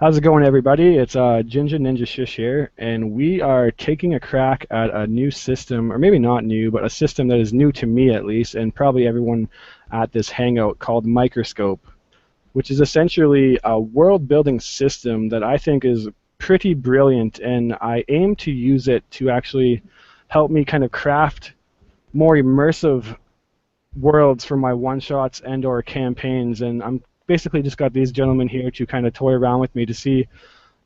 How's it going, everybody? It's Ginger Ninja Shish here, and we are taking a crack at a new system, or maybe not new, but a system that is new to me at least, and probably everyone at this hangout called Microscope, which is essentially a world-building system that I think is pretty brilliant, and I aim to use it to actually help me kind of craft more immersive worlds for my one-shots and/or campaigns, and I'm basically just got these gentlemen here to kind of toy around with me to see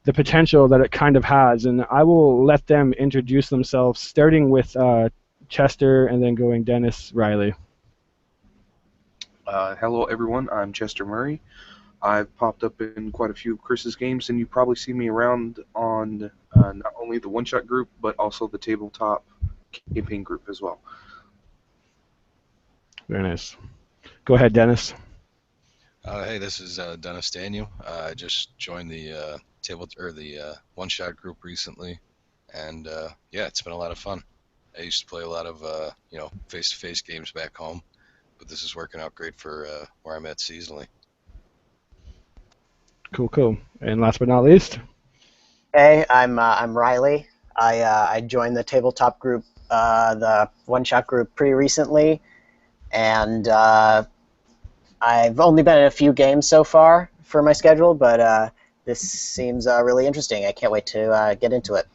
the potential that it kind of has, and I will let them introduce themselves, starting with Chester and then going Dennis Riley. Hello, everyone. I'm Chester Murray. I've popped up in quite a few of Chris's games, and you probably see me around on not only the one-shot group, but also the tabletop campaign group as well. Very nice. Go ahead, Dennis. Hey, this is Dennis Daniel. I just joined the the one-shot group recently, and yeah, it's been a lot of fun. I used to play a lot of face-to-face games back home, but this is working out great for where I'm at seasonally. Cool, cool. And last but not least, Hey, I'm Riley. I joined the tabletop group, the one-shot group, pretty recently, and I've only been in a few games so far for my schedule, but this seems really interesting. I can't wait to get into it.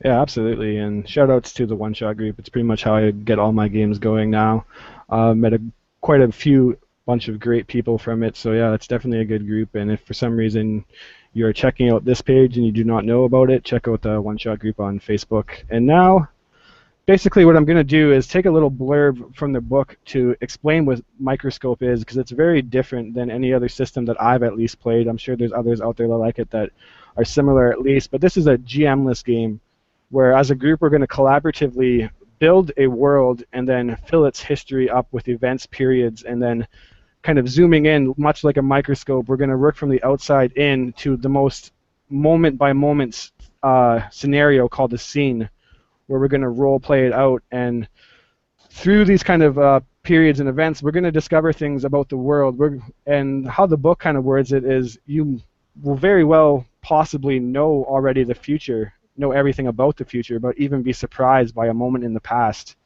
yeah, absolutely. And shout outs to the one shot group. It's pretty much how I get all my games going now. Met quite a few bunch of great people from it. So yeah, it's definitely a good group. And if for some reason you're checking out this page and you do not know about it, check out the one shot group on Facebook. And now, basically what I'm going to do is take a little blurb from the book to explain what Microscope is, because it's very different than any other system that I've at least played. I'm sure there's others out there that like it that are similar at least, but this is a GM-less game where as a group we're going to collaboratively build a world and then fill its history up with events, periods, and then kind of zooming in, much like a microscope, we're going to work from the outside in to the most moment-by-moment scenario called a scene, where we're going to role play it out, and through these kind of periods and events, we're going to discover things about the world. And how the book kind of words it is, you will very well possibly know already the future, know everything about the future, but even be surprised by a moment in the past.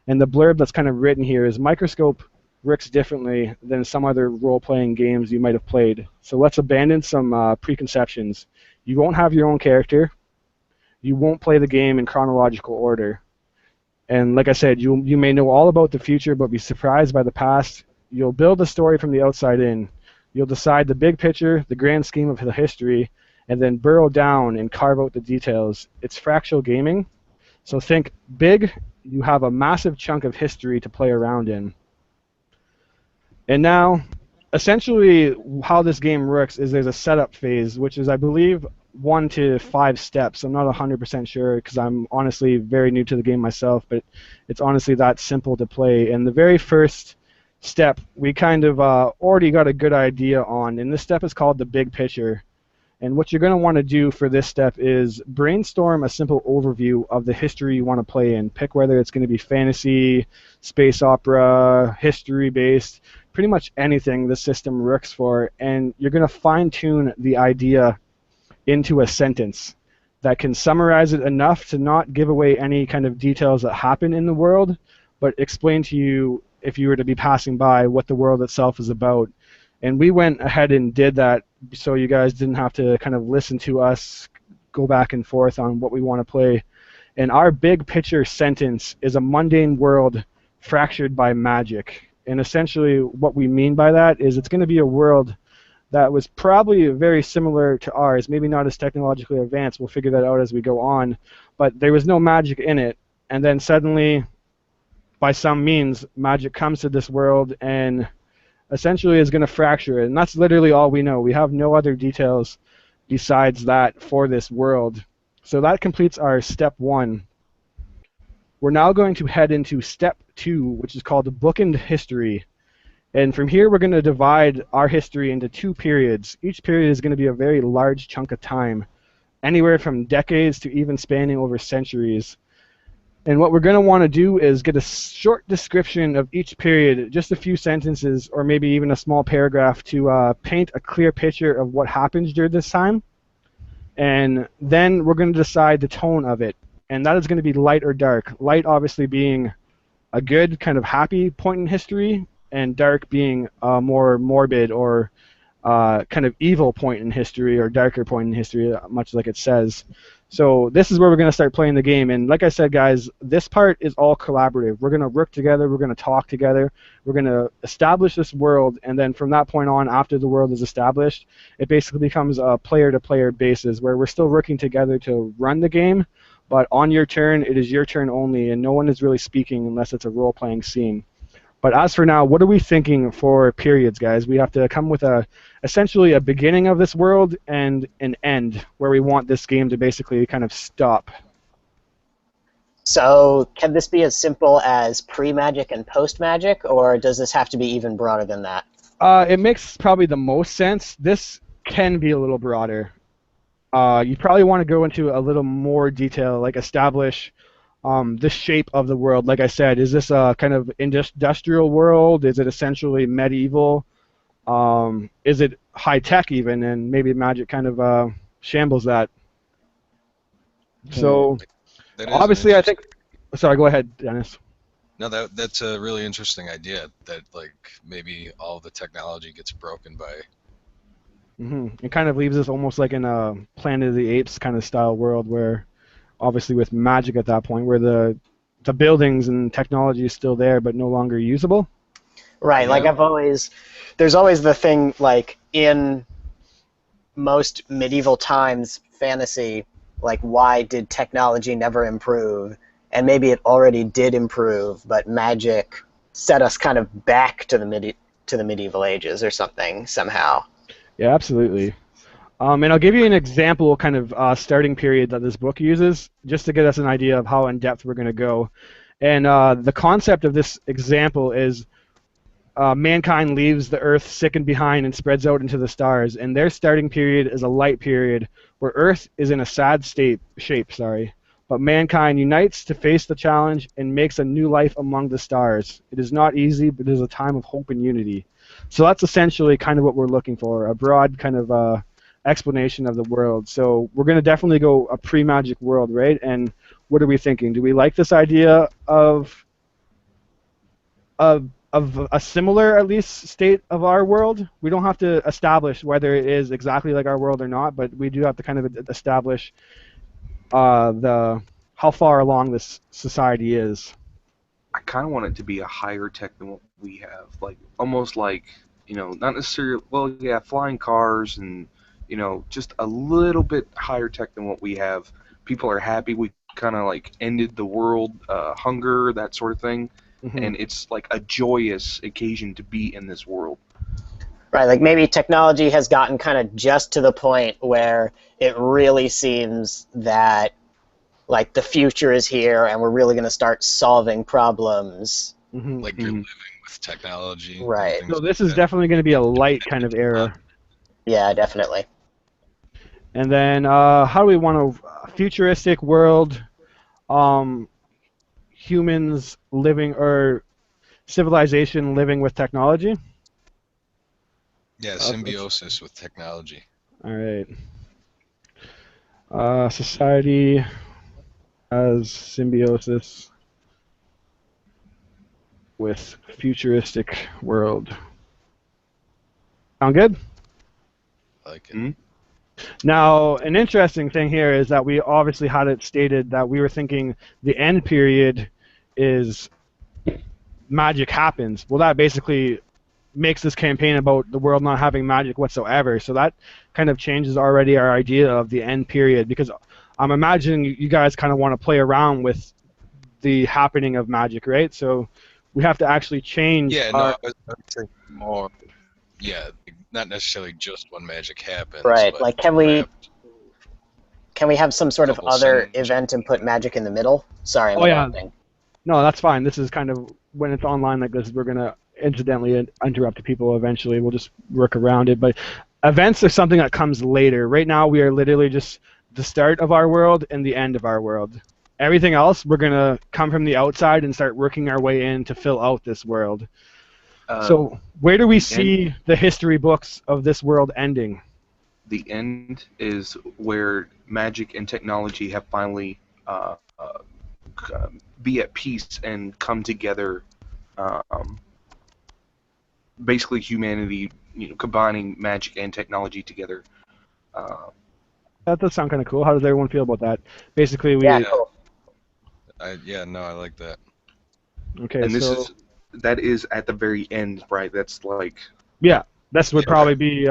And the blurb that's kind of written here is Microscope works differently than some other role-playing games you might have played. So let's abandon some preconceptions. You won't have your own character. You won't play the game in chronological order. And like I said, you may know all about the future, but be surprised by the past. You'll build a story from the outside in. You'll decide the big picture, the grand scheme of the history, and then burrow down and carve out the details. It's fractal gaming. So think big, you have a massive chunk of history to play around in. And now, essentially, how this game works is there's a setup phase, which is, I believe, 1 to 5 steps. I'm not 100% sure because I'm honestly very new to the game myself, but it's honestly that simple to play. And the very first step, we kind of already got a good idea on, and this step is called the big picture. And what you're going to want to do for this step is brainstorm a simple overview of the history you want to play in. Pick whether it's going to be fantasy, space opera, history-based, pretty much anything the system works for, and you're going to fine-tune the idea into a sentence that can summarize it enough to not give away any kind of details that happen in the world, but explain to you, if you were to be passing by, what the world itself is about. And we went ahead and did that so you guys didn't have to kind of listen to us go back and forth on what we want to play. And our big picture sentence is a mundane world fractured by magic. And essentially what we mean by that is it's going to be a world that was probably very similar to ours, maybe not as technologically advanced. We'll figure that out as we go on. But there was no magic in it. And then suddenly, by some means, magic comes to this world and essentially is going to fracture it. And that's literally all we know. We have no other details besides that for this world. So that completes our step 1. We're now going to head into step 2, which is called the bookend history. And from here, we're going to divide our history into 2 periods. Each period is going to be a very large chunk of time, anywhere from decades to even spanning over centuries. And what we're going to want to do is get a short description of each period, just a few sentences or maybe even a small paragraph to paint a clear picture of what happens during this time. And then we're going to decide the tone of it. And that is going to be light or dark. Light obviously being a good kind of happy point in history, and dark being a more morbid or kind of evil point in history or darker point in history, much like it says. So this is where we're going to start playing the game. And like I said, guys, this part is all collaborative. We're going to work together. We're going to talk together. We're going to establish this world. And then from that point on, after the world is established, it basically becomes a player-to-player basis where we're still working together to run the game. But on your turn, it is your turn only, and no one is really speaking unless it's a role-playing scene. But as for now, what are we thinking for periods, guys? We have to come with essentially a beginning of this world and an end where we want this game to basically kind of stop. So can this be as simple as pre-magic and post-magic, or does this have to be even broader than that? It makes probably the most sense. This can be a little broader. You probably want to go into a little more detail, like establish the shape of the world. Like I said, is this a kind of industrial world? Is it essentially medieval? Is it high-tech even? And maybe magic kind of shambles that. So That is obviously I think... Sorry, go ahead, Dennis. No, that's a really interesting idea. That like maybe all the technology gets broken by. It kind of leaves us almost like in a Planet of the Apes kind of style world where, obviously with magic at that point, where the buildings and technology is still there but no longer usable. Right, like there's always the thing, like in most medieval times fantasy, like why did technology never improve? And maybe it already did improve, but magic set us kind of back to the medieval ages or something somehow. Yeah, absolutely. And I'll give you an example kind of starting period that this book uses, just to get us an idea of how in-depth we're going to go. And the concept of this example is mankind leaves the Earth sickened behind and spreads out into the stars. And their starting period is a light period where Earth is in a sad shape. But mankind unites to face the challenge and makes a new life among the stars. It is not easy, but it is a time of hope and unity. So that's essentially kind of what we're looking for, a broad kind of explanation of the world. So we're going to definitely go a pre-magic world, right? And what are we thinking? Do we like this idea of a similar, at least, state of our world? We don't have to establish whether it is exactly like our world or not, but we do have to kind of establish how far along this society is. I kind of want it to be a higher tech than what we have, like almost like, not necessarily, well, yeah, flying cars and, just a little bit higher tech than what we have. People are happy. We kind of like ended the world hunger, that sort of thing, and it's like a joyous occasion to be in this world. Right, like maybe technology has gotten kind of just to the point where it really seems that like the future is here and we're really going to start solving problems. Like you're living with technology. Right. So this is definitely going to be a light kind of era. Yeah, definitely. And then how do we want a futuristic world, humans living, or civilization living with technology? Yeah, symbiosis with technology. All right. Society as symbiosis with futuristic world. Sound good? I like it. Now, an interesting thing here is that we obviously had it stated that we were thinking the end period is magic happens. Well, that basically makes this campaign about the world not having magic whatsoever. So that kind of changes already our idea of the end period, because I'm imagining you guys kind of want to play around with the happening of magic, right? So we have to actually change. Yeah, no, I was saying more. Yeah, not necessarily just when magic happens. Right, but like can we have some sort of other event and put magic in the middle? Sorry, I'm interrupting. No, that's fine. This is kind of, when it's online like this, we're going to incidentally interrupt people eventually. We'll just work around it. But events are something that comes later. Right now we are literally just the start of our world and the end of our world. Everything else, we're going to come from the outside and start working our way in to fill out this world. So where do we see the history books of this world ending? The end is where magic and technology have finally be at peace and come together. Basically, humanity, combining magic and technology together. That does sound kind of cool. How does everyone feel about that? Basically, we. Yeah, cool. I like that. Okay, And so that is at the very end, right? That's like. Yeah, this would probably be.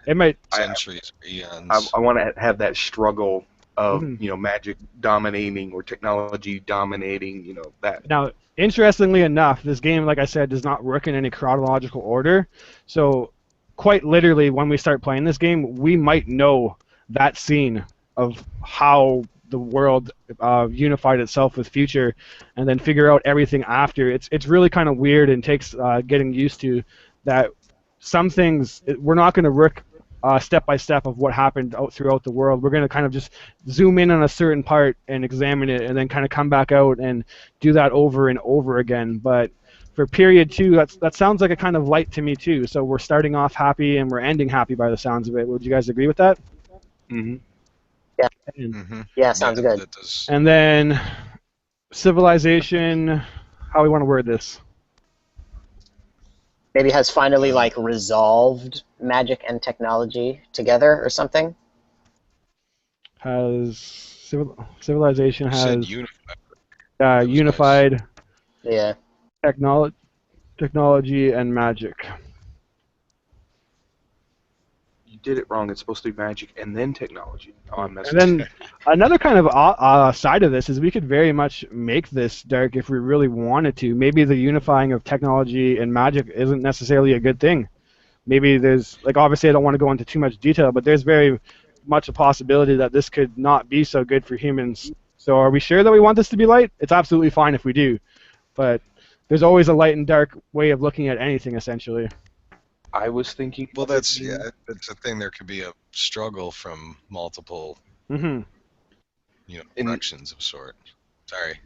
It might. Centuries, eons. I want to have that struggle of Mhm. magic dominating or technology dominating, that. Now, interestingly enough, this game, like I said, does not work in any chronological order. So, quite literally, when we start playing this game, we might know that scene of how the world unified itself with Future, and then figure out everything after. It's really kind of weird and takes getting used to. That some things we're not going to work step by step of what happened out throughout the world. We're going to kind of just zoom in on a certain part and examine it, and then kind of come back out and do that over and over again. But for period 2, that sounds like a kind of light to me too. So we're starting off happy and we're ending happy by the sounds of it. Would you guys agree with that? Mm-hmm. Yeah. Mm-hmm. Yeah, sounds good. That does. And then civilization. How we want to word this? Maybe has finally like resolved magic and technology together or something. Civilization You said has unified. unified Yeah. technology and magic. You did it wrong. It's supposed to be magic and then technology. Oh, I'm messing. And then another kind of side of this is we could very much make this dark if we really wanted to. Maybe the unifying of technology and magic isn't necessarily a good thing. Maybe there's, like, obviously I don't want to go into too much detail, but there's very much a possibility that this could not be so good for humans. So are we sure that we want this to be light? It's absolutely fine if we do. But there's always a light and dark way of looking at anything, essentially. I was thinking. Well, that's the thing. There could be a struggle from multiple, Mm-hmm. directions of sort. Sorry.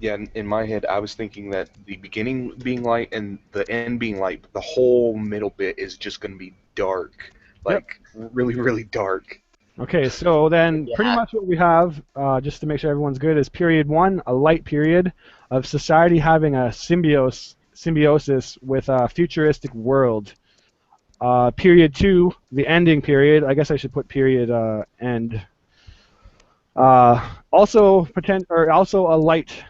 Yeah, in my head, I was thinking that the beginning being light and the end being light, but the whole middle bit is just going to be dark, like really, really dark. Okay, so then pretty Yeah. much what we have, just to make sure everyone's good, is period 1, a light period of society having a symbiosis with a futuristic world. Period 2, the ending period. I guess I should put period end. Also a light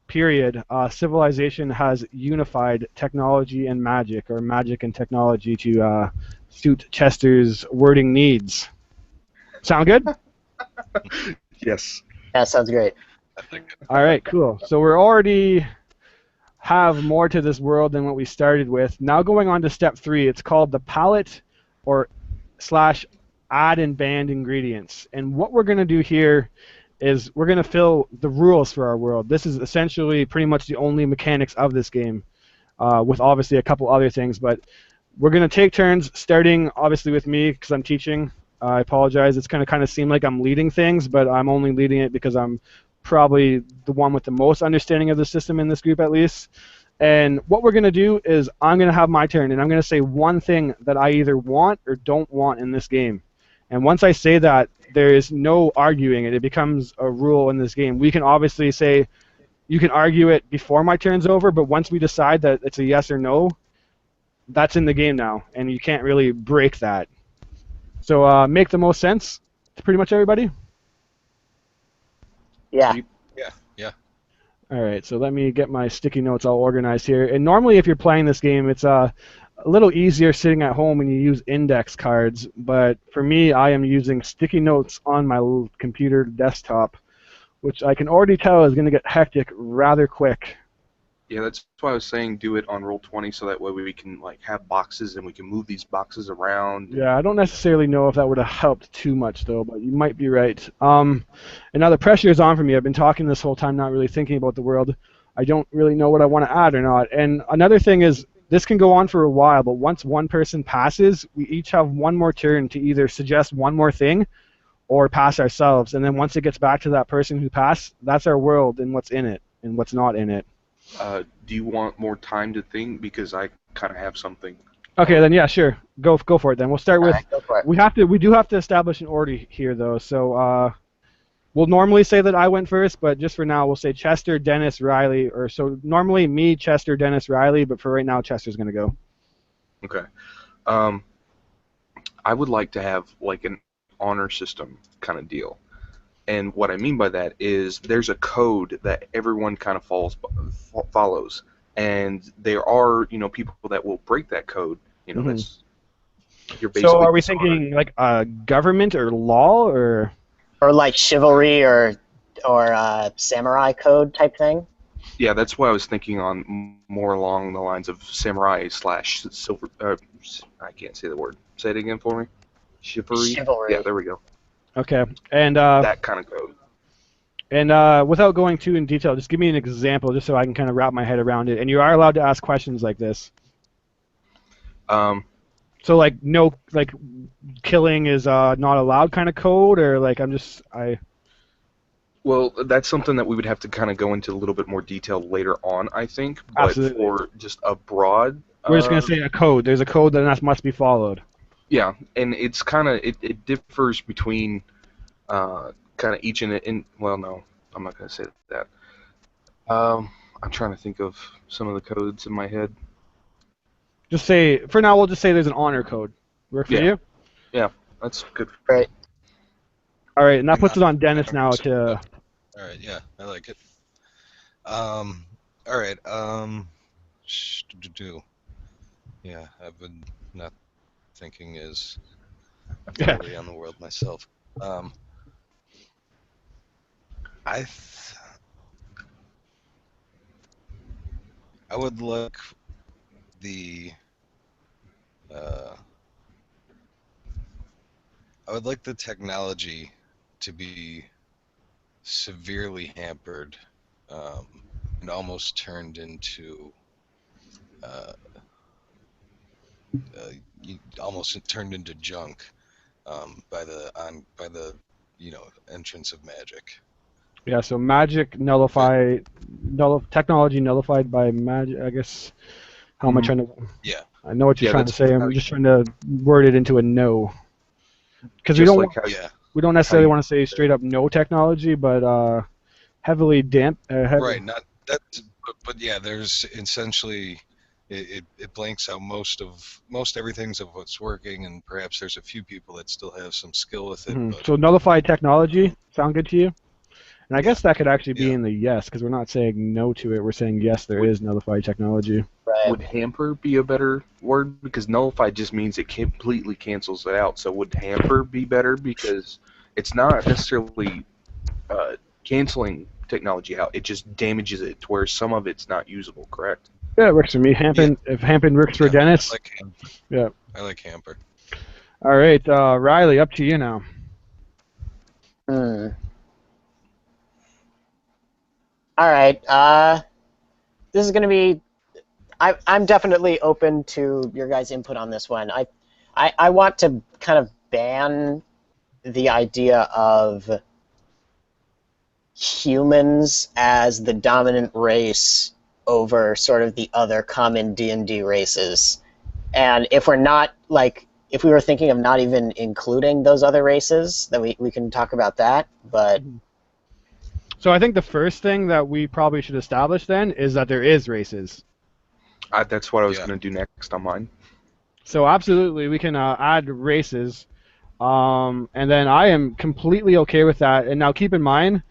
period. Civilization has unified technology and magic, or magic and technology, to suit Chester's wording needs. Sound good? Yes. That sounds great. I think All right, cool. So we're already have more to this world than what we started with. Now going on to step 3, it's called the palette or / add and band ingredients. And what we're going to do here is we're going to fill the rules for our world. This is essentially pretty much the only mechanics of this game, with obviously a couple other things. But we're going to take turns, starting obviously with me because I'm teaching. I apologize. It's going to kind of seem like I'm leading things, but I'm only leading it because I'm probably the one with the most understanding of the system in this group, at least. And what we're going to do is I'm going to have my turn, and I'm going to say one thing that I either want or don't want in this game. And once I say that, there is no arguing it. It becomes a rule in this game. We can obviously say, you can argue it before my turn's over, but once we decide that it's a yes or no, that's in the game now, and you can't really break that. So make the most sense to pretty much everybody? Yeah. Yeah. All right, so let me get my sticky notes all organized here. And normally if you're playing this game, it's a little easier sitting at home when you use index cards. But for me, I am using sticky notes on my computer desktop, which I can already tell is going to get hectic rather quick. Yeah, that's why I was saying do it on Roll20 so that way we can have boxes and we can move these boxes around. Yeah, I don't necessarily know if that would have helped too much, though, but you might be right. And now the pressure is on for me. I've been talking this whole time, not really thinking about the world. I don't really know what I want to add or not. And another thing is, this can go on for a while, but once one person passes, we each have one more turn to either suggest one more thing or pass ourselves. And then once it gets back to that person who passed, that's our world and what's in it and what's not in it. Do you want more time to think? Because I kind of have something. Okay, then yeah, sure. Go for it then. We'll start All with right, go for it. we do have to establish an order here though. So we'll normally say that I went first, but just for now we'll say Chester, Dennis, Riley, or so normally me, Chester, Dennis, Riley, but for right now Chester's going to go. Okay. I would like to have like an honor system kind of deal. And what I mean by that is there's a code that everyone kind of follows, and there are people that will break that code. That's you're So basically are we dishonored. thinking like government or law or Or like chivalry or samurai code type thing. Yeah, that's what I was thinking on more along the lines of samurai slash silver. I can't say the word. Say it again for me. Chivalry. Chivalry. Yeah, there we go. okay. And That kind of code. without going too in detail, just give me an example just so I can kind of wrap my head around it. And you are allowed to ask questions like this. So like no like killing is not allowed kind of code or like Well, that's something that we would have to kind of go into a little bit more detail later on, I think. But Absolutely. for just a broad, we're just gonna say a code. There's a code that must be followed. yeah, and it's kind of it differs between kind of each well, no, I'm not gonna say that. I'm trying to think of some of the codes in my head. Just say for now. We'll just say there's an honor code. Work for Yeah. you? Yeah, that's good. Right. All right, and that puts it on Dennis now to. All right, yeah, I like it. All right, yeah, I've been not thinking as thoroughly on the world myself. I would like the I would like the technology to be severely hampered and almost turned into junk by the entrance of magic. Yeah, so magic technology nullified by magic. I guess. How am I trying to? Yeah. I know what you're Yeah, trying to that's say. I'm just trying to word it into a no. Because we Just don't like how Yeah. we don't necessarily you- want to say straight up no technology, but heavily damp. Right. Not that. But yeah, there's essentially it blanks out most everything's of what's working, and perhaps there's a few people that still have some skill with it. But So nullified technology sound good to you? And I guess that could actually be Yeah. in the yes, because we're not saying no to it. We're saying yes, there is nullified technology. Right. would hamper be a better word? Because nullify just means it completely cancels it out. So would hamper be better? Because it's not necessarily canceling technology out. It just damages it to where some of it's not usable, correct? Yeah, it works for me. If Hampton works for Yeah, Dennis. I like hamper. Yeah. I like hamper. All right, Riley, up to you now. All right. This is going to be. I'm definitely open to your guys' input on this one. I want to kind of ban the idea of humans as the dominant race over sort of the other common D&D races. And if we're not, like, if we were thinking of not even including those other races, then we can talk about that. But So I think the first thing that we probably should establish then is that there is races. That's what I was Yeah. going to do next on mine. So absolutely, we can add races, and then I am completely okay with that. And now keep in mind,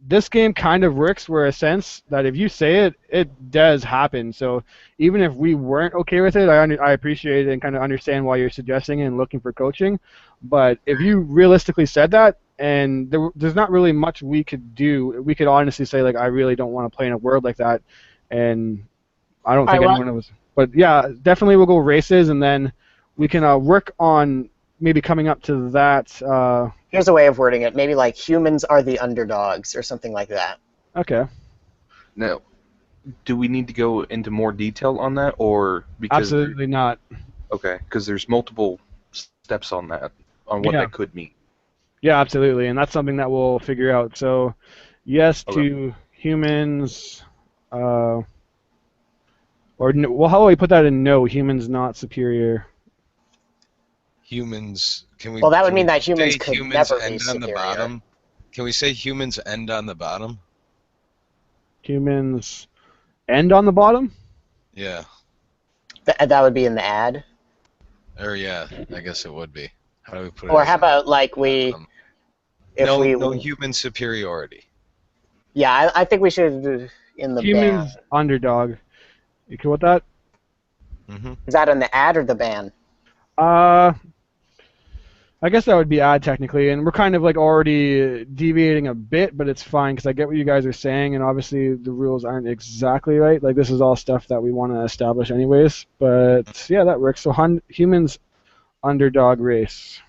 this game kind of works where a sense that if you say it, it does happen. So even if we weren't okay with it, I appreciate it and kind of understand why you're suggesting it and looking for coaching. But if you realistically said that, and there's not really much we could do, we could honestly say like I really don't want to play in a world like that, and I don't think anyone was. But yeah, definitely we'll go races, and then we can work on maybe coming up to that. here's a way of wording it. Maybe like humans are the underdogs or something like that. Okay. Now, do we need to go into more detail on that, or because Absolutely not. okay, because there's multiple steps on that. on what Yeah. that could mean. Yeah, absolutely, and that's something that we'll figure out. So, yes Okay. to humans, or no, well, how do we put that in no? Humans not superior. Humans, can we? Well, that would can mean we that humans say could humans never be end on the superior. bottom? Can we say humans end on the bottom? Humans end on the bottom. Yeah. That would be in the ad. Or yeah, I guess it would be. How do we put it? Or as how an about like we, um, if no, we, no human superiority. yeah, I think we should do in the ban. Humans underdog. You cool with that? Mm-hmm. Is that in the ad or the ban? Uh, I guess that would be odd technically, and we're kind of like already deviating a bit, but it's fine because I get what you guys are saying, and obviously the rules aren't exactly right. Like this is all stuff that we want to establish anyways, but yeah, that works. So humans underdog race.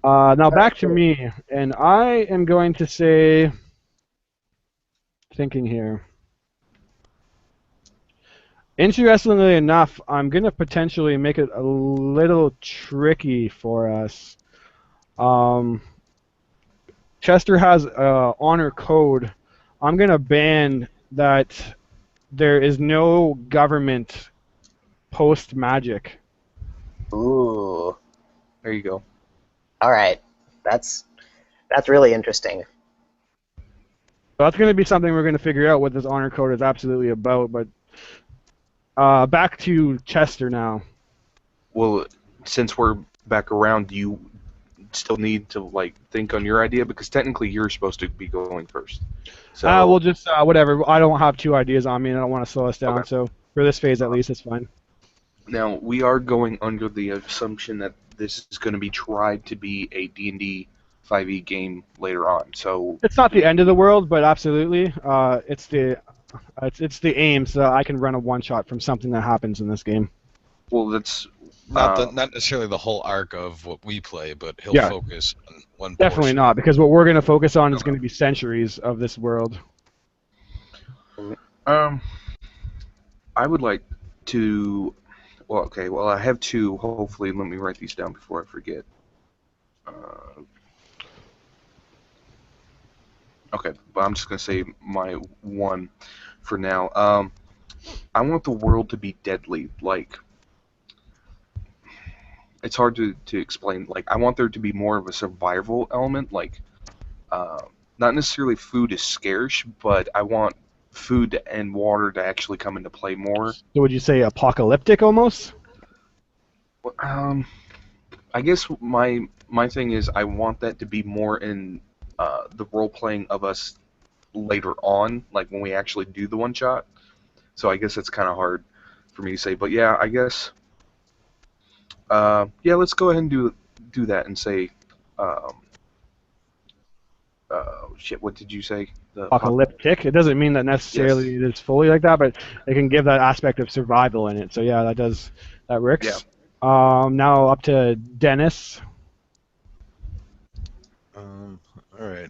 Now back to me, and I am going to say, thinking here. Interestingly enough, I'm going to potentially make it a little tricky for us. Chester has honor code. I'm going to ban that there is no government post magic. Ooh, There you go. all right, that's really interesting. So that's going to be something we're going to figure out what this honor code is absolutely about. But back to Chester now. Well, since we're back around, do you still need to like think on your idea because technically you're supposed to be going first. So We'll just whatever. I don't have two ideas on me, and I don't want to slow us down. Okay. So for this phase, at least, it's fine. now we are going under the assumption that this is going to be tried to be a D&D 5e game later on. So It's not the end of the world, but absolutely, it's the aim, so that I can run a one shot from something that happens in this game. well, that's Not necessarily the whole arc of what we play, but he'll Yeah. focus on one Definitely portion. not, because what we're going to focus on is going to be centuries of this world. I would like to. Well, okay. Well, I have two. Hopefully, let me write these down before I forget. Okay, but I'm just gonna say my one for now. I want the world to be deadly. Like, it's hard to explain. Like, I want there to be more of a survival element. Like, not necessarily food is scarce, but I want food and water to actually come into play more. So would you say apocalyptic almost? I guess my thing is I want that to be more in the role playing of us later on, like when we actually do the one shot. So I guess it's kind of hard for me to say, but yeah, I guess yeah, let's go ahead and do that and say shit. What did you say? The Apocalyptic. It doesn't mean that necessarily it is fully like that, but it can give that aspect of survival in it. So yeah, that works. Yeah. Now up to Dennis. All right.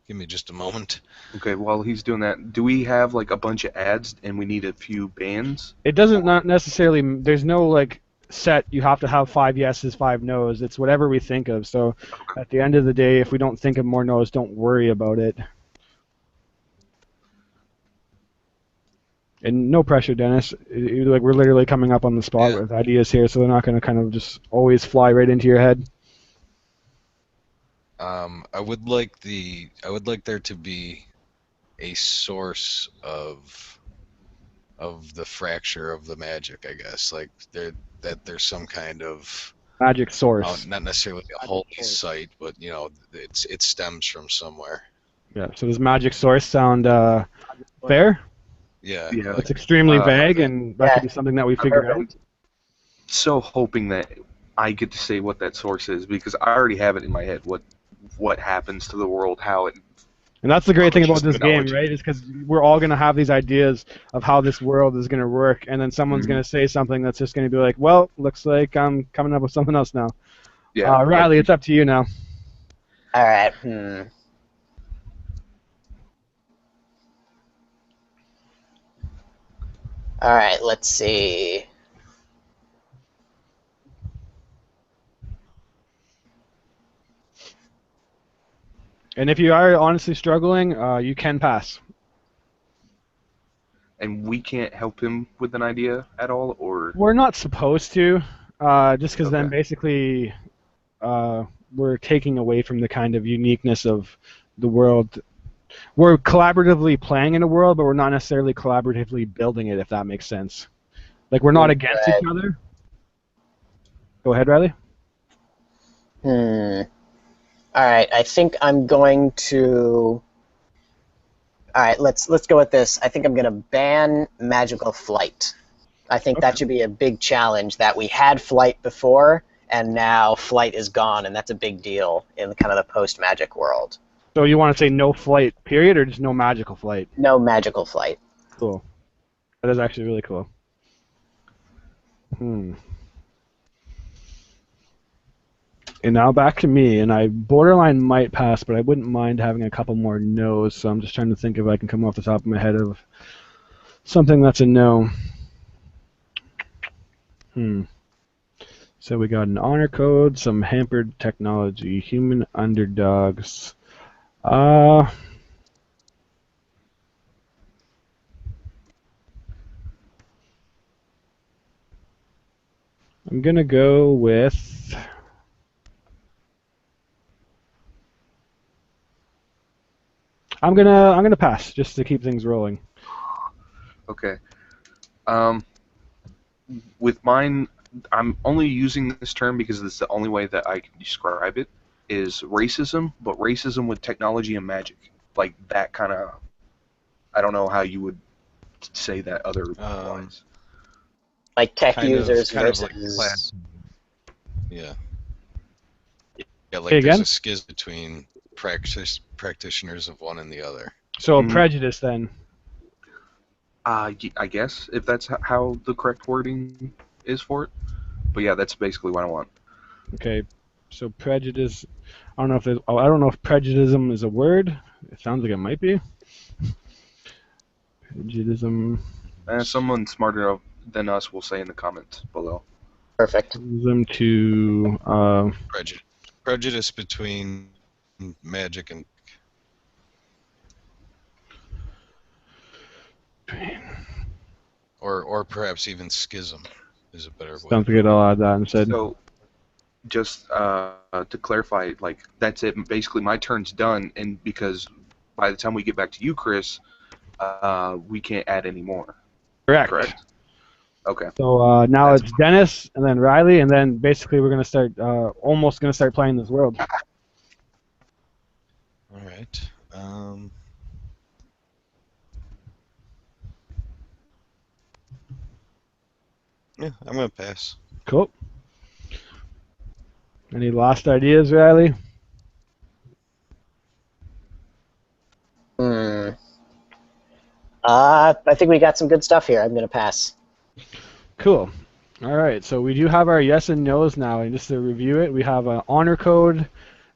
Give me just a moment. Okay, while he's doing that, do we have like a bunch of ads and we need a few bands? It doesn't not necessarily. There's no like set. You have to have 5 yeses, 5 nos. It's whatever we think of. So at the end of the day, if we don't think of more nos, don't worry about it. And no pressure, Dennis. Like we're literally coming up on the spot with ideas here, so they're not going to kind of just always fly right into your head. I would like there to be a source of the fracture of the magic, I guess. Like there's some kind of magic source. Not necessarily a holy site, but it stems from somewhere. Yeah. So does magic source sound fair? Yeah. It's extremely vague, and that could be something that we figure out. So hoping that I get to say what that source is because I already have it in my head. What happens to the world? How it. And that's the great thing about this game, right? Is because we're all going to have these ideas of how this world is going to work, and then someone's going to say something that's just going to be like, "Well, looks like I'm coming up with something else now." Yeah. Riley, it's up to you now. All right. All right, let's see. And if you are honestly struggling, you can pass. And we can't help him with an idea at all, or We're not supposed to, just because then Okay. basically we're taking away from the kind of uniqueness of the world. We're collaboratively playing in a world, but we're not necessarily collaboratively building it, if that makes sense. Like, we're not against each Right. other. Go ahead, Riley. All right, I think I'm going to. All right, let's go with this. I think I'm going to ban magical flight. I think that Okay. should be a big challenge. That we had flight before, and now flight is gone, and that's a big deal in kind of the post-magic world. So you want to say no flight, period, or just no magical flight? No magical flight. Cool. That is actually really cool. And now back to me, and I borderline might pass, but I wouldn't mind having a couple more no's, so I'm just trying to think if I can come off the top of my head of something that's a no. So we got an honor code, some hampered technology, human underdogs. I'm gonna go with I'm gonna pass just to keep things rolling. Okay. With mine, I'm only using this term because it's the only way that I can describe it, is racism, but racism with technology and magic. Like that kind of, I don't know how you would say that otherwise. Like tech Kind users of like versus. class. Yeah. Yeah, like Say there's again? a schism between practitioners of one and the other. So Mhm. prejudice then. I guess, if that's how the correct wording is for it. But yeah, that's basically what I want. Okay. So prejudice. I don't know if prejudice is a word. It sounds like it might be. Prejudice. Someone smarter than us will say in the comments below. Perfect. To Prejudice between magic and or perhaps even schism is a better way. Don't forget I'll add that instead. So, just to clarify, like that's it. Basically, my turn's done, and because by the time we get back to you, Chris, we can't add any more. Correct. Okay. So now That's it's Dennis, and then Riley, and then basically we're gonna start almost gonna start playing this world. All right. Yeah, I'm gonna pass. Cool. Any last ideas, Riley? I think we got some good stuff here. I'm going to pass. Cool. All right, so we do have our yes and no's now, and just to review it, we have an honor code,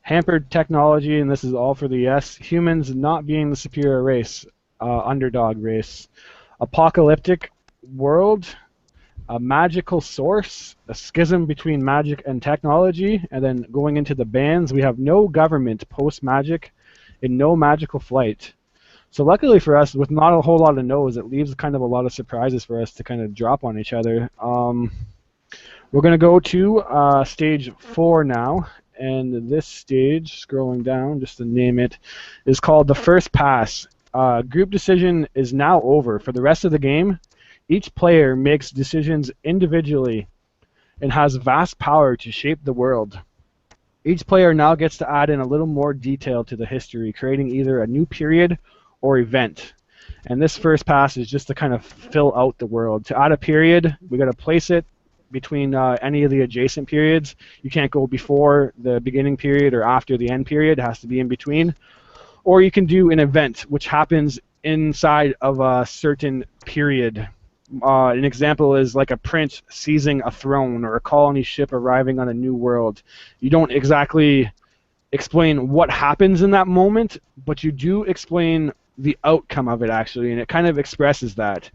hampered technology, and this is all for the yes. Humans not being the superior race, underdog race. Apocalyptic world, a magical source, a schism between magic and technology, and then going into the bans, we have no government post-magic and no magical flight. So luckily for us, with not a whole lot of no's, it leaves kind of a lot of surprises for us to kind of drop on each other. We're going to go to stage 4 now, and this stage, scrolling down just to name it, is called the first pass. Group decision is now over. For the rest of the game, each player makes decisions individually and has vast power to shape the world. Each player now gets to add in a little more detail to the history, creating either a new period or event. And this first pass is just to kind of fill out the world. To add a period, we got to place it between any of the adjacent periods. You can't go before the beginning period or after the end period. It has to be in between. Or you can do an event which happens inside of a certain period. An example is like a prince seizing a throne or a colony ship arriving on a new world. You don't exactly explain what happens in that moment, but you do explain the outcome of it, actually, and it kind of expresses that.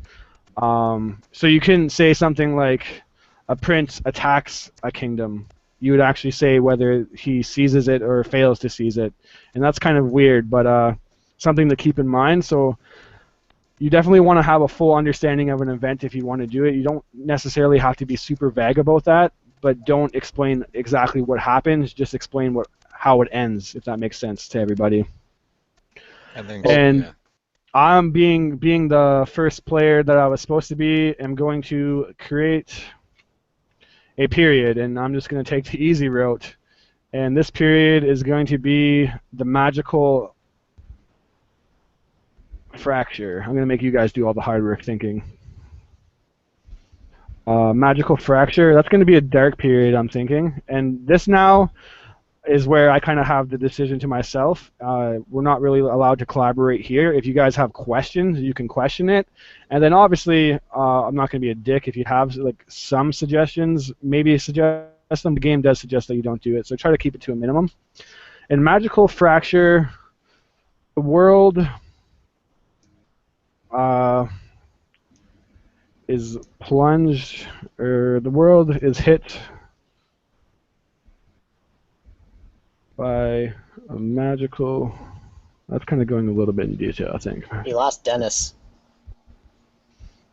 So you couldn't say something like a prince attacks a kingdom. You would actually say whether he seizes it or fails to seize it, and that's kind of weird, but something to keep in mind. So you definitely want to have a full understanding of an event if you want to do it. You don't necessarily have to be super vague about that, but don't explain exactly what happens. Just explain how it ends, if that makes sense to everybody. I think so, And yeah. I'm being the first player that I was supposed to be. I'm going to create a period, and I'm just going to take the easy route. And this period is going to be the magical fracture. I'm going to make you guys do all the hard work thinking. Magical fracture, that's going to be a dark period, I'm thinking. And this now is where I kind of have the decision to myself. We're not really allowed to collaborate here. If you guys have questions, you can question it. And then obviously, I'm not going to be a dick. If you have like some suggestions, maybe suggest them. The game does suggest that you don't do it, so try to keep it to a minimum. In Magical Fracture, the world is plunged, or the world is hit by a magical. That's kind of going a little bit in detail, I think. You lost Dennis.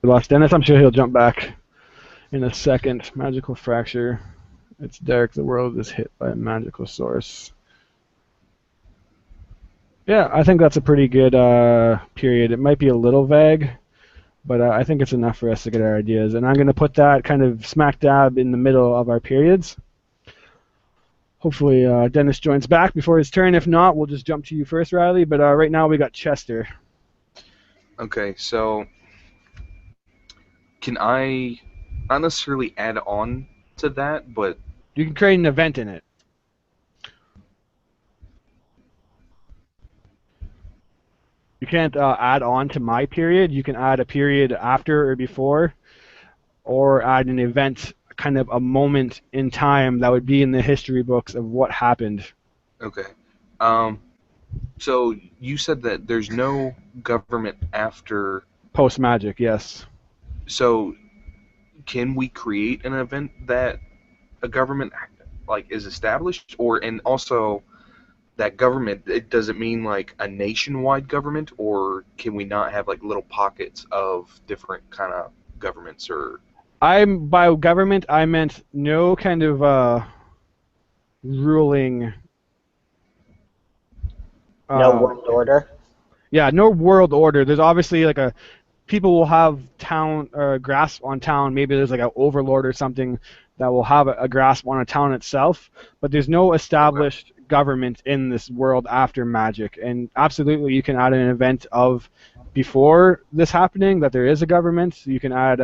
We lost Dennis. I'm sure he'll jump back in a second. Magical fracture. It's dark. The world is hit by a magical source. Yeah, I think that's a pretty good period. It might be a little vague, but I think it's enough for us to get our ideas. And I'm going to put that kind of smack dab in the middle of our periods. Hopefully Dennis joins back before his turn. If not, we'll just jump to you first, Riley. But right now we got Chester. Okay, so can I not necessarily add on to that, but You can create an event in it. You can't add on to my period. You can add a period after or before, or add an event, kind of a moment in time that would be in the history books of what happened. okay. So you said that there's no government after. Post magic, yes. So can we create an event that a government like is established, or and also that government? It doesn't mean like a nationwide government, or can we not have like little pockets of different kind of governments or? By government, I meant no kind of ruling. No world order. Yeah, no world order. There's obviously like a people will have town or grasp on town. Maybe there's like an overlord or something that will have a grasp on a town itself. But there's no established government in this world after magic. And absolutely, you can add an event of before this happening that there is a government. You can add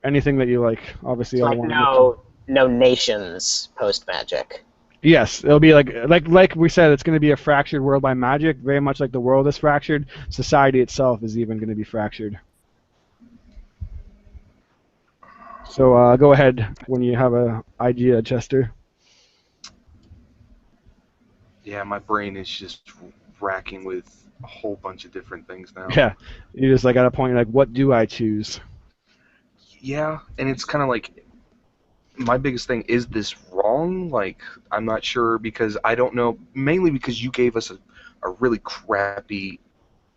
anything that you like. Obviously, I Like want no nations post magic. Yes, it'll be like we said, it's going to be a fractured world by magic, very much like the world is fractured. Society itself is even going to be fractured. So go ahead when you have an idea, Chester. Yeah, my brain is just racking with a whole bunch of different things now. Yeah, you just like at a point like, what do I choose? Yeah, and it's kind of like my biggest thing, is this wrong? Like, I'm not sure because I don't know, mainly because you gave us a really crappy,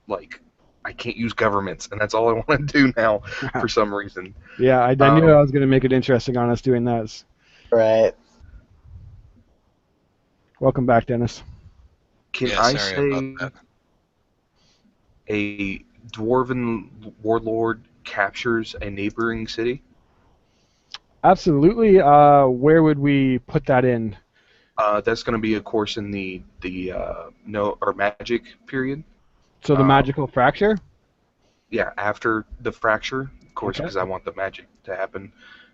like, I can't use governments, and that's all I want to do now for some reason. Yeah, I knew I was going to make it interesting on us doing that. Right. Welcome back, Dennis. Can Yeah, I sorry say about that. a dwarven warlord captures a neighboring city? Absolutely. Where would we put that in? That's going to be, of course, in the no or magic period. So the magical fracture? Yeah, after the fracture, of course, Okay. because I want the magic to happen,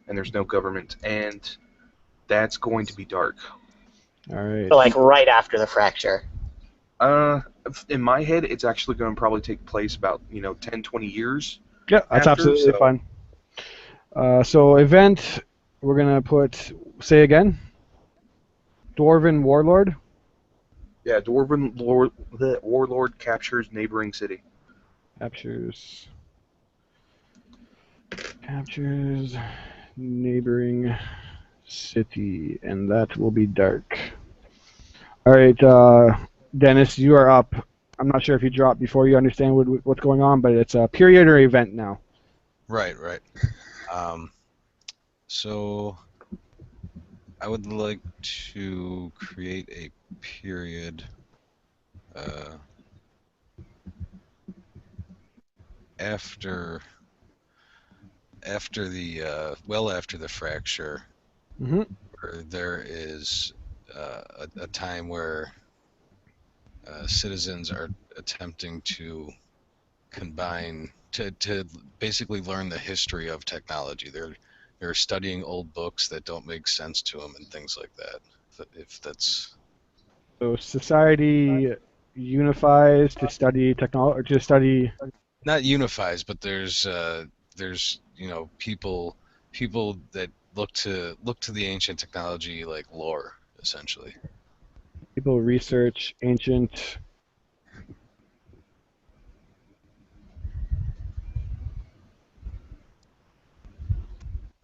and there's no government, and that's going to be dark. All right. So like right after the fracture. In my head, it's actually going to probably take place about 10, 20 years. Yeah, that's after, absolutely so- fine. So event, we're gonna put. Say again. Dwarven warlord. Yeah, dwarven lord, the warlord captures neighboring city. Captures. Captures neighboring city, and that will be dark. All right, Dennis, you are up. I'm not sure if you dropped before you understand what's going on, but it's a period or event now. Right, right. So I would like to create a period after after the fracture, Mm-hmm. where there is a time where citizens are attempting to combine to basically learn the history of technology. They're studying old books that don't make sense to them and things like that. If that's So society unifies to study technology, or to study. not unifies, but there's people that look to the ancient technology like lore essentially. People research ancient.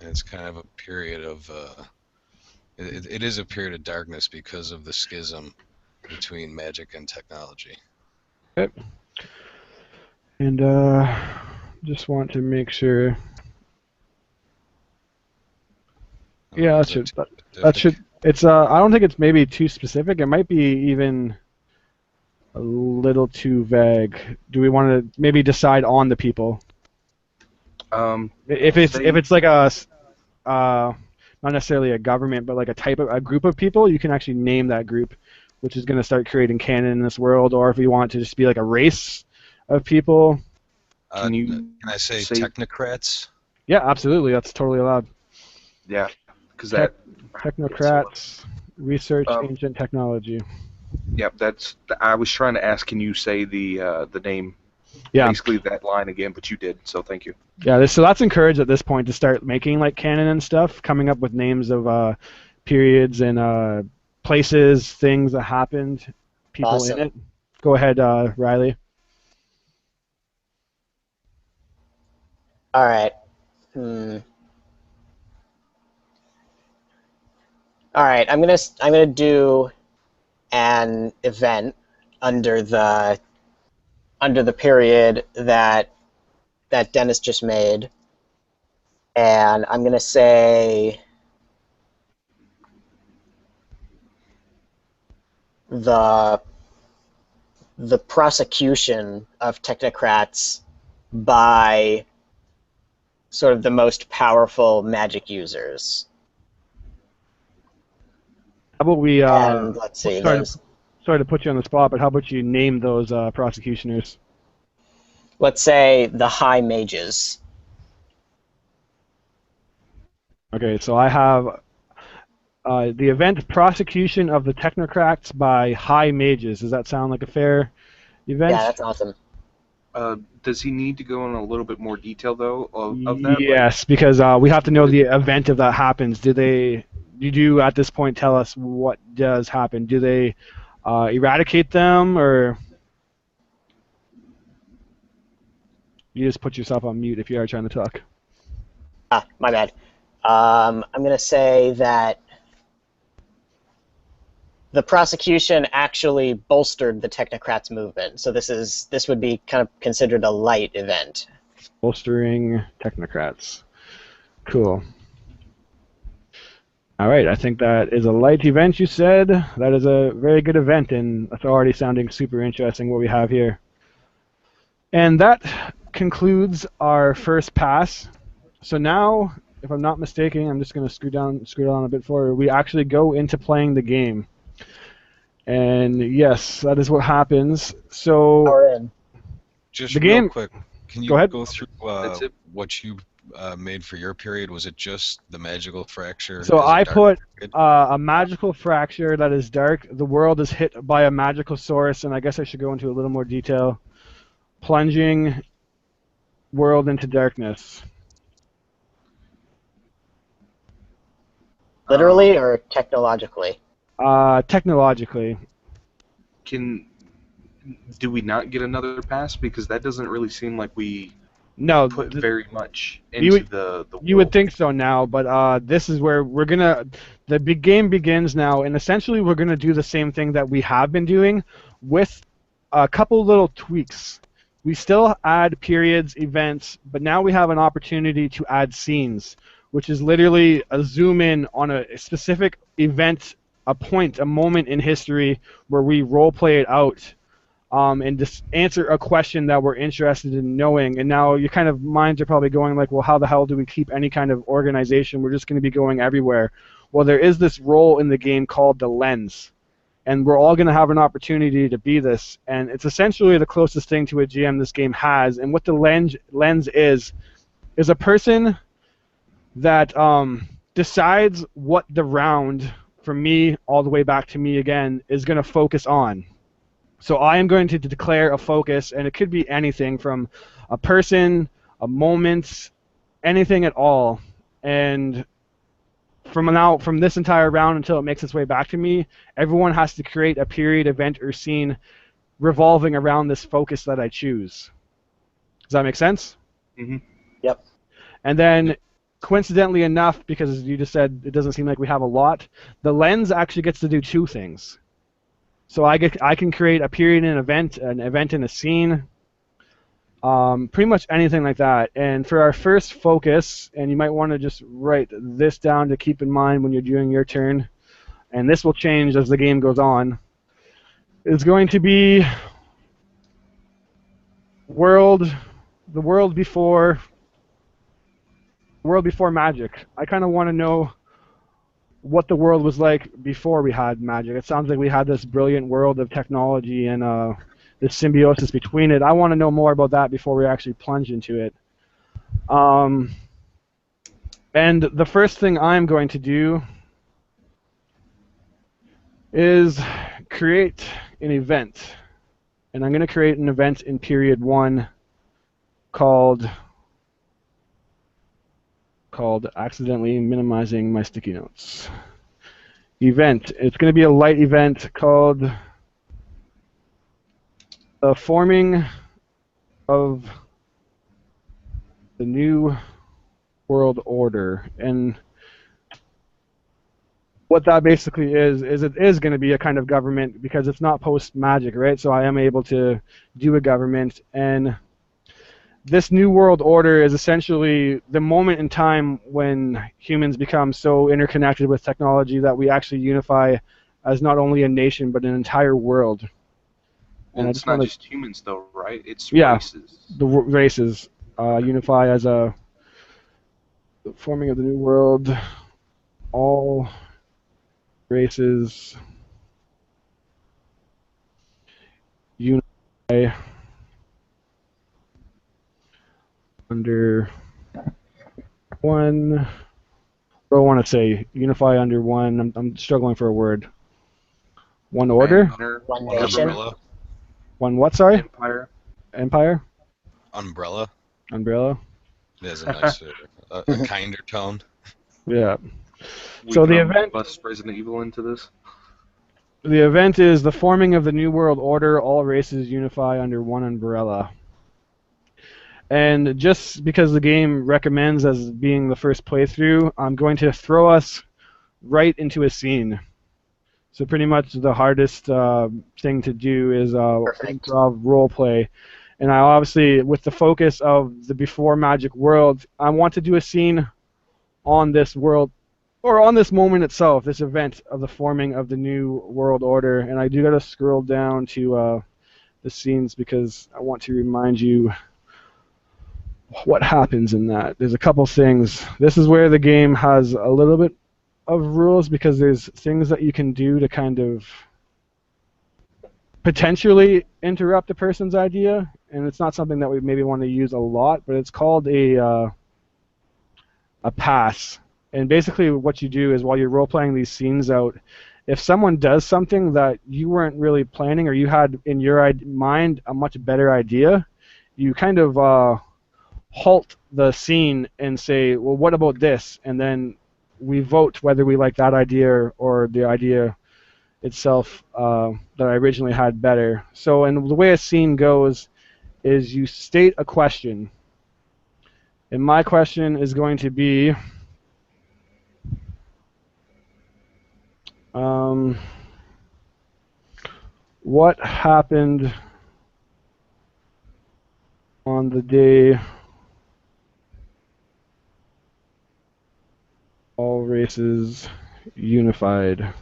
And it's kind of a period of it is a period of darkness because of the schism between magic and technology. Okay. And just want to make sure. Yeah, that Is that should too that specific? should. It's I don't think it's maybe too specific. It might be even a little too vague. Do we want to maybe decide on the people? Um, If say it's like uh, not necessarily a government, but like a group of people, you can actually name that group, which is going to start creating canon in this world. Or if you want to just be like a race of people, can Can you I say say technocrats? yeah, absolutely, that's totally allowed. yeah? Because Tech that it's technocrats research um ancient technology. yeah, that's I was trying to ask. Can you say the name, Yeah, basically that line again? But you did, so thank you. yeah. So that's encouraged at this point to start making like canon and stuff, coming up with names of periods and places, things that happened, people in Awesome. it. Go ahead, Riley. All right. Hmm. All right. I'm gonna do an event under the period that Dennis just made, and I'm gonna say the the prosecution of technocrats by sort of the most powerful magic users. How about we And let's see, sorry to those. put you on the spot, but how about you name those prosecutioners? Let's say the high mages. Okay, so I have the event prosecution of the technocrats by high mages. Does that sound like a fair Yeah, event? that's awesome. Does he need to go in a little bit more detail though of that? Like, Yes, because we have to know the event if that happens. You do at this point tell us what does happen? Do they eradicate them, or you just put yourself on mute if you are trying to talk? Ah, my bad. I'm going to say that the prosecution actually bolstered the technocrats movement. So this would be kind of considered a light event. Bolstering technocrats. Cool. All right, I think that is a light event, you said. That is a very good event, and it's already sounding super interesting what we have here. And that concludes our first pass. So now, if I'm not mistaken, I'm just going to screw down a bit forward. We actually go into playing the game. And yes, that is what happens. So Power in. Just the real game, quick, can go you ahead. go through that's it. what you made for your period? Was it just the magical fracture So as a I dark put period? a magical fracture that is dark. The world is hit by a magical source, and I guess I should go into a little more detail. Plunging world into darkness. Um, Literally or technologically? Technologically. can do we not get another pass? Because that doesn't really seem like we No, put very much you into would the you would world. think so now, but this is where we're gonna the big game begins now, and essentially we're gonna do the same thing that we have been doing with a couple little tweaks. We still add periods, events, but now we have an opportunity to add scenes, which is literally a zoom in on a specific event, a point, a moment in history where we role play it out, and just answer a question that we're interested in knowing. And now your kind of minds are probably going like, well, how the hell do we keep any kind of organization? We're just going to be going everywhere. Well, there is this role in the game called the lens, and we're all going to have an opportunity to be this. And it's essentially the closest thing to a GM this game has. And what the lens is a person that decides what the round, from me all the way back to me again, is going to focus on. So I am going to declare a focus, and it could be anything from a person, a moment, anything at all. And from this entire round until it makes its way back to me, everyone has to create a period, event, or scene revolving around this focus that I choose. Does that make sense? Mm-hmm. Yep. And then, coincidentally enough, because you just said it doesn't seem like we have a lot, the lens actually gets to do two things. So I can create a period and an event and a scene, pretty much anything like that. And for our first focus, and you might want to just write this down to keep in mind when you're doing your turn, and this will change as the game goes on, is going to be the world before magic. I kind of want to know what the world was like before we had magic. It sounds like we had this brilliant world of technology and this symbiosis between it. I want to know more about that before we actually plunge into it. And the first thing I'm going to do is create an event. And I'm going to create an event in period 1 called accidentally minimizing my sticky notes. Event. It's going to be a light event called the forming of the new world order. And what that basically is it is going to be a kind of government because it's not post-magic, right? So I am able to do a government, and this new world order is essentially the moment in time when humans become so interconnected with technology that we actually unify as not only a nation but an entire world. Well, And it's not just humans, though, right? It's Yeah. races. The races unify as a forming of the new world. All races unify under one. What do I want to say? Unify under one. I'm struggling for a word. One order? Banner, One One nation. umbrella. One what, sorry? Empire. Empire? Umbrella. Umbrella? There's a nicer, a kinder tone. Yeah. We So the can event- bust Resident Evil into this. The event is the forming of the New World Order. All races unify under one umbrella. And just because the game recommends as being the first playthrough, I'm going to throw us right into a scene. So pretty much the hardest thing to do is Perfect. improv role play. And I obviously, with the focus of the before magic world, I want to do a scene on this world, or on this moment itself, this event of the forming of the new world order. And I do got to scroll down to the scenes because I want to remind you what happens in that. There's a couple things. This is where the game has a little bit of rules because there's things that you can do to kind of potentially interrupt a person's idea, and it's not something that we maybe want to use a lot, but it's called a pass. And basically what you do is while you're role-playing these scenes out, if someone does something that you weren't really planning or you had in your mind a much better idea, you kind of halt the scene and say, well, what about this? And then we vote whether we like that idea or the idea itself that I originally had better. So, and the way a scene goes is you state a question, and my question is going to be, what happened on the day all races unified?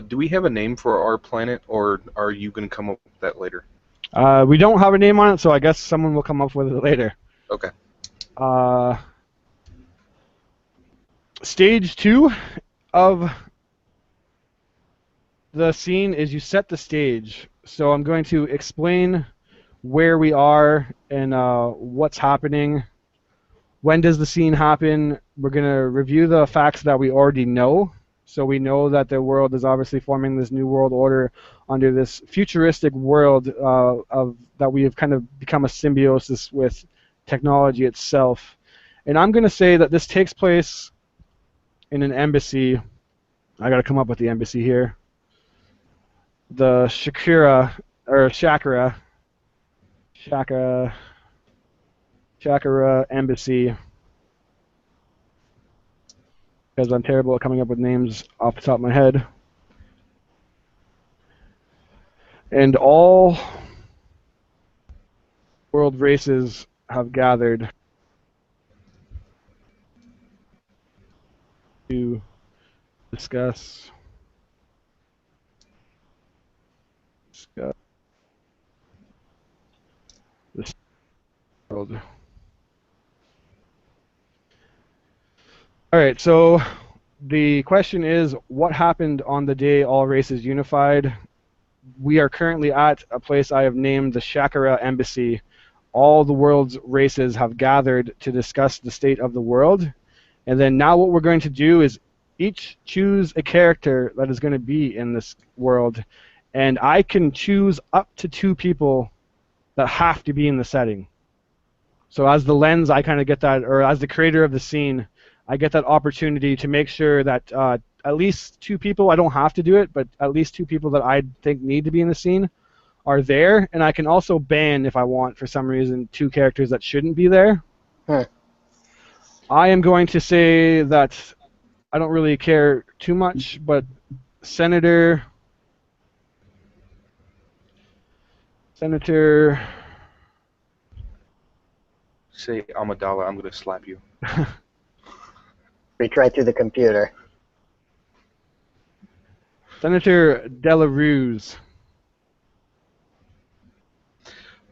Do we have a name for our planet, or are you going to come up with that later? We don't have a name on it, so I guess someone will come up with it later. Okay. Stage 2 of the scene is you set the stage. So I'm going to explain where we are and what's happening. When does the scene happen? We're going to review the facts that we already know. So we know that the world is obviously forming this new world order under this futuristic world of that we have kind of become a symbiosis with technology itself. And I'm going to say that this takes place in an embassy. I got to come up with the embassy here. The Shakara embassy, because I'm terrible at coming up with names off the top of my head. And all world races have gathered to discuss this world. All right, so the question is, what happened on the day all races unified? We are currently at a place I have named the Shakara Embassy. All the world's races have gathered to discuss the state of the world. And then now what we're going to do is each choose a character that is going to be in this world. And I can choose up to 2 people that have to be in the setting. So as the lens, I kind of get that, or as the creator of the scene, I get that opportunity to make sure that at least 2 people, I don't have to do it, but at least 2 people that I think need to be in the scene are there. And I can also ban, if I want, for some reason, 2 characters that shouldn't be there. I am going to say that I don't really care too much, but Senator Say Amidala, I'm going to slap you. Reach right through the computer. Senator Delarose.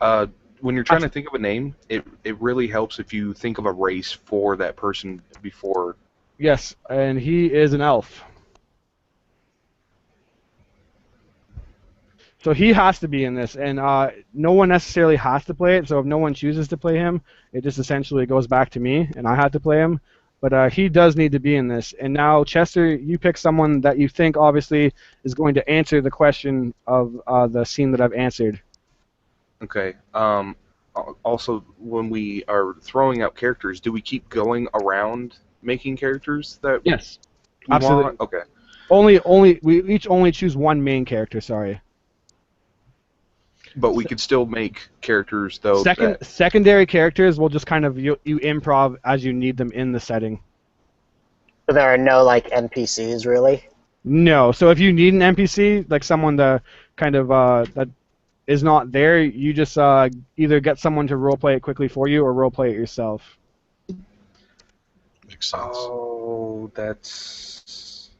When you're trying to think of a name, it really helps if you think of a race for that person before. Yes, and he is an elf. So he has to be in this, and no one necessarily has to play it, so if no one chooses to play him, it just essentially goes back to me, and I had to play him. But he does need to be in this. And now, Chester, you pick someone that you think, obviously, is going to answer the question of the scene that I've answered. Okay. Also, when we are throwing out characters, do we keep going around making characters that Yes, we absolutely. want? Okay. We each only choose one main character, sorry. But we could still make characters, though. Secondary characters will just kind of you improv as you need them in the setting. So there are no like NPCs really? No. So if you need an NPC, like someone that kind of that is not there, you just either get someone to roleplay it quickly for you or roleplay it yourself. Makes sense. Oh, that's...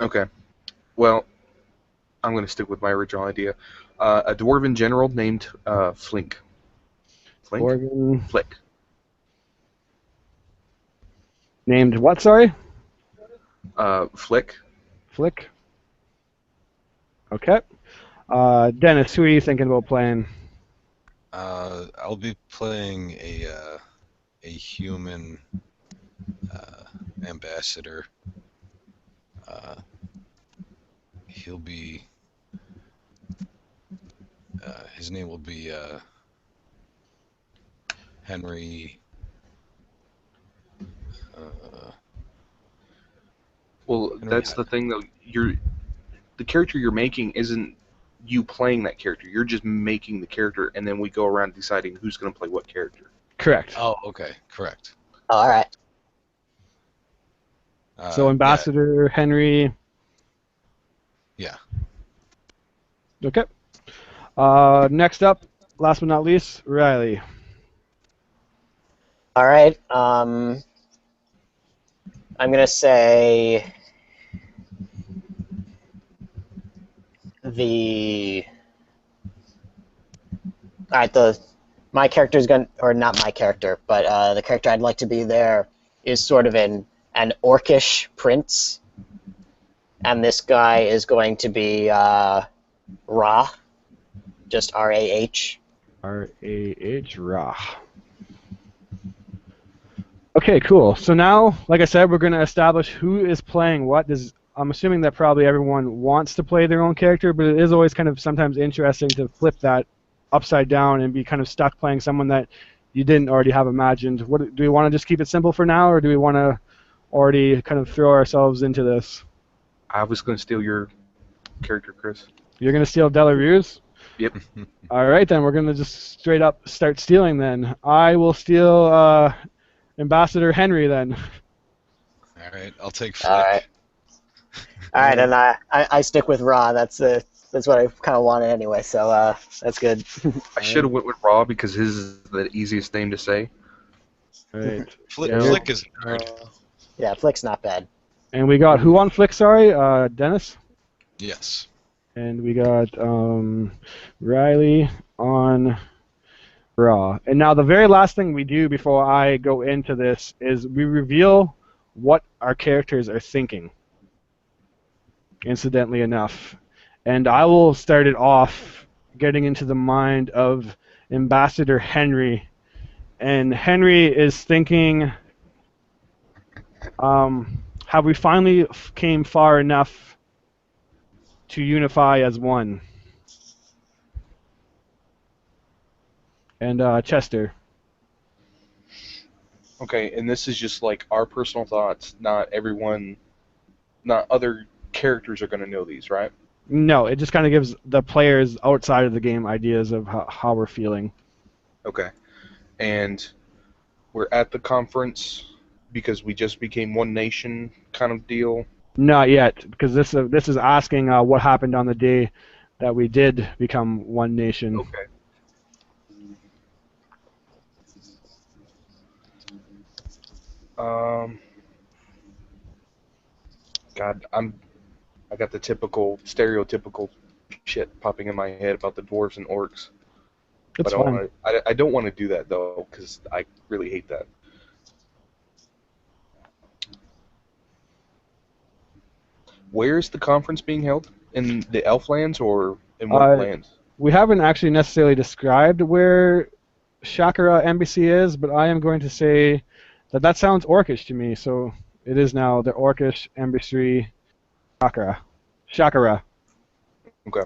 Okay. Well, I'm going to stick with my original idea. A dwarven general named Flink. Flink? Dwarven Flick. named what? Sorry. Flick. Flick. Okay. Dennis, who are you thinking about playing? I'll be playing a human ambassador. He'll be. His name will be Henry. Well, that's the thing though. The character you're making isn't you playing that character. You're just making the character, and then we go around deciding who's going to play what character. Correct. Oh, okay, correct. Oh, all right. So Ambassador Henry. Yeah. Okay. Next up, last but not least, Riley. All right. I'm gonna say the. All right. My character is going, or not my character, but the character I'd like to be there is sort of an orcish prince, and this guy is going to be Ra, just R-A-H. R-A-H, Ra. Okay, cool. So now, like I said, we're going to establish who is playing what. I'm assuming that probably everyone wants to play their own character, but it is always kind of sometimes interesting to flip that upside down and be kind of stuck playing someone that you didn't already have imagined. Do we want to just keep it simple for now, or do we want to already kind of throw ourselves into this? I was going to steal your character, Chris. You're going to steal Delarue's? Yep. All right, then. We're going to just straight up start stealing, then. I will steal Ambassador Henry, then. All right, I'll take Flick. All right, and I stick with Ra. That's what I kind of wanted anyway, so that's good. I should have went with Raw because his is the easiest name to say. Right. Flick isn't hard. Yeah, Flick's not bad. And we got who on Flick, sorry? Dennis? Yes. And we got Riley on Raw. And now the very last thing we do before I go into this is we reveal what our characters are thinking, incidentally enough. And I will start it off getting into the mind of Ambassador Henry. And Henry is thinking, have we finally came far enough to unify as one? And Chester. Okay, and this is just like our personal thoughts. Not other characters are going to know these, right? No, it just kind of gives the players outside of the game ideas of how we're feeling. Okay. And we're at the conference because we just became one nation kind of deal? Not yet, because this is asking what happened on the day that we did become one nation. Okay. God, I got the stereotypical shit popping in my head about the dwarves and orcs. It's but fine. I don't want to do that though, because I really hate that. Where's the conference being held? In the Elflands or in what lands? We haven't actually necessarily described where Shakara Embassy is, but I am going to say that sounds orcish to me, so it is now the Orcish Embassy Shakara. Okay.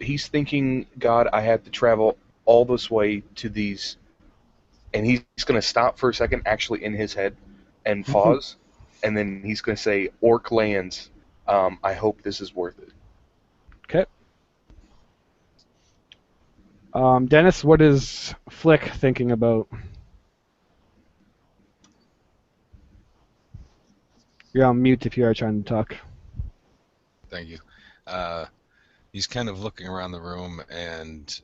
He's thinking, God, I had to travel all this way to these, and he's going to stop for a second, actually in his head, and pause, and then he's going to say, Orc lands, I hope this is worth it. Okay. Dennis, what is Flick thinking about? You're on mute if you are trying to talk. Thank you. He's kind of looking around the room and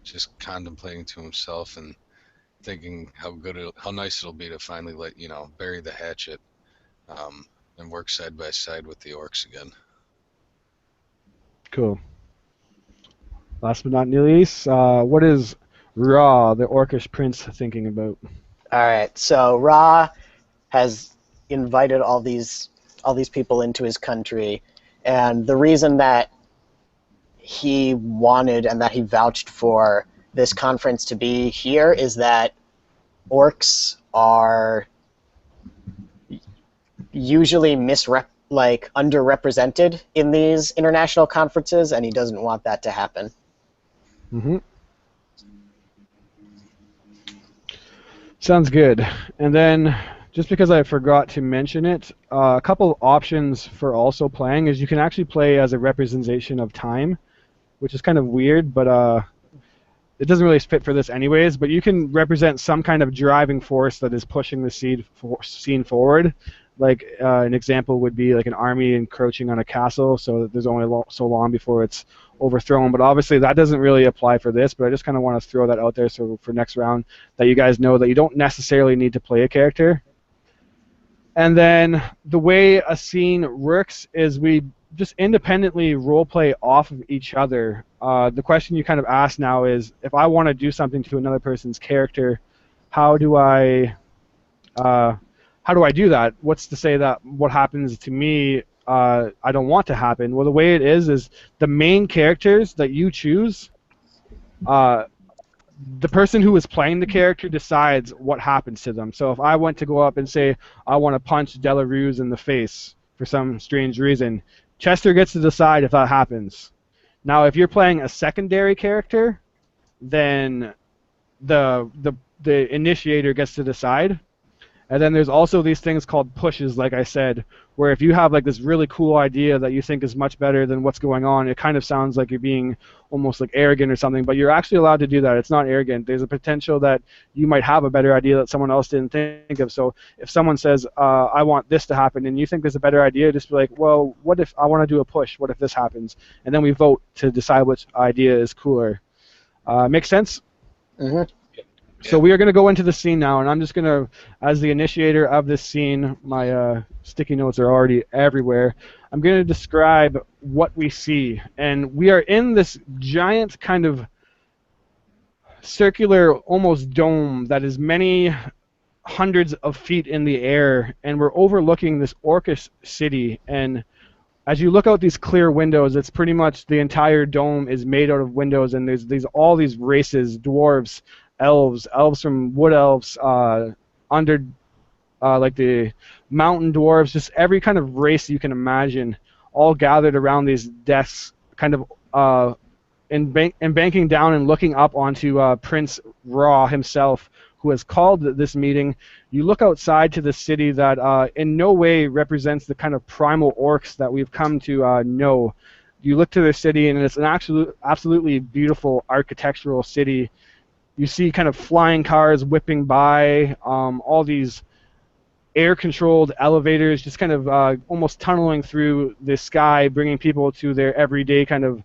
just contemplating to himself and thinking how nice it'll be to finally bury the hatchet and work side by side with the orcs again. Cool. Last but not least, what is Ra, the Orcish prince, thinking about? All right, so Ra has invited all these people into his country, and the reason that he wanted and that he vouched for this conference to be here is that orcs are usually underrepresented in these international conferences, and he doesn't want that to happen. Mm-hmm. Sounds good. And then, just because I forgot to mention it, a couple of options for also playing is you can actually play as a representation of time, which is kind of weird, but it doesn't really fit for this anyways. But you can represent some kind of driving force that is pushing the scene forward. Like an example would be like an army encroaching on a castle, so that there's only so long before it's overthrown. But obviously that doesn't really apply for this. But I just kind of want to throw that out there so for next round that you guys know that you don't necessarily need to play a character. And then the way a scene works is we just independently roleplay off of each other. The question you kind of ask now is, if I want to do something to another person's character, how do I do that? What's to say that what happens to me I don't want to happen? Well, the way it is the main characters that you choose, the person who is playing the character decides what happens to them. So if I went to go up and say I want to punch Delarue in the face for some strange reason, Chester gets to decide if that happens. Now, if you're playing a secondary character, then the initiator gets to decide. And then there's also these things called pushes, like I said, where if you have like this really cool idea that you think is much better than what's going on, it kind of sounds like you're being almost like arrogant or something, but you're actually allowed to do that. It's not arrogant. There's a potential that you might have a better idea that someone else didn't think of. So if someone says, I want this to happen, and you think there's a better idea, just be like, well, what if I want to do a push? What if this happens? And then we vote to decide which idea is cooler. Make sense? Mm-hmm. So we are going to go into the scene now, and I'm just going to, as the initiator of this scene, my sticky notes are already everywhere, I'm going to describe what we see. And we are in this giant kind of circular, almost dome that is many hundreds of feet in the air, and we're overlooking this Orcus city. And as you look out these clear windows, it's pretty much the entire dome is made out of windows, and there's all these races, dwarves, elves from wood elves, under like the mountain dwarves, just every kind of race you can imagine, all gathered around these desks, kind of embanking down and looking up onto Prince Ra himself, who has called this meeting. You look outside to the city that in no way represents the kind of primal orcs that we've come to know. You look to the city, and it's an absolutely beautiful architectural city. You see kind of flying cars whipping by, all these air-controlled elevators just kind of almost tunneling through the sky, bringing people to their everyday kind of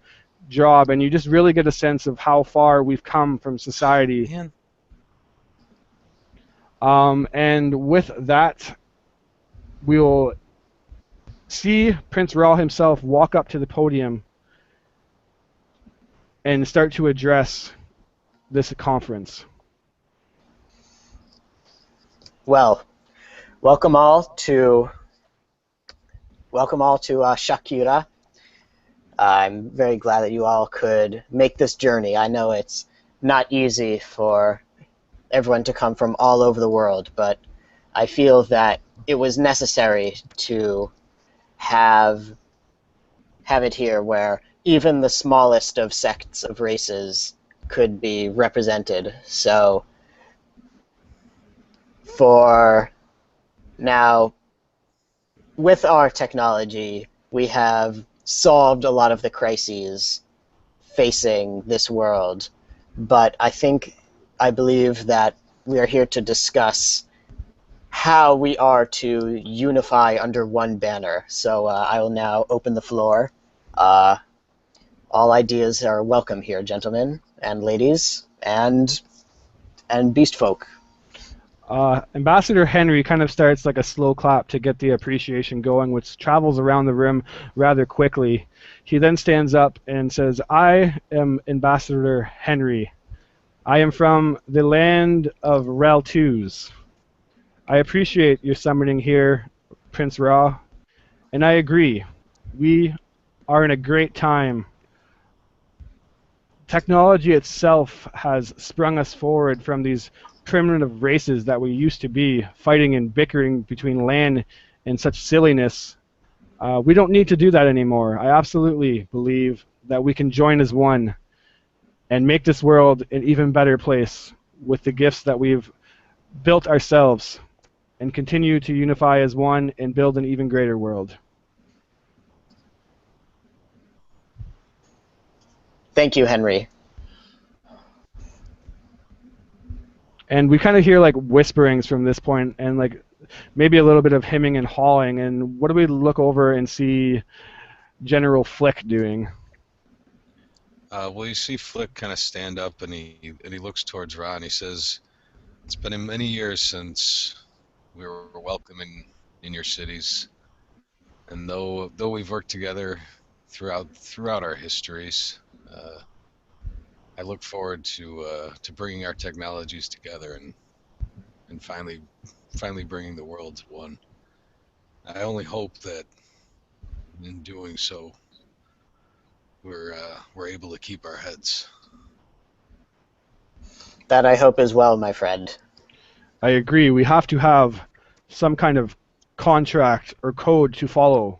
job, and you just really get a sense of how far we've come from society. And with that, we'll see Prince Ra himself walk up to the podium and start to address this conference. Well, welcome all to Shakira. I'm very glad that you all could make this journey. I know it's not easy for everyone to come from all over the world, but I feel that it was necessary to have it here where even the smallest of sects of races could be represented. So for now, with our technology, we have solved a lot of the crises facing this world, but I believe that we are here to discuss how we are to unify under one banner. So I will now open the floor. All ideas are welcome here, gentlemen and ladies, and beast folk. Ambassador Henry kind of starts like a slow clap to get the appreciation going, which travels around the room rather quickly. He then stands up and says, I am Ambassador Henry. I am from the land of Reltus. I appreciate your summoning here, Prince Ra, and I agree. We are in a great time. Technology itself has sprung us forward from these primitive races that we used to be, fighting and bickering between land and such silliness. We don't need to do that anymore. I absolutely believe that we can join as one and make this world an even better place with the gifts that we've built ourselves and continue to unify as one and build an even greater world. Thank you, Henry. And we kind of hear like whisperings from this point, and like maybe a little bit of hemming and hawing. And what do we look over and see General Flick doing? Well, you see Flick kind of stand up, and he looks towards Ra, and he says, "It's been many years since we were welcome in your cities, and though we've worked together throughout our histories, I look forward to bringing our technologies together and finally bringing the world to one. I only hope that in doing so, we're able to keep our heads." That I hope as well, my friend. I agree. We have to have some kind of contract or code to follow.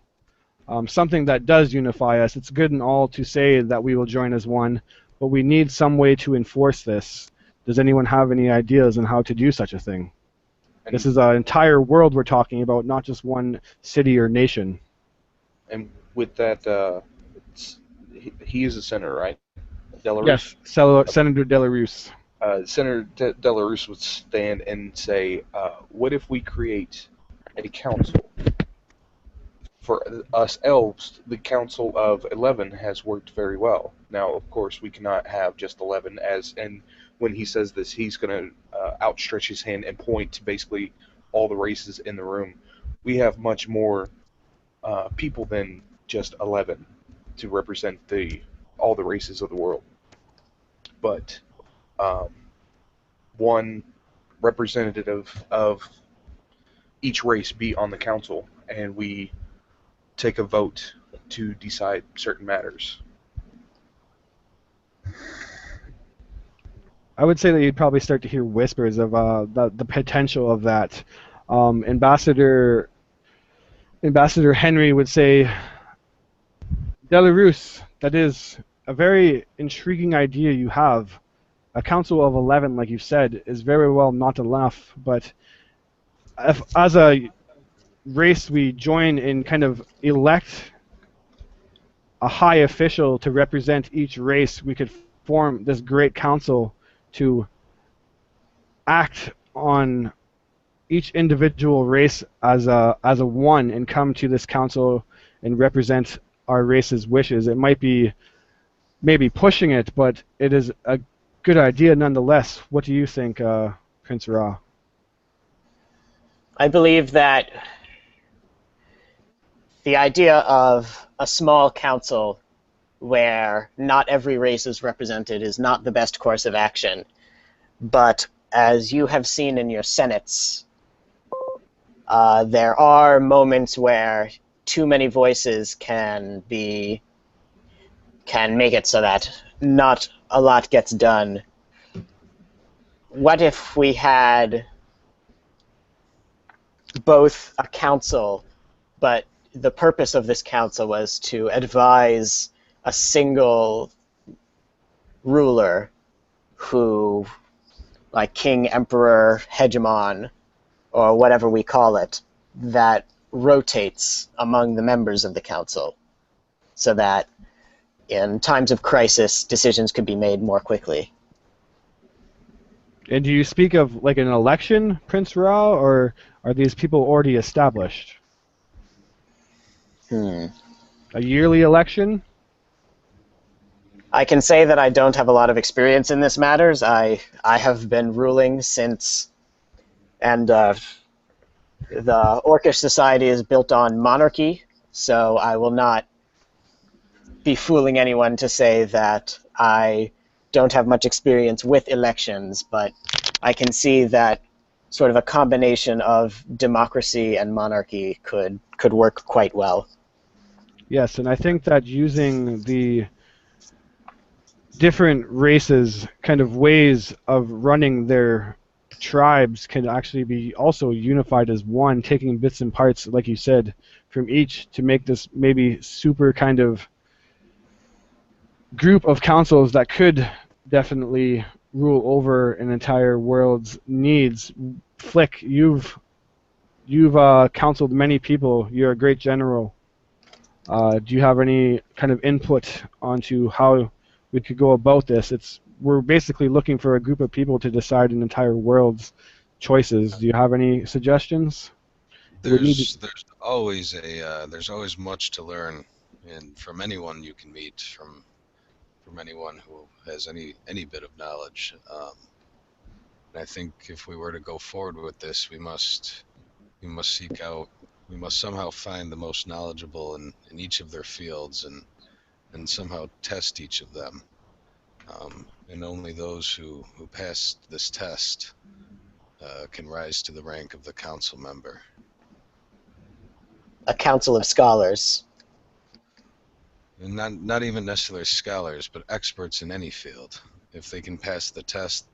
Something that does unify us. It's good and all to say that we will join as one, but we need some way to enforce this. Does anyone have any ideas on how to do such a thing? And, This is an entire world we're talking about, not just one city or nation. and with that, he is a senator, right? Delarue? Yes, Senator Delarue. Senator Delarue would stand and say, what if we create a council? For us elves, the Council of 11 has worked very well. Now, of course, we cannot have just 11 and when he says this, he's going to outstretch his hand and point to basically all the races in the room. We have much more people than just 11 to represent all the races of the world. But one representative of each race be on the council, and we take a vote to decide certain matters. I would say that you'd probably start to hear whispers of the potential of that. Ambassador Henry would say, Delarue, that is a very intriguing idea you have. A council of 11, like you said, is very well not enough, but if, as a race, we join and kind of elect a high official to represent each race, we could form this great council to act on each individual race as a one and come to this council and represent our race's wishes. It might be maybe pushing it, but it is a good idea nonetheless. What do you think, Prince Ra? I believe that the idea of a small council where not every race is represented is not the best course of action. But as you have seen in your senates, there are moments where too many voices can make it so that not a lot gets done. What if we had both a council, but the purpose of this council was to advise a single ruler who, like king, emperor, hegemon, or whatever we call it, that rotates among the members of the council so that in times of crisis, decisions could be made more quickly. And do you speak of like an election, Prince Ra, or are these people already established? A yearly election? I can say that I don't have a lot of experience in this matters. I have been ruling since, and the Orcish society is built on monarchy, so I will not be fooling anyone to say that I don't have much experience with elections, but I can see that sort of a combination of democracy and monarchy could work quite well. Yes, and I think that using the different races kind of ways of running their tribes can actually be also unified as one, taking bits and parts, like you said, from each to make this maybe super kind of group of councils that could definitely rule over an entire world's needs. Flick, you've counseled many people. You're a great general. Do you have any kind of input onto how we could go about this? We're basically looking for a group of people to decide an entire world's choices. Do you have any suggestions? There's always much to learn, and from anyone you can meet, from anyone who has any bit of knowledge. And I think if we were to go forward with this, we must seek out, we must somehow find the most knowledgeable in each of their fields, and somehow test each of them. And only those who pass this test can rise to the rank of the council member. A council of scholars. And not even necessarily scholars, but experts in any field. If they can pass the test,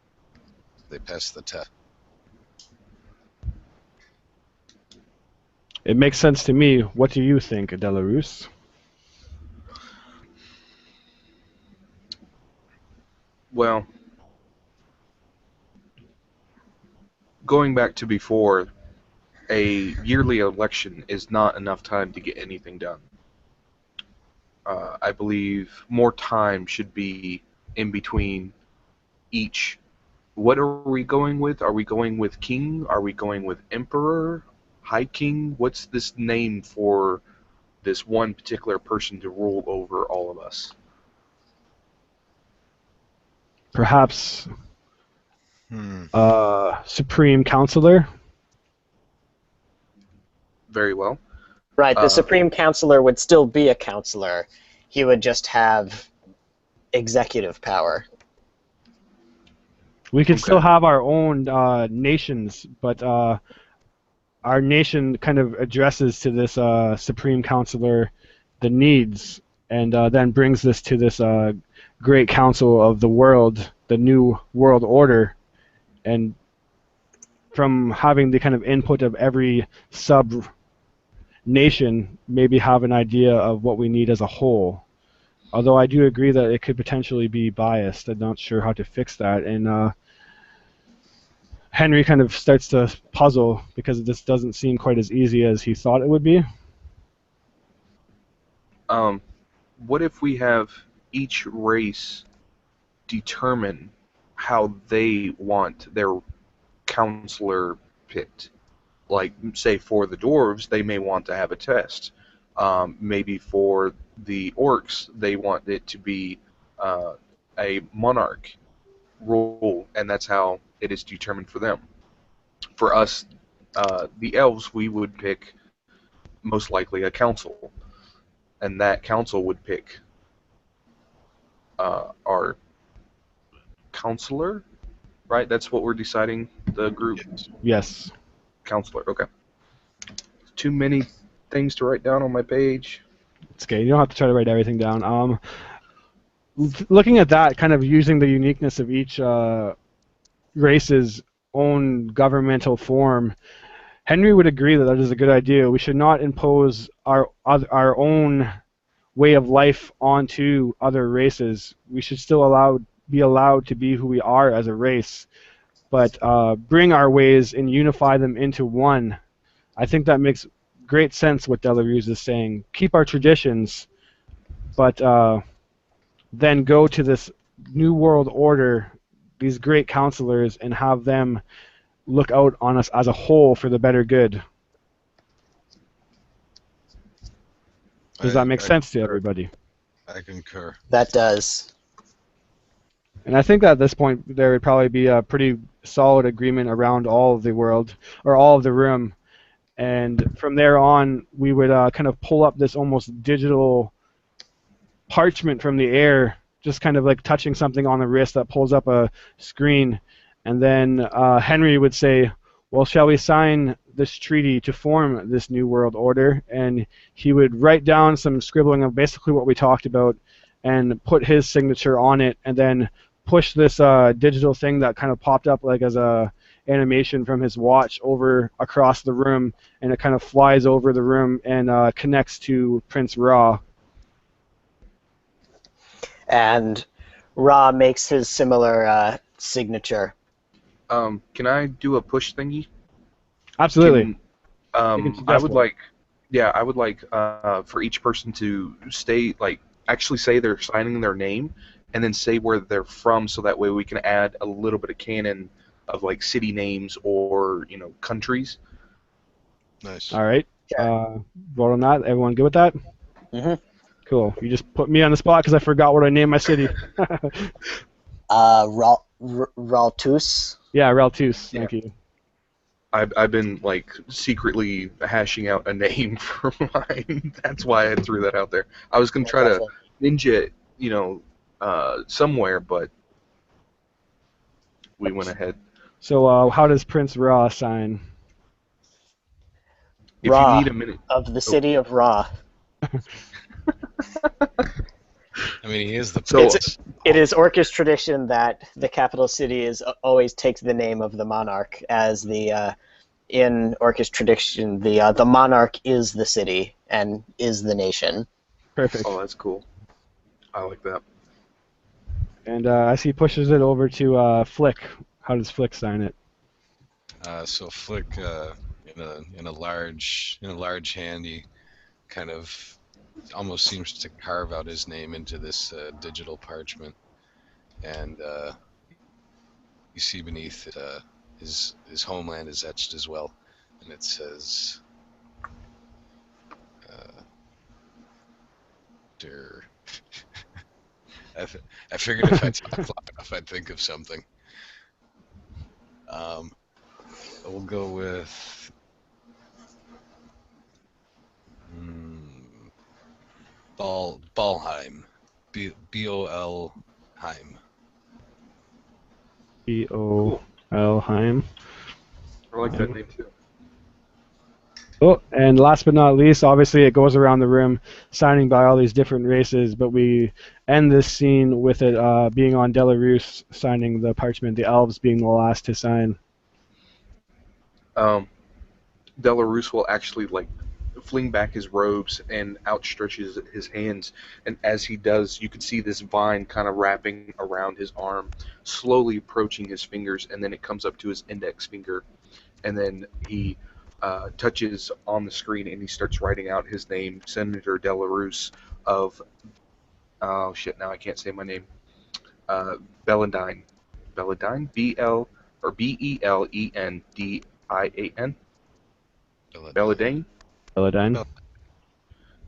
they pass the test. It makes sense to me. What do you think, Delarus? Well, going back to before, a yearly election is not enough time to get anything done. I believe more time should be in between each. What are we going with? Are we going with king? Are we going with emperor? High king? What's this name for this one particular person to rule over all of us? Perhaps Supreme Counselor? Very well. Right, the Supreme Counselor would still be a counselor. He would just have executive power. We could still have our own nations, but our nation kind of addresses to this Supreme Counselor the needs, and then brings this to this great council of the world, the new world order, and from having the kind of input of every sub nation, maybe have an idea of what we need as a whole. Although I do agree that it could potentially be biased. I'm not sure how to fix that. And Henry kind of starts to puzzle because this doesn't seem quite as easy as he thought it would be. What if we have each race determine how they want their counselor picked? Like, say, for the dwarves, they may want to have a test. Maybe for the orcs, they want it to be a monarch rule, and that's how it is determined for them. For us, the elves, we would pick most likely a council, and that council would pick our counselor, right? That's what we're deciding, the group? Yes. Counselor, okay. Too many things to write down on my page. It's okay. You don't have to try to write everything down. Looking at that, kind of using the uniqueness of each race's own governmental form, Henry would agree that that is a good idea. We should not impose our own way of life onto other races. We should still be allowed to be who we are as a race, but bring our ways and unify them into one. I think that makes great sense what Delarus is saying. Keep our traditions, but then go to this new world order, these great counselors, and have them look out on us as a whole for the better good. Does that make sense to everybody? I concur. That does. And I think that at this point there would probably be a pretty solid agreement around all of the world, or all of the room. And from there on, we would kind of pull up this almost digital parchment from the air, just kind of like touching something on the wrist that pulls up a screen. And then Henry would say, well, shall we sign this treaty to form this new world order? And he would write down some scribbling of basically what we talked about and put his signature on it, and then push this digital thing that kind of popped up like as a animation from his watch over across the room, and it kind of flies over the room and connects to Prince Ra. And Ra makes his similar signature. Can I do a push thingy? Absolutely. Can You can I suggest would one. like, yeah, I would like for each person to stay like actually say they're signing their name, and then say where they're from, so that way we can add a little bit of canon of like city names or countries. Nice. All right. Sure. Vote on that. Everyone good with that? Hmm. Cool. You just put me on the spot because I forgot what I named my city. Raltus. Yeah, Reltus. Yeah. Thank you. I've been like secretly hashing out a name for mine. That's why I threw that out there. I was gonna Most try to definitely. ninja it, somewhere, but we went ahead. So, how does Prince Ra sign? If you Ra, need a minute, of the oh, city of Ra. I mean, he is the so prince. It is Orcish tradition that the capital city is always takes the name of the monarch, as the in Orcish tradition the monarch is the city and is the nation. Perfect. that's cool. I like that. And as he pushes it over to Flick, how does Flick sign it? So Flick, in a large hand, he kind of almost seems to carve out his name into this digital parchment, and you see beneath it his homeland is etched as well, and it says, "Der." I figured if I talk loud enough, I'd think of something. Um, we'll go with Balheim, B-O-L Heim. B-O-L Cool. Heim. I like that name too. Oh, and last but not least, obviously it goes around the room, signing by all these different races, but we end this scene with it being on Delarus signing the parchment, the elves being the last to sign. Um, Delarus will actually like fling back his robes and outstretches his hands, and as he does, you can see this vine kind of wrapping around his arm, slowly approaching his fingers, and then it comes up to his index finger, and then he touches on the screen and he starts writing out his name, Senator Delarus of, oh shit, now I can't say my name, uh, Belladine. Belladine? B-L or Belenddian? Belladine? Belladine.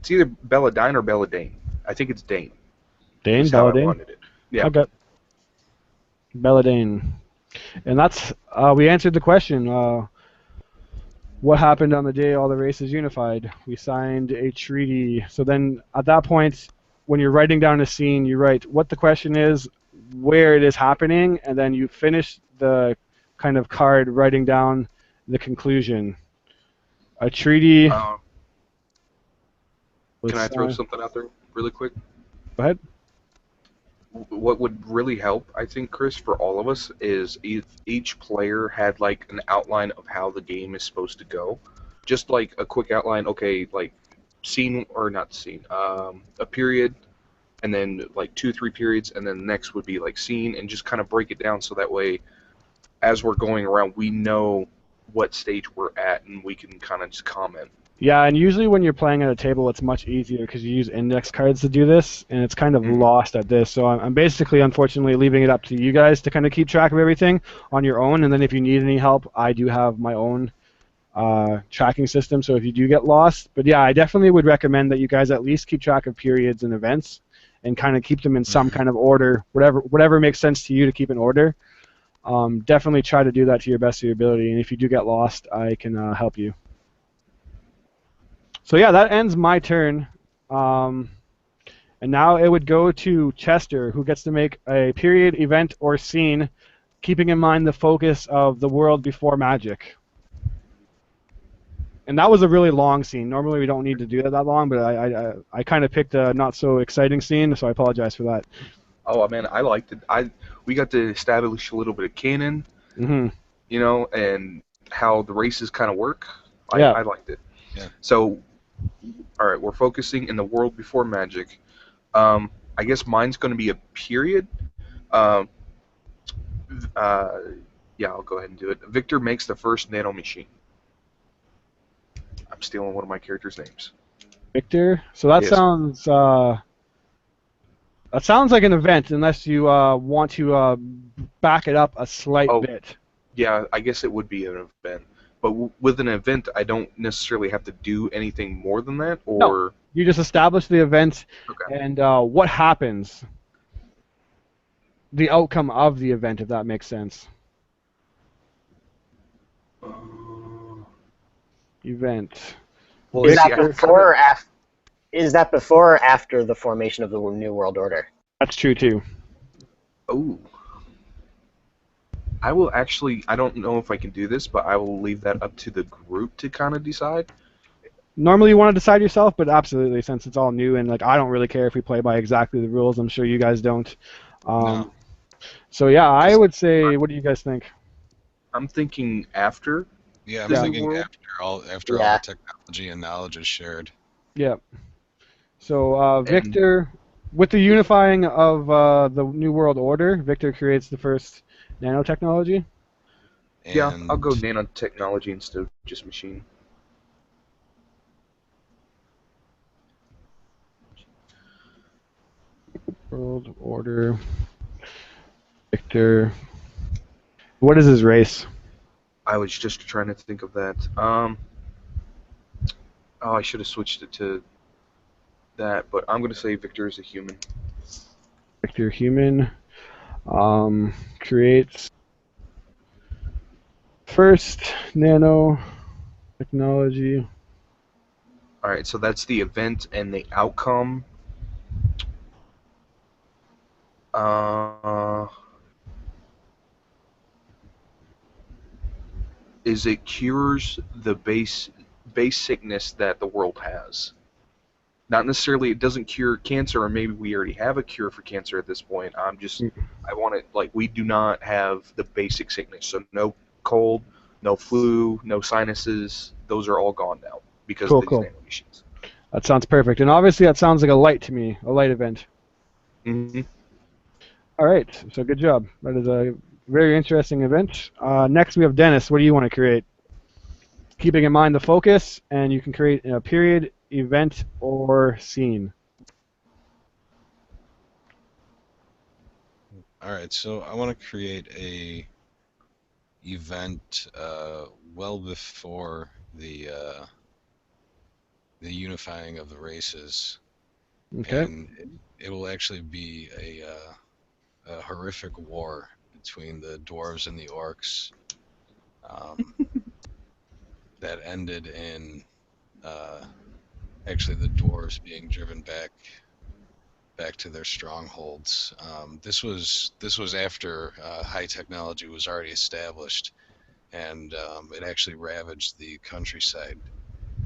It's either Belladine or Belladane. I think it's Dane, Dane? is how I Belladine? wanted it. Yeah. Okay. Belladine. And that's, we answered the question. What happened on the day all the races unified? We signed a treaty. So then at that point, when you're writing down a scene, you write what the question is, where it is happening, and then you finish the kind of card writing down the conclusion. A treaty Uh, was can I throw signed. something out there really quick? Go ahead. What would really help, I think, Chris, for all of us, is if each player had like an outline of how the game is supposed to go. Just like a quick outline, okay, like scene or not scene, a period, and then like 2, 3 periods, and then the next would be like scene, and just kind of break it down so that way, as we're going around, we know what stage we're at, and we can kind of just comment. Yeah, and usually when you're playing at a table, it's much easier because you use index cards to do this, and it's kind of Mhm. lost at this. So I'm basically, unfortunately, leaving it up to you guys to kind of keep track of everything on your own. And then if you need any help, I do have my own tracking system. So if you do get lost, but yeah, I definitely would recommend that you guys at least keep track of periods and events, and kind of keep them in some kind of order, whatever makes sense to you to keep in order. Definitely try to do that to your best of your ability. And if you do get lost, I can help you. So yeah, that ends my turn. Um, and now it would go to Chester, who gets to make a period, event, or scene, keeping in mind the focus of the world before magic. And that was a really long scene. Normally we don't need to do that long, but I kind of picked a not so exciting scene, so I apologize for that. Oh man, I liked it. We got to establish a little bit of canon, Hmm. and how the races kind of work. Yeah. I liked it. Yeah. So, all right, we're focusing in the world before magic. I guess mine's going to be a period. Um, Uh, yeah, I'll go ahead and do it. Victor makes the first nanomachine. I'm stealing one of my characters' names. Victor. So that Yes. sounds like an event, unless you want to back it up a slight Oh, bit. yeah, I guess it would be an event. But with an event, I don't necessarily have to do anything more than that, No, or... you just establish the event Okay. and what happens, the outcome of the event, if that makes sense. Event. Well, Is see, that I before or after? Is that before or after the formation of the New World Order? That's true too. Oh. I will actually... I don't know if I can do this, but I will leave that up to the group to kind of decide. Normally you want to decide yourself, but absolutely, since it's all new and like I don't really care if we play by exactly the rules. I'm sure you guys don't. No. So yeah, I 'Cause would say. What do you guys think? I'm thinking after Yeah, I'm the Yeah. new thinking world. after all the Yeah. technology and knowledge is shared. Yeah. So And Victor, with the unifying of the New World Order, Victor creates the first nanotechnology. yeah, I'll go And nanotechnology instead of just machine. World Order. Victor. What is his race? I was just trying to think of that. Oh, I should have switched it to that, but I'm going to say Victor is a human. Victor human. Creates first nanotechnology. All right, so that's the event and the outcome. Uh, is it cures the base sickness that the world has? Not necessarily it doesn't cure cancer, or maybe we already have a cure for cancer at this point. I want it like we do not have the basic sickness, so no cold, no flu, no sinuses. Those are all gone now because of Cool, these cool. nanomachines. That sounds perfect. And obviously that sounds like a light to me, a light event. Mm-hmm. All right, so good job. That is a very interesting event. Next we have Dennis. What do you want to create? Keeping in mind the focus, and you can create a period, event, or scene. all right, so I want to create a event well before the unifying of the races, Okay. and it will actually be a horrific war between the dwarves and the orcs um, that ended in actually the dwarves being driven back to their strongholds. This was after high technology was already established, and it actually ravaged the countryside.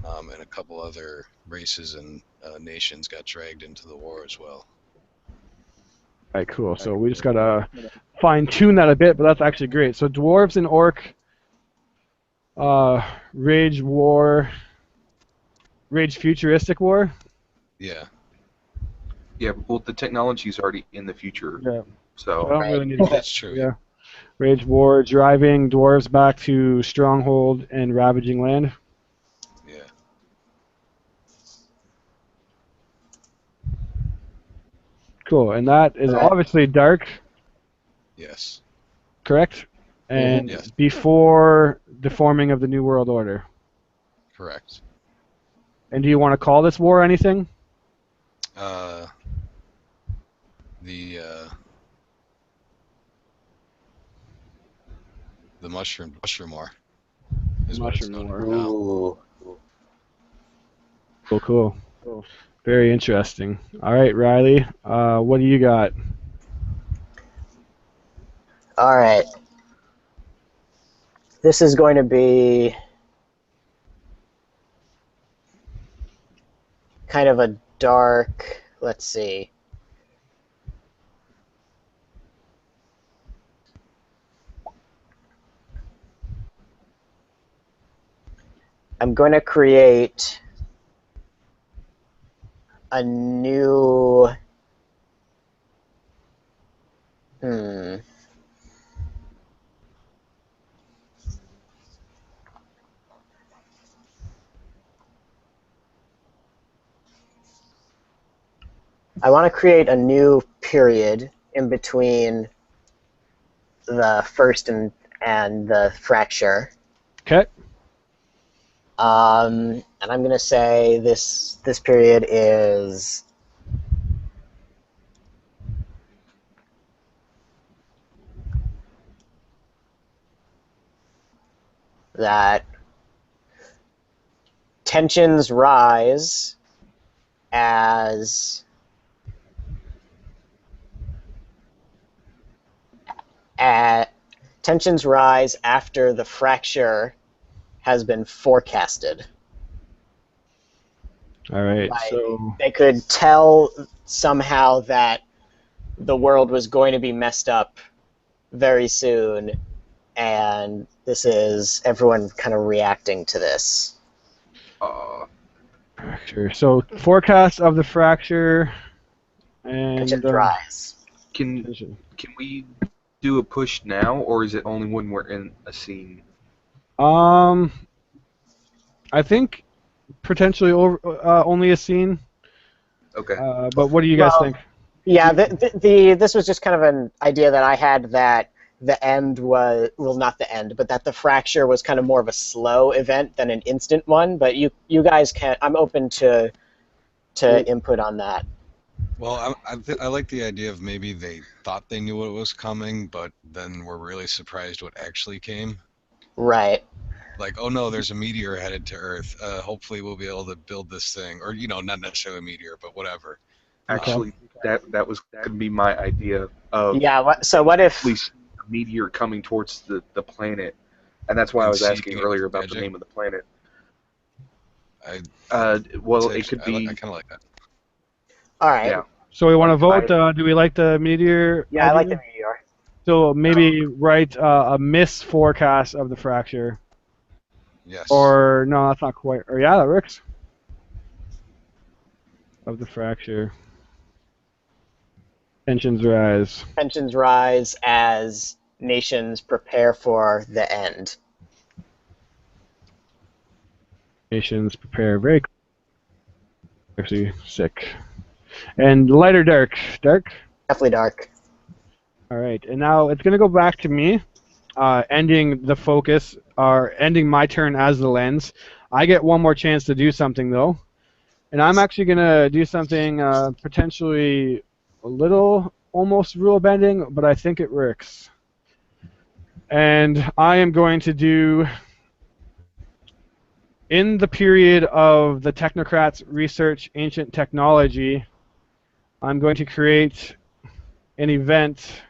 And a couple other races and nations got dragged into the war as well. All right, cool. So we just gotta fine tune that a bit, but that's actually great. So dwarves and orc, rage war, rage futuristic war. Yeah, Yeah, well, the technology is already in the future, Yeah. So I so don't Right. really need to get. that's true. Yeah. Rage war, driving dwarves back to stronghold and ravaging land. Yeah, Cool. And that is Right. obviously dark, yes, correct? And yes, before the forming of the New World Order. correct. And do you want to call this war anything? Uh, the the mushroom war is what it's Mushroom known war. for now. Ooh. Cool, cool. Very interesting. All right, Riley, what do you got? All right. This is going to be kind of a dark. Let's see. I'm going to create a new. I want to create a new period in between the first and the fracture. Okay. And I'm going to say this period is that tensions rise as tensions rise after the fracture has been forecasted. All right. Like, So they could tell somehow that the world was going to be messed up very soon, and this is everyone kind of reacting to this. fracture. So forecast of the fracture and Tensions rise. Can tension. we do a push now, or is it only when we're in a scene? I think potentially only a scene. Okay. But what do you guys Well, think? Yeah, this was just kind of an idea that I had, that the end was, well, not the end, but that the fracture was kind of more of a slow event than an instant one. But you guys can, I'm open to input on that. Well, I like the idea of maybe they thought they knew what was coming, but then were really surprised what actually came. Right. Like, oh no, there's a meteor headed to Earth. Hopefully we'll be able to build this thing. Or, not necessarily a meteor, but whatever. Actually, that was going to be my idea of Yeah. So what if? at least a meteor coming towards the planet, and that's why I And was asking seeing earlier about the magic. name of the planet. I Well, it could be. I kind of like that. All right. Yeah. So we want to Like, vote. Do we like the meteor? Yeah, I like idea? the meteor. So maybe write a miss forecast of the fracture. Yes. Or no, that's not quite. Or yeah, that works. Of the fracture. Tensions rise. Tensions rise as nations prepare for the end. Nations prepare very. Actually, sick. And light or dark? Dark. Definitely dark. All right, and now it's gonna go back to me, ending the focus, or ending my turn as the lens. I get one more chance to do something though, and I'm actually gonna do something potentially a little almost rule bending, but I think it works. And I am going to do, in the period of the technocrats research ancient technology, I'm going to create an event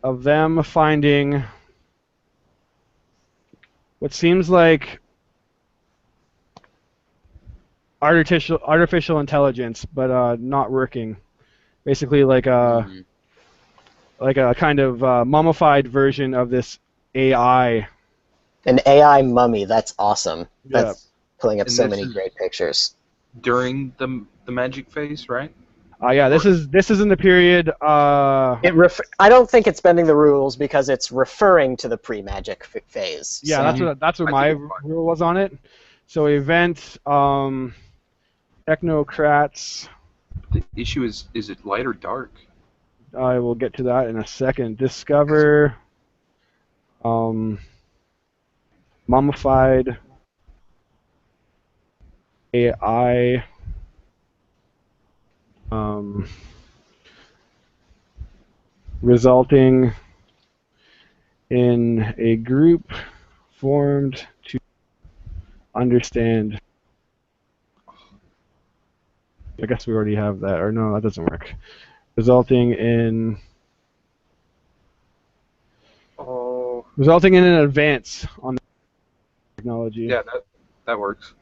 of them finding what seems like artificial intelligence, but not working. Basically, like a kind of mummified version of this AI. An AI mummy. That's awesome. Yeah. That's pulling up And so this many is- great pictures. During the magic phase, right? Yeah. This is in the period. I don't think it's bending the rules because it's referring to the pre-magic phase. Yeah, So- that's what I my think it's fine. rule was on it. So event technocrats. The issue is it light or dark? I will get to that in a second. Discover mummified AI resulting in a group formed to understand. I guess we already have that, or no, that doesn't work. Resulting in an advance on the technology. Yeah, that works.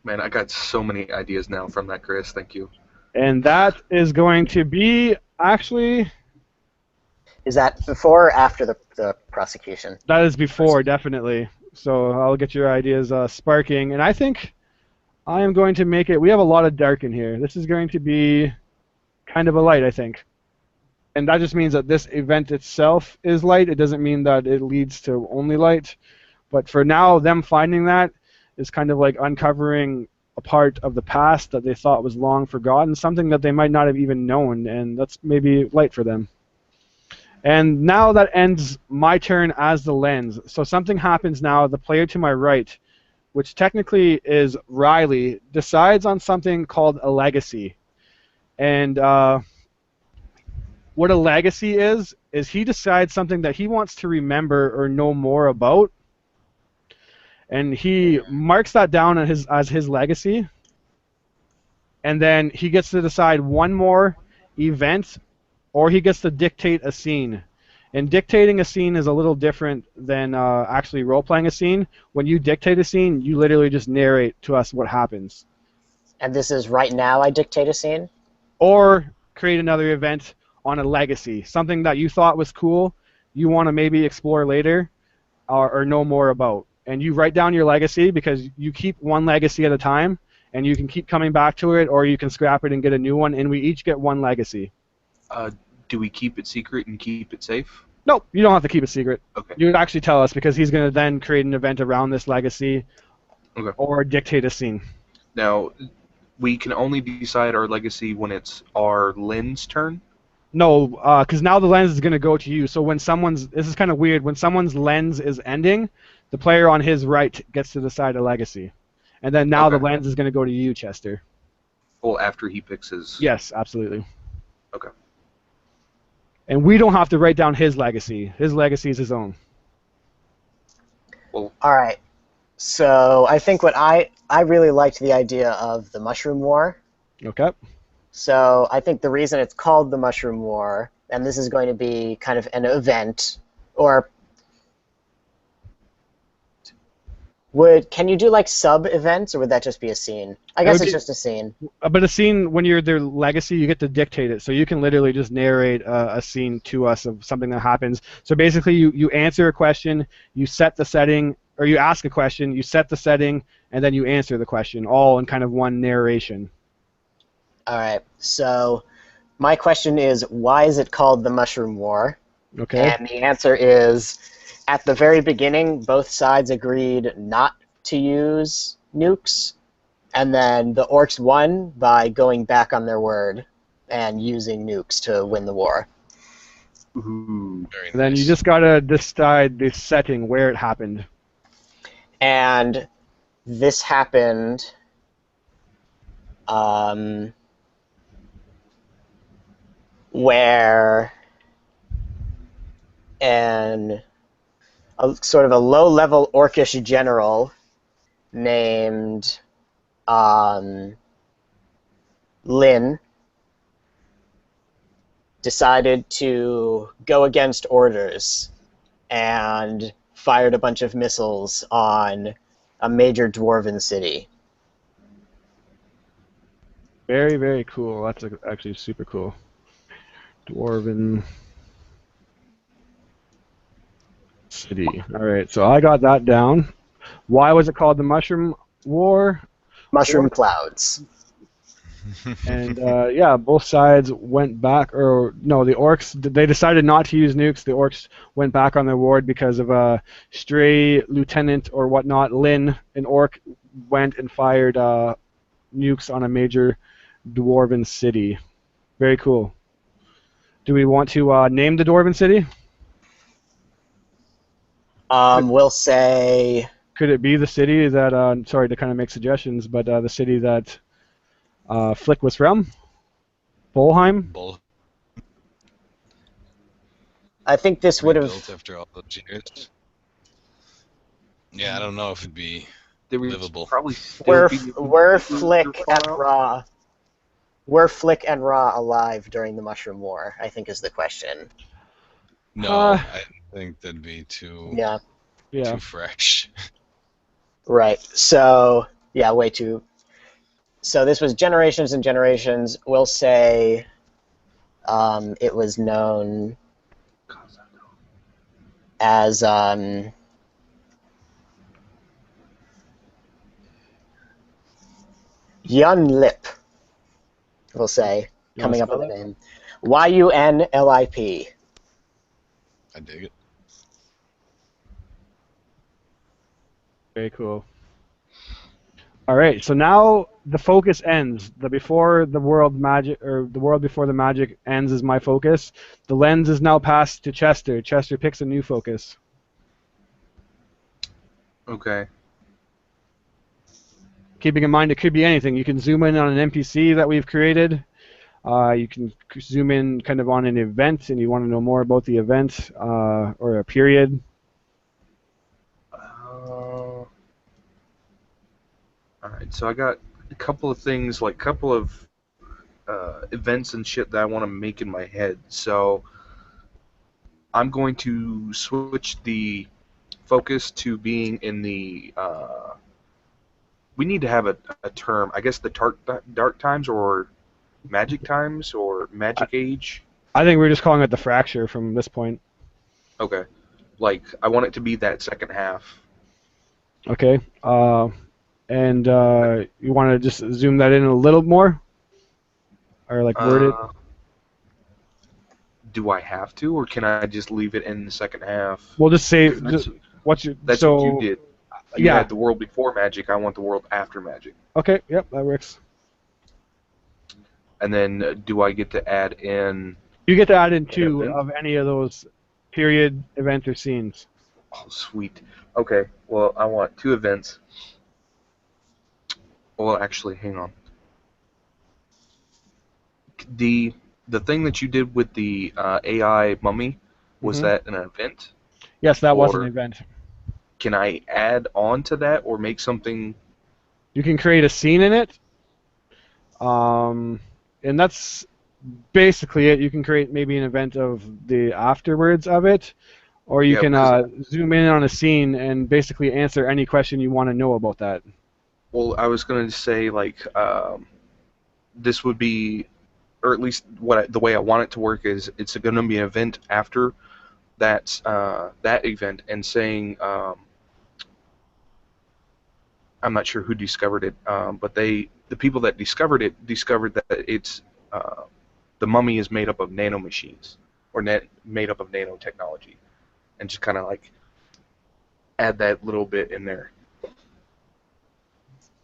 Man, I got so many ideas now from that, Chris. Thank you. And that is going to be actually. Is that before or after the prosecution? That is before, definitely. So I'll get your ideas sparking. And I think I am going to make it. We have a lot of dark in here. This is going to be kind of a light, I think. And that just means that this event itself is light. It doesn't mean that it leads to only light. But for now, them finding that, is kind of like uncovering a part of the past that they thought was long forgotten, something that they might not have even known, and that's maybe light for them. And now that ends my turn as the lens. So something happens now. The player to my right, which technically is Riley, decides on something called a legacy. And what a legacy is he decides something that he wants to remember or know more about, and he marks that down as his legacy. And then he gets to decide one more event, or he gets to dictate a scene. And dictating a scene is a little different than actually role-playing a scene. When you dictate a scene, you literally just narrate to us what happens. And this is right now I dictate a scene? Or create another event on a legacy, something that you thought was cool, you want to maybe explore later or know more about. And you write down your legacy because you keep one legacy at a time, and you can keep coming back to it, or you can scrap it and get a new one, and we each get one legacy. Do we keep it secret and keep it safe? Nope, you don't have to keep it secret. Okay. You would actually tell us because he's going to then create an event around this legacy or dictate a scene. Now, we can only decide our legacy when it's our lens turn? No, because now the lens is going to go to you. So when this is kind of weird, when someone's lens is ending, the player on his right gets to decide a legacy. And then now the lens is going to go to you, Chester. Well, after he picks his... Yes, absolutely. Okay. And we don't have to write down his legacy. His legacy is his own. Well, all right. So I think what I really liked the idea of the Mushroom War. Okay. So I think the reason it's called the Mushroom War, and this is going to be kind of an event, or can you do like sub-events, or would that just be a scene? I guess it's just a scene. But a scene, when you're their legacy, you get to dictate it. So you can literally just narrate a scene to us of something that happens. So basically you answer a question, you set the setting, or you ask a question, you set the setting, and then you answer the question, all in kind of one narration. All right. So my question is, why is it called the Mushroom War? Okay. And the answer is, at the very beginning, both sides agreed not to use nukes, and then the orcs won by going back on their word and using nukes to win the war. Ooh. Very nice. And then you just got to decide the setting, where it happened. And this happened where sort of a low-level orcish general named Lin decided to go against orders and fired a bunch of missiles on a major dwarven city. Very, very cool. That's actually super cool. Dwarven City. All right, so I got that down. Why was it called the Mushroom War? Mushroom clouds. And yeah, both sides went back, or no, the orcs, they decided not to use nukes. The orcs went back on their ward because of a stray lieutenant or whatnot. Lin, an orc, went and fired nukes on a major dwarven city. Very cool. Do we want to name the dwarven city? We'll say... Could it be the city that, sorry to kind of make suggestions, but the city that Flick was from? Bolheim? I think this would have... Built after all those years. Yeah, I don't know if it'd be livable. Probably were Flick and Ra... Were Flick and Ra alive during the Mushroom War, I think is the question. No, I think that'd be too fresh. Right. So, yeah, way too... So this was generations and generations. We'll say it was known as Yunlip, we'll say, coming up with a name. Yunlip. I dig it. Very cool. All right, so now the focus ends. The before the world magic or the world before the magic ends is my focus. The lens is now passed to Chester. Chester picks a new focus. Okay. Keeping in mind it could be anything. You can zoom in on an NPC that we've created. You can zoom in kind of on an event, and you want to know more about the event or a period. All right. So I got a couple of things, like couple of events and shit that I want to make in my head. So I'm going to switch the focus to being in the. We need to have a term. I guess the dark times or magic times or I, magic age. I think we're just calling it the fracture from this point. Okay. Like I want it to be that second half. Okay. And you want to just zoom that in a little more, or like word it. Uh, do I have to, or can I just leave it in the second half? We'll just say Because what's your that's what you so did. You yeah. had the world before magic. I want the world after magic. Okay. Yep, that works. And then do I get to add in You get to add in an two event? of any of those period, event, or scenes. Oh, sweet. Okay. Well, I want two events. Well, actually, hang on. The the thing that you did with the AI mummy, was Hmm. that an event? Yes, that was an Or event. can I add on to that or make something? You can create a scene in it, and that's basically it. You can create maybe an event of the afterwards of it, or you Yeah, can because zoom in on a scene and basically answer any question you want to know about that. well, I was going to say like this would be, or at least the way I want it to work is it's going to be an event after that event, and saying I'm not sure who discovered it, but the people that discovered it discovered that it's the mummy is made up of nanomachines or made up of nanotechnology, and just kind of like add that little bit in there.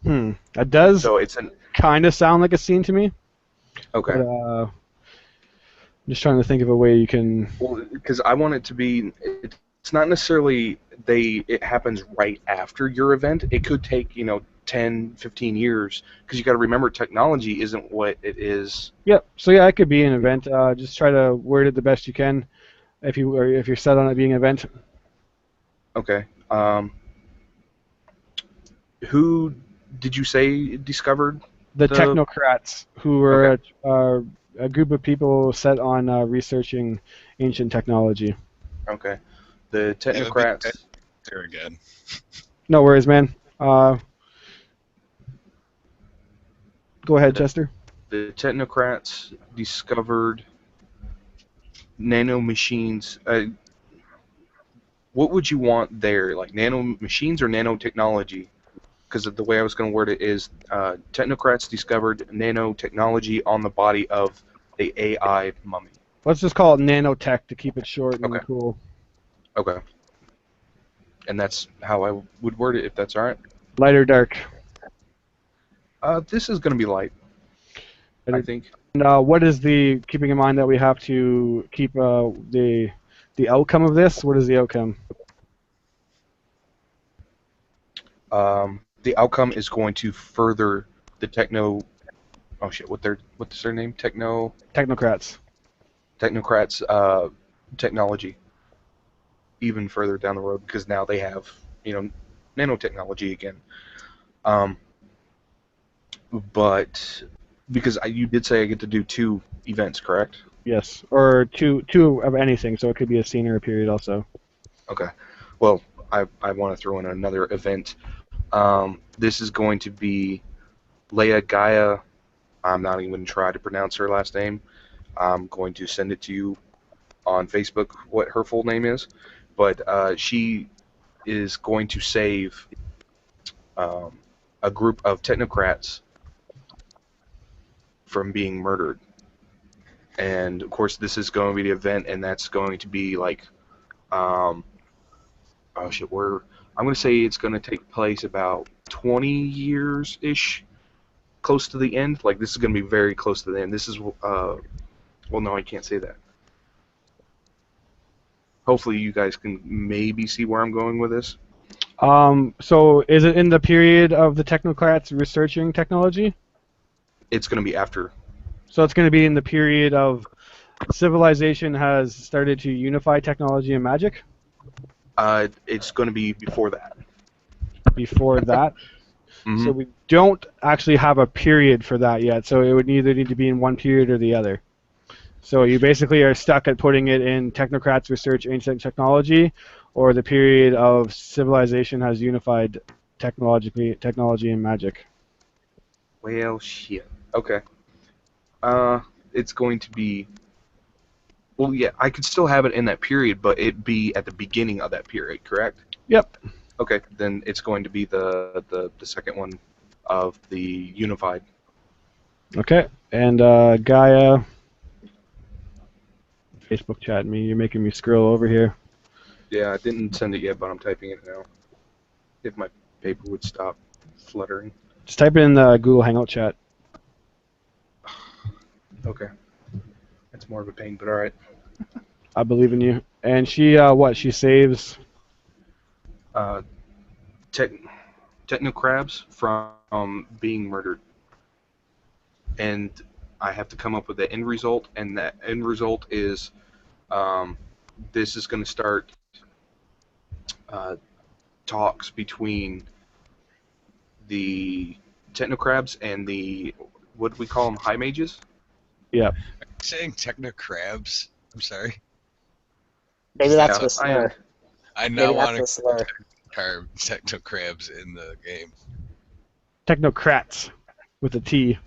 That does So it's an kind of sound like a scene to me, but okay. I'm just trying to think of a way you can. Well, because I want it to be, it's not necessarily it happens right after your event. It could take 10, 15 years, because you got to remember technology isn't what it is. Yep. So yeah, it could be an event. Just try to word it the best you can. If you're set on it being an event, Okay. Who did you say discovered the the? technocrats, who Okay. were a group of people set on researching ancient technology. Okay. The Yeah, that'd be technocrats. there again. No worries, man. Go ahead, The, Chester. the technocrats discovered nanomachines. What would you want there? Like nanomachines or nanotechnology? Because the way I was going to word it is technocrats discovered nanotechnology on the body of the AI mummy. Let's just call it nanotech to keep it short and Okay. cool. Okay. And that's how I would word it, if that's all right. Light or dark. This is going to be light, I think. And what is the keeping in mind that we have to keep the outcome of this? What is the outcome? The outcome is going to further the techno. Oh shit! What's their name? Technocrats. Technocrats technology even further down the road, because now they have nanotechnology again. Um, but because you did say I get to do two events, correct? Yes, or two of anything. So it could be a scene or a period also. Okay. Well, I want to throw in another event. This is going to be Leia Gaia. I'm not even going to try to pronounce her last name. I'm going to send it to you on Facebook what her full name is. But she is going to save a group of technocrats from being murdered. And of course, this is going to be the event, and that's going to be like, oh shit, where I'm going to say it's going to take place about 20 years-ish, close to the end. Like, this is going to be very close to the end. This is, well, no, I can't say that. Hopefully you guys can maybe see where I'm going with this. So is it in the period of the technocrats researching technology? It's going to be after. So it's going to be in the period of civilization has started to unify technology and magic? It's going to be before that. Before that? Mhm. So we don't actually have a period for that yet, so it would either need to be in one period or the other. So you basically are stuck at putting it in technocrats research ancient technology, or the period of civilization has unified technology and magic. Well, shit. Okay. It's going to be. Well, yeah, I could still have it in that period, but it'd be at the beginning of that period, correct? Yep. Okay, then it's going to be the second one of the unified. Okay. And Gaia, Facebook chat me. You're making me scroll over here. Yeah, I didn't send it yet, but I'm typing it now. If my paper would stop fluttering. Just type it in the Google Hangout chat. Okay. That's more of a pain, but alright. I believe in you. And she, what? She saves. Tech, technocrabs from being murdered. And I have to come up with the end result, and that end result is this is going to start uh, talks between the technocrabs and the, what do we call them, high mages? Yep. Saying technocrabs. I'm sorry. Maybe that's Yeah, the slur. I Maybe not that's want the slur. to technocrabs in the game. Technocrats with a T.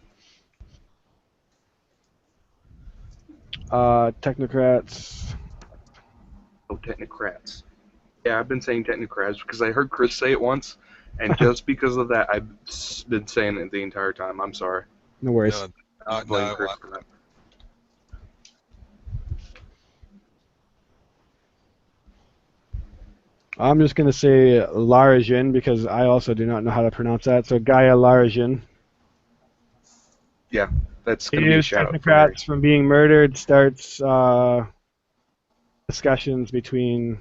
Technocrats. Oh, technocrats. Yeah, I've been saying technocrabs because I heard Chris say it once, and just because of that, I've been saying it the entire time. I'm sorry. No worries. No, I blame I Chris want for that. I'm just going to say Larajin because I also do not know how to pronounce that. So Gaia Larajin. Yeah, that's going to be a Saves shout out for Mary. technocrats from being murdered, starts discussions between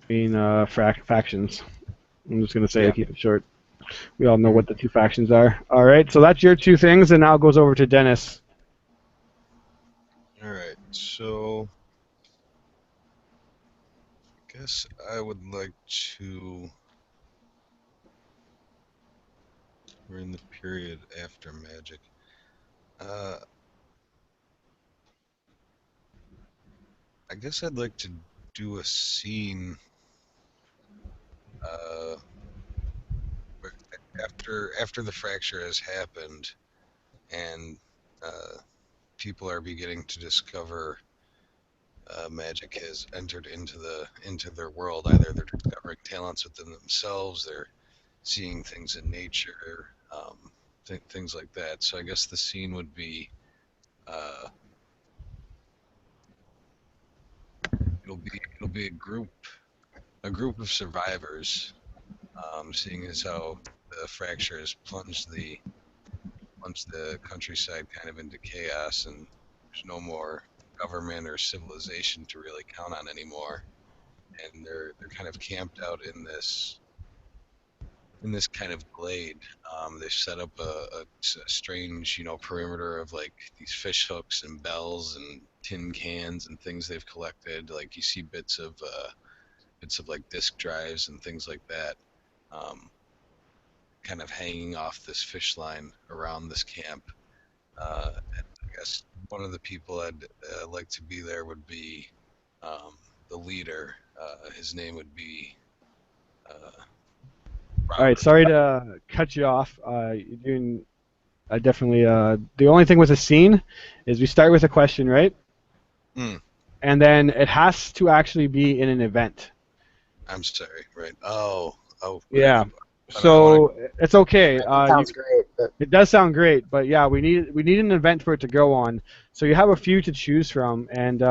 factions. I'm just going to say Yeah. to keep it short. We all know what the two factions are. All right, so that's your two things, and now it goes over to Dennis. Alright, so I guess I would like to. We're in the period after magic. I guess I'd like to do a scene where after the fracture has happened and people are beginning to discover magic has entered into their world. Either they're discovering talents within themselves, they're seeing things in nature, things like that. So I guess the scene would be uh, it'll be a group of survivors, seeing as how the fracture has plunged the countryside kind of into chaos, and there's no more government or civilization to really count on anymore. And they're kind of camped out in this kind of glade. They've set up a strange, perimeter of like these fish hooks and bells and tin cans and things they've collected. Like you see bits of like disk drives and things like that, kind of hanging off this fish line around this camp. And I guess one of the people I'd like to be there would be the leader. His name would be All right, Robert. sorry to cut you off. You're doing definitely. The only thing with a scene is we start with a question, right? And then it has to actually be in an event. I'm sorry, right? Oh. Yeah. But So it's okay. That sounds great. But It does sound great, but yeah, we need an event for it to go on. So you have a few to choose from, and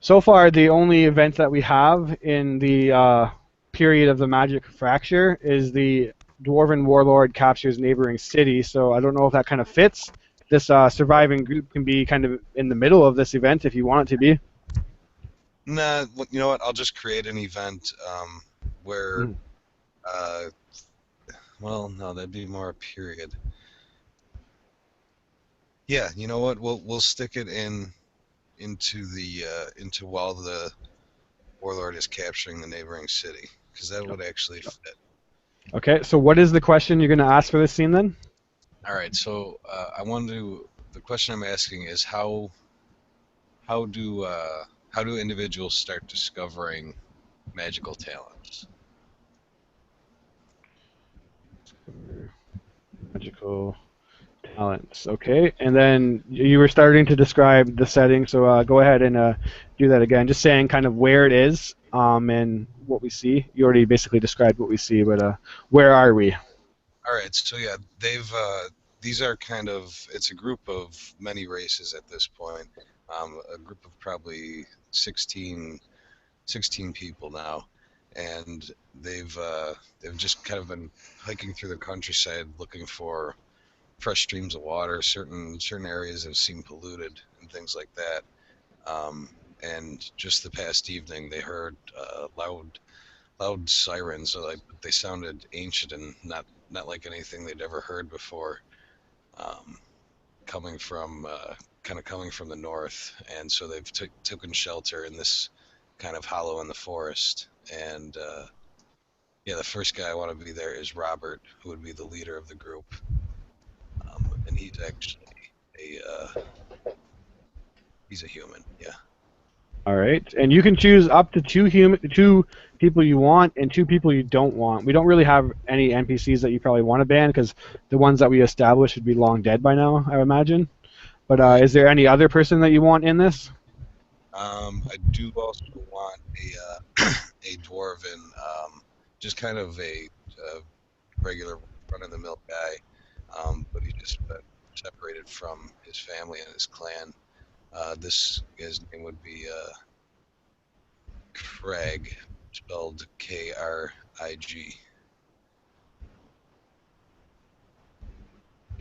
So far, the only event that we have in the period of the Magic Fracture is the Dwarven Warlord captures neighboring city. So I don't know if that kind of fits. This surviving group can be kind of in the middle of this event if you want it to be. Nah, you know what? I'll just create an event where, Mhm. well, no, that'd be more a period. Yeah, you know what? We'll stick it into while the warlord is capturing the neighboring city, because that would actually fit. Okay, so what is the question you're going to ask for this scene then? All right, so the question I'm asking is how do how do individuals start discovering magical talents? Magical talents. Okay, and then you were starting to describe the setting, so go ahead and do that again. Just saying kind of where it is and what we see. You already basically described what we see, but where are we? All right, so yeah, these are kind of it's a group of many races at this point. A group of probably 16 people now, and they've just kind of been hiking through the countryside looking for fresh streams of water. Certain areas have seemed polluted and things like that. And just the past evening, they heard loud sirens. So like they sounded ancient and not like anything they'd ever heard before. Um, coming from coming from the north, and so they've taken shelter in this kind of hollow in the forest. And yeah, the first guy I want to be there is Robert, who would be the leader of the group, and he's actually he's a human. Yeah. All right, and you can choose up to two people you want and two people you don't want. We don't really have any NPCs that you probably want to ban because the ones that we established would be long dead by now, I would imagine. But Right. is there any other person that you want in this? I do also want a dwarven, just kind of a regular run of the mill guy, but he's just been separated from his family and his clan. This his name would be Craig, spelled Krig.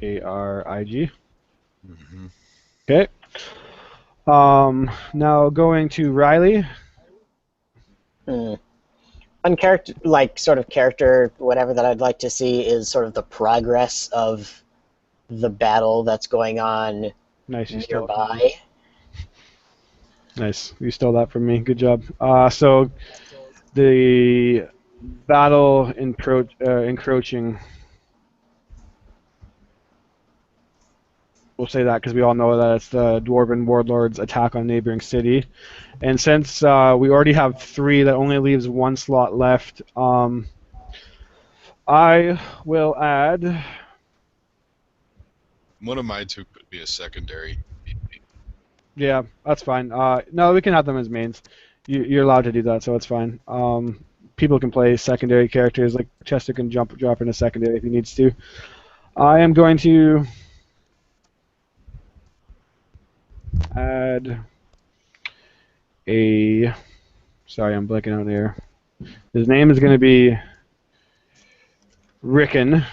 Krig. Mm-hmm. Okay. Now going to Riley. Hmm. One character, like sort of character, whatever that I'd like to see is sort of the progress of the battle that's going on Nice, you stole it from me. nearby. Nice, you stole that from me. Good job. So the battle encroaching. We'll say that because we all know that it's the Dwarven Warlord's attack on neighboring city. And since we already have three, that only leaves one slot left. I will add. One of my two could be a secondary. Yeah, that's fine. No, we can have them as mains. You're allowed to do that, so it's fine. People can play secondary characters, like Chester can drop in a secondary if he needs to. I am going to add a. Sorry, I'm blanking out there. His name is going to be Rickon,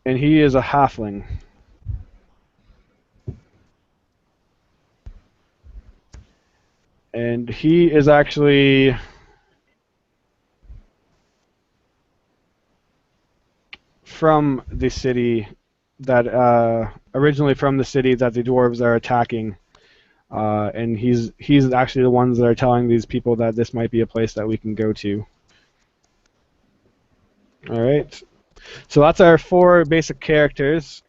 and he is a halfling. And he is actually from the city that originally from the city that the dwarves are attacking. And he's actually the ones that are telling these people that this might be a place that we can go to. All right. So that's our four basic characters.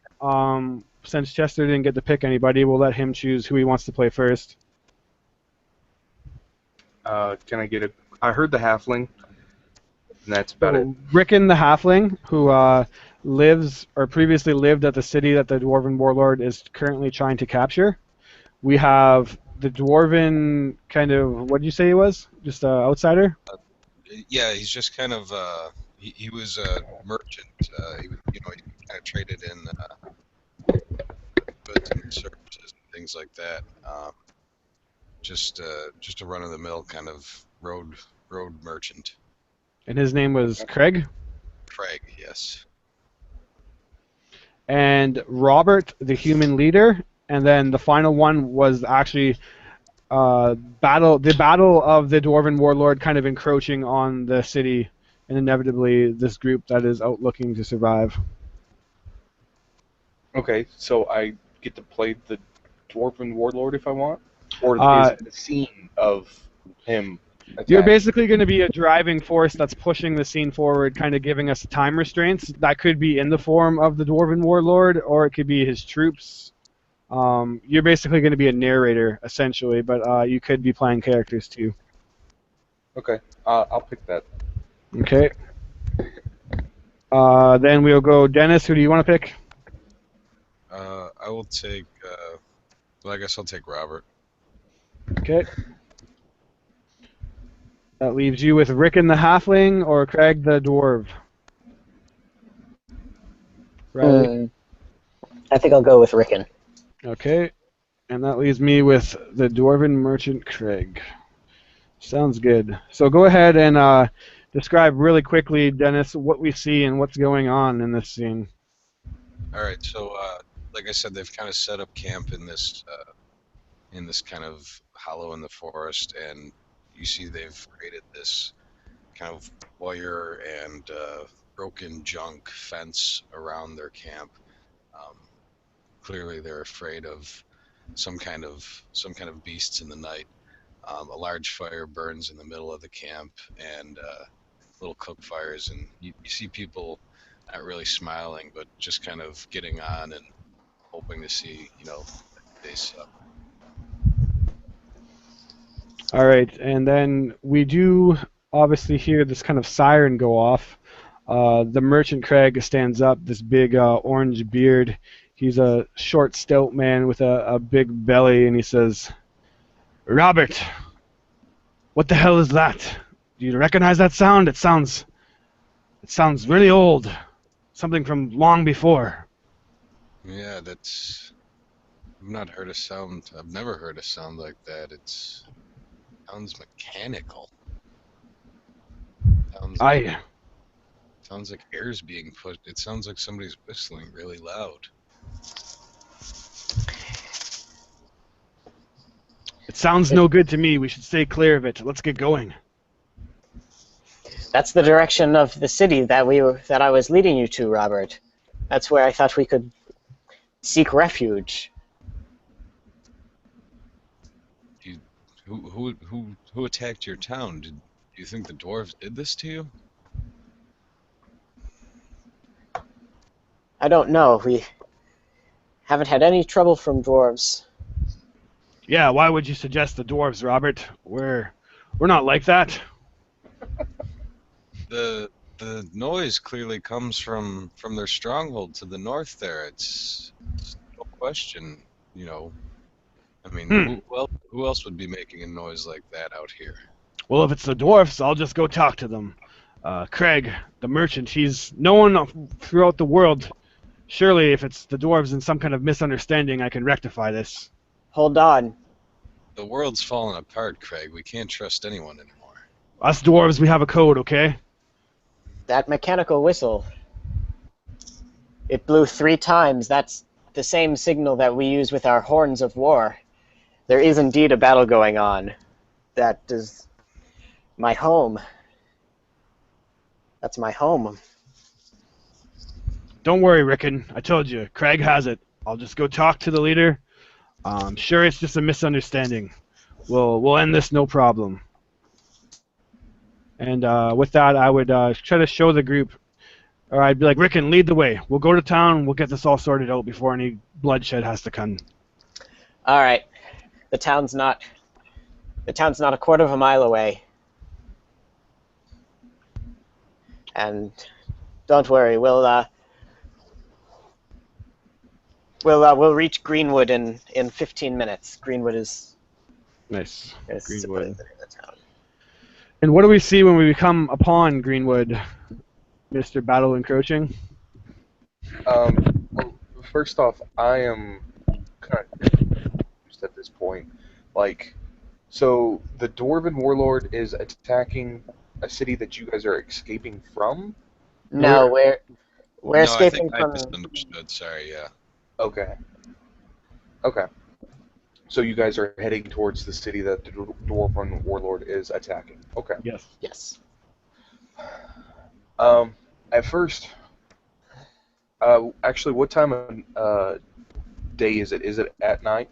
Since Chester didn't get to pick anybody, we'll let him choose who he wants to play first. Can I get a? I heard the halfling, and that's about it. So Rickon the halfling, who lives or previously lived at the city that the dwarven warlord is currently trying to capture. We have the dwarven kind of, what did you say he was? Just an outsider? Yeah, he's just kind of he was a merchant. He kind of traded in goods and services and things like that. just a run-of-the-mill kind of road merchant. And his name was Craig. Craig, yes. And Robert, the human leader. And then the final one was actually the battle of the Dwarven Warlord kind of encroaching on the city, and inevitably this group that is out looking to survive. Okay, so I get to play the Dwarven Warlord if I want? Or is it the scene of him attacking? You're basically going to be a driving force that's pushing the scene forward, kind of giving us time restraints. That could be in the form of the Dwarven Warlord, or it could be his troops. You're basically going to be a narrator, essentially, but you could be playing characters too. Okay, I'll pick that. Okay. Then we'll go Dennis. Who do you want to pick? I will take. Well, I guess I'll take Robert. Okay. That leaves you with Rickon the Halfling or Craig the Dwarve. Right. I think I'll go with Rickon. Okay. And that leaves me with the Dwarven Merchant Craig. Sounds good. So go ahead and describe really quickly, Dennis, what we see and what's going on in this scene. All right, so like I said, they've kind of set up camp in this kind of hollow in the forest, and you see they've created this kind of wire and broken junk fence around their camp. Clearly, they're afraid of some kind of beasts in the night. A large fire burns in the middle of the camp, and little cook fires, and you see people not really smiling, but just kind of getting on and hoping to see, days up. All right, and then we do obviously hear this kind of siren go off. The Merchant Craig stands up, this big orange beard. He's a short, stout man with a big belly, and he says, "Robert, what the hell is that? Do you recognize that sound? It sounds really old. Something from long before." Yeah, I've not heard a sound. I've never heard a sound like that. Sounds mechanical. Sounds like air's being pushed. It sounds like somebody's whistling really loud. It sounds no good to me. We should stay clear of it. Let's get going. That's the direction of the city that I was leading you to, Robert. That's where I thought we could seek refuge. Who attacked your town? Do you think the dwarves did this to you? I don't know. We haven't had any trouble from dwarves. Yeah, why would you suggest the dwarves, Robert? We're not like that. The noise clearly comes from their stronghold to the north there. It's no question, I mean, who else would be making a noise like that out here? Well, if it's the dwarfs, I'll just go talk to them. Craig, the merchant, he's known throughout the world. Surely, if it's the dwarves and some kind of misunderstanding, I can rectify this. Hold on. The world's falling apart, Craig. We can't trust anyone anymore. Us dwarves, we have a code, okay? That mechanical whistle. It blew 3 times. That's the same signal that we use with our horns of war. There is indeed a battle going on. That is my home. That's my home. Don't worry, Rickon. I told you, Craig has it. I'll just go talk to the leader. I'm sure it's just a misunderstanding. We'll end this no problem. And with that, I would try to show the group, or I'd be like, Rickon, lead the way. We'll go to town. We'll get this all sorted out before any bloodshed has to come. All right. The town's not a quarter of a mile away. And don't worry, we'll reach Greenwood in 15 minutes. Greenwood is Nice. Greenwood. The town. And what do we see when we come upon Greenwood, Mr. Battle Encroaching? Well, first off, I am kind of confused at this point. Like, So the Dwarven warlord is attacking a city that you guys are escaping from. No, we're No, I think escaping I from. misunderstood. Sorry, yeah. Okay. Okay. So you guys are heading towards the city that the Dwarven warlord is attacking. Okay. Yes. Yes. At first, actually, what time of day is it? Is it at night?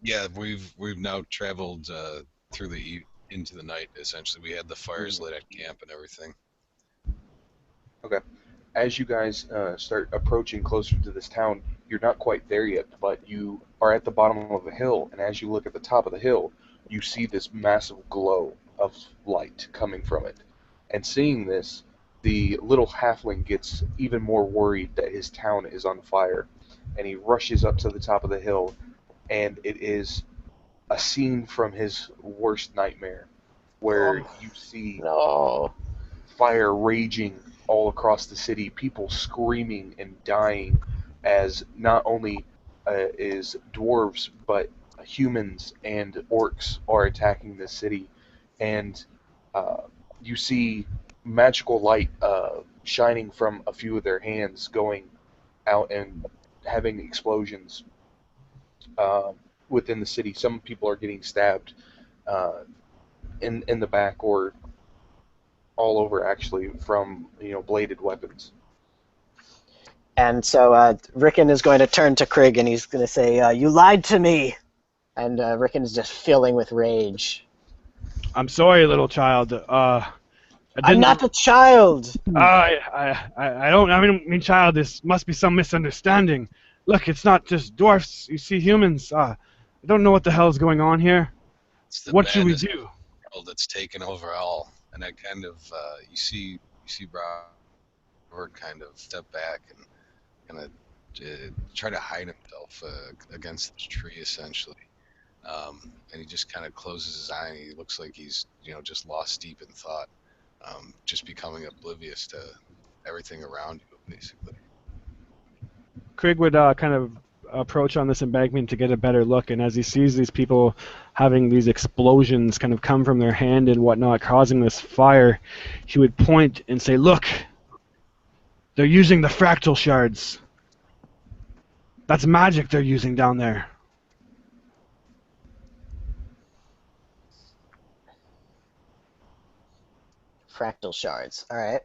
Yeah, we've now traveled through into the night. Essentially, we had the fires lit at camp and everything. Okay. As you guys start approaching closer to this town, you're not quite there yet, but you are at the bottom of a hill, and as you look at the top of the hill, you see this massive glow of light coming from it. And seeing this, the little halfling gets even more worried that his town is on fire, and he rushes up to the top of the hill, and it is a scene from his worst nightmare, where Oh you see no. fire raging all across the city, people screaming and dying as not only is dwarves, but humans and orcs are attacking the city. And uh, you see magical light shining from a few of their hands going out and having explosions uh, within the city. Some people are getting stabbed uh, in the back or all over actually from bladed weapons. And so Rickon is going to turn to Krieg and he's going to say, "You lied to me." And Rickon is just filling with rage. I'm sorry, little child. I I'm didn't. not a child. I don't. I mean, child. This must be some misunderstanding. Look, it's not just dwarfs. You see humans. I don't know what the hell is going on here. It's the What should we madness do? that's taken over all, and I kind of you see Robert kind of step back and kind of try to hide himself against this tree essentially. And he just kind of closes his eye and he looks like he's just lost deep in thought, just becoming oblivious to everything around you basically. Krieg would kind of approach on this embankment to get a better look, and as he sees these people having these explosions kind of come from their hand and whatnot, causing this fire, he would point and say, "Look, they're using the fractal shards. That's magic they're using down there." Fractal shards. All right.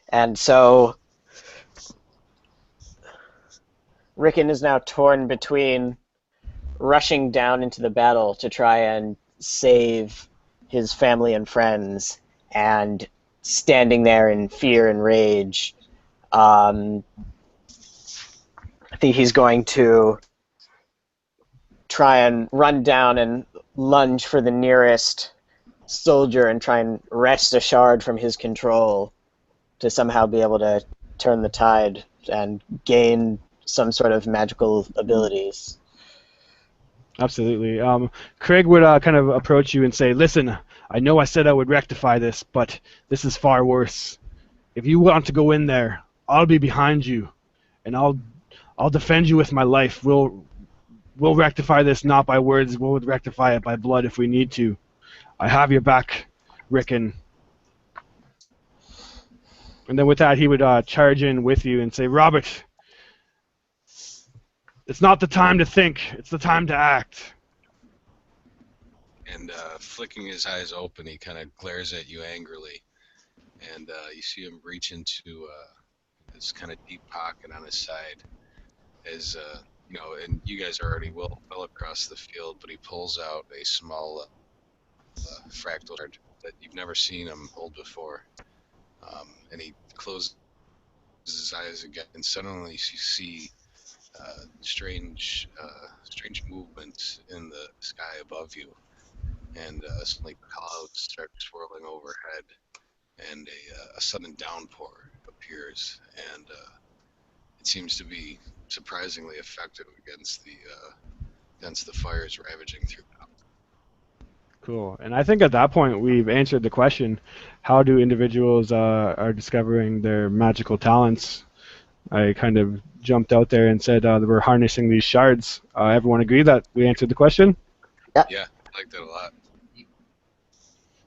And so Rickon is now torn between rushing down into the battle to try and save his family and friends and standing there in fear and rage. I think he's going to try and run down and lunge for the nearest soldier and try and wrest a shard from his control to somehow be able to turn the tide and gain some sort of magical abilities. Absolutely. Craig would kind of approach you and say, "Listen, I know I said I would rectify this, but this is far worse. If you want to go in there, I'll be behind you, and I'll defend you with my life. We'll rectify this not by words. We'll rectify it by blood if we need to. I have your back, Rickon." And then with that, he would charge in with you and say, "Robert, it's not the time to think. It's the time to act." And flicking his eyes open, he kind of glares at you angrily, and you see him reach into this kind of deep pocket on his side, as and you guys are already well across the field, but he pulls out a small fractal shard that you've never seen him hold before, and he closes his eyes again, and suddenly you see strange movements in the sky above you, and suddenly clouds start swirling overhead, and a sudden downpour appears, and it seems to be surprisingly effective against the fires ravaging through. Cool. And I think at that point we've answered the question: how do individuals are discovering their magical talents? I kind of jumped out there and said we're harnessing these shards. Everyone agree that we answered the question? Yeah, I liked it a lot.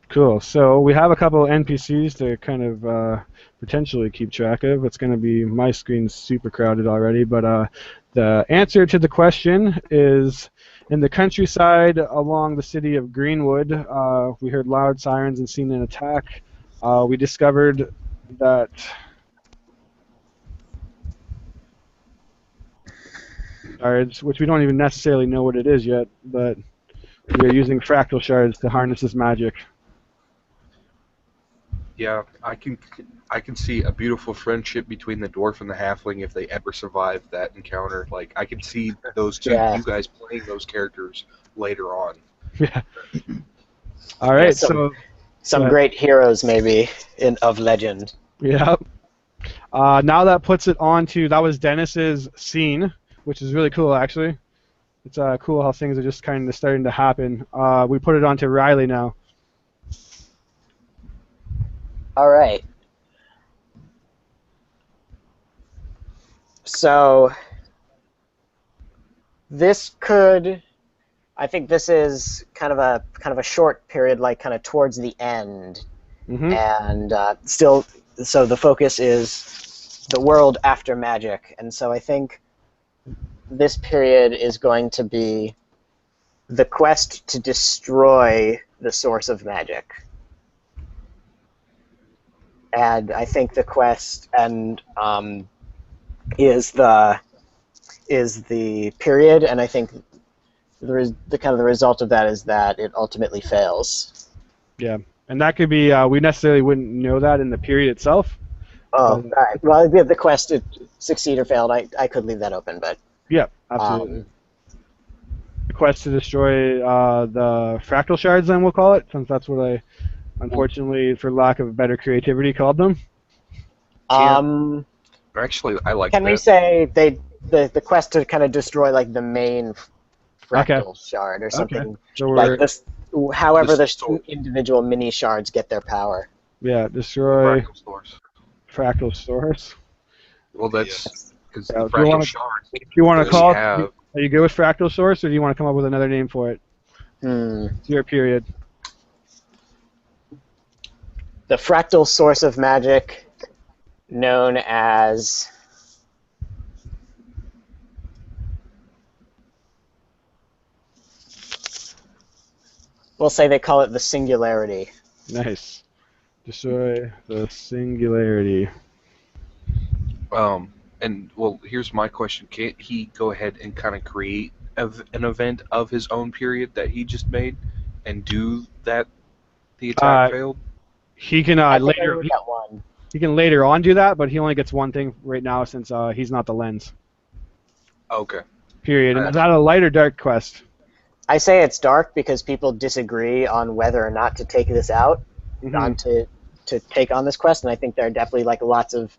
Cool. So we have a couple NPCs to kind of potentially keep track of. It's going to be my screen's super crowded already, but the answer to the question is in the countryside along the city of Greenwood. We heard loud sirens and seen an attack. We discovered that shards, which we don't even necessarily know what it is yet, but we are using fractal shards to harness this magic. Yeah, I can see a beautiful friendship between the dwarf and the halfling if they ever survive that encounter. Like I can see those two, Yeah. you guys playing those characters later on. Yeah. All Yeah, right. some Go some ahead. great heroes maybe of legend. Yeah. Now that puts it on to that was Dennis's scene, which is really cool actually. It's cool how things are just kind of starting to happen. We put it on to Riley now. All right. So this could, I think this is kind of a short period, like kind of towards the end, Mm-hmm. and still. So the focus is the world after magic, and so I think this period is going to be the quest to destroy the source of magic. And I think the quest and is the period, and I think the kind of the result of that is that it ultimately fails. Yeah, and that could be we necessarily wouldn't know that in the period itself. Oh, But, all right. Well, the quest to succeed or failed, I could leave that open, but yeah, absolutely. um, The quest to destroy the fractal shards, then we'll call it, since that's what I, unfortunately, for lack of better creativity, called them. um, Actually, I like can we that. say the quest to kind of destroy like the main Okay. fractal shard or Okay. something So like we're this? However, This the individual mini shards get their power. destroy fractal source. fractal source. Well, Yeah. that's because Yeah, the do you want fractal to shards we call it? have. Are you good with fractal source, or do you want to come up with another name for it? Hmm. It's your period. The fractal source of magic, known as we'll say they call it the singularity. Nice. Destroy the singularity. And well, here's my question: can't he go ahead and kind of create an event of his own period that he just made, and do that? The attack Uh, failed. he can I think I later only got one. he can later on do that, but he only gets one thing right now since he's not the lens. Okay. Period. And Uh, is that a light or dark quest? I say it's dark because people disagree on whether or not to take this out, Mm-hmm. to take on this quest, and I think there are definitely like lots of